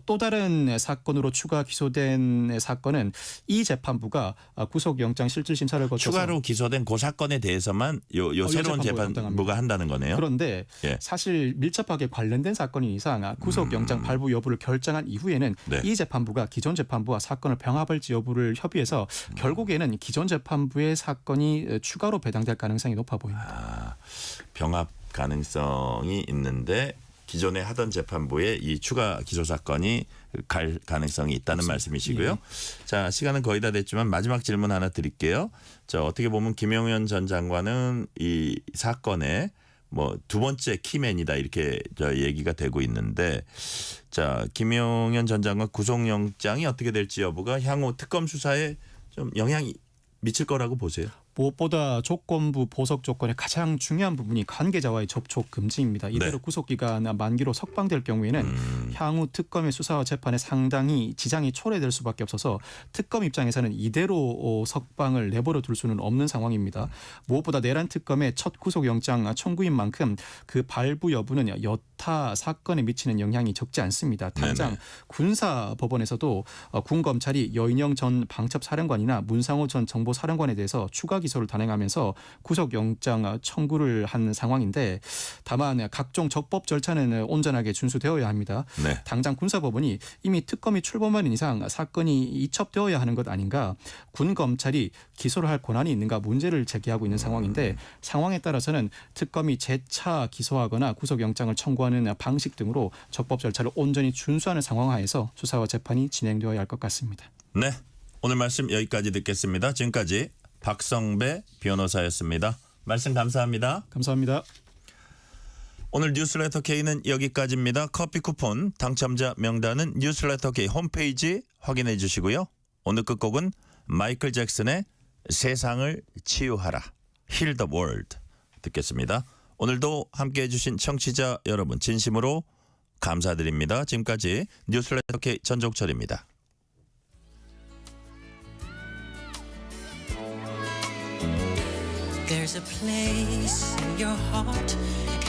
또 다른 사건으로 추가 기소된 사건은 이 재판부가 구속영장 실질심사를 거쳐서 추가로 기소된 그 사건에 대해서만 요 새로운 재판부가 한다는 거네요. 그런데 사실 밀접하게 관련된 사건인 이상 구속영장 발부 여부를 결정한 이후에는 이 재판부가 기존 재판부와 사건을 병합할지 여부를 협의해서 결국에는 기존 재판부의 사건이 추가로 배당될 가능성이 높아 보입니다. 병합 가능성이 있는데 기존에 하던 재판부에 이 추가 기소 사건이 갈 가능성이 있다는 말씀이시고요. 자, 시간은 거의 다 됐지만 마지막 질문 하나 드릴게요. 자, 어떻게 보면 김용현 전 장관은 이 사건의 뭐 두 번째 키맨이다 이렇게 얘기가 되고 있는데, 자, 김용현 전 장관 구속영장이 어떻게 될지 여부가 향후 특검 수사에 좀 영향이 미칠 거라고 보세요? 무엇보다 조건부 보석 조건의 가장 중요한 부분이 관계자와의 접촉 금지입니다. 이대로 구속기간 만기로 석방될 경우에는 향후 특검의 수사와 재판에 상당히 지장이 초래될 수밖에 없어서 특검 입장에서는 이대로 석방을 내버려 둘 수는 없는 상황입니다. 무엇보다 내란 특검의 첫 구속영장 청구인 만큼 그 발부 여부는 여타 사건에 미치는 영향이 적지 않습니다. 당장 군사법원에서도 군 검찰이 여인영 전 방첩사령관이나 문상호 전 정보사령관에 대해서 추가 기소를 단행하면서 구속영장 청구를 한 상황인데, 다만 각종 적법 절차는 온전하게 준수되어야 합니다. 당장 군사법원이 이미 특검이 출범하는 이상 사건이 이첩되어야 하는 것 아닌가, 군 검찰이 기소를 할 권한이 있는가 문제를 제기하고 있는 상황인데, 상황에 따라서는 특검이 재차 기소하거나 구속영장을 청구하는 방식 등으로 적법 절차를 온전히 준수하는 상황 하에서 수사와 재판이 진행되어야 할 것 같습니다. 네, 오늘 말씀 여기까지 듣겠습니다. 지금까지 박성배 변호사였습니다. 말씀 감사합니다. 감사합니다. 오늘 뉴스레터 K는 여기까지입니다. 커피 쿠폰 당첨자 명단은 뉴스레터 K 홈페이지 확인해 주시고요. 오늘 끝곡은 마이클 잭슨의 세상을 치유하라, Heal the World 듣겠습니다. 오늘도 함께해 주신 청취자 여러분 진심으로 감사드립니다. 지금까지 뉴스레터 K 전종철입니다. There's a place in your heart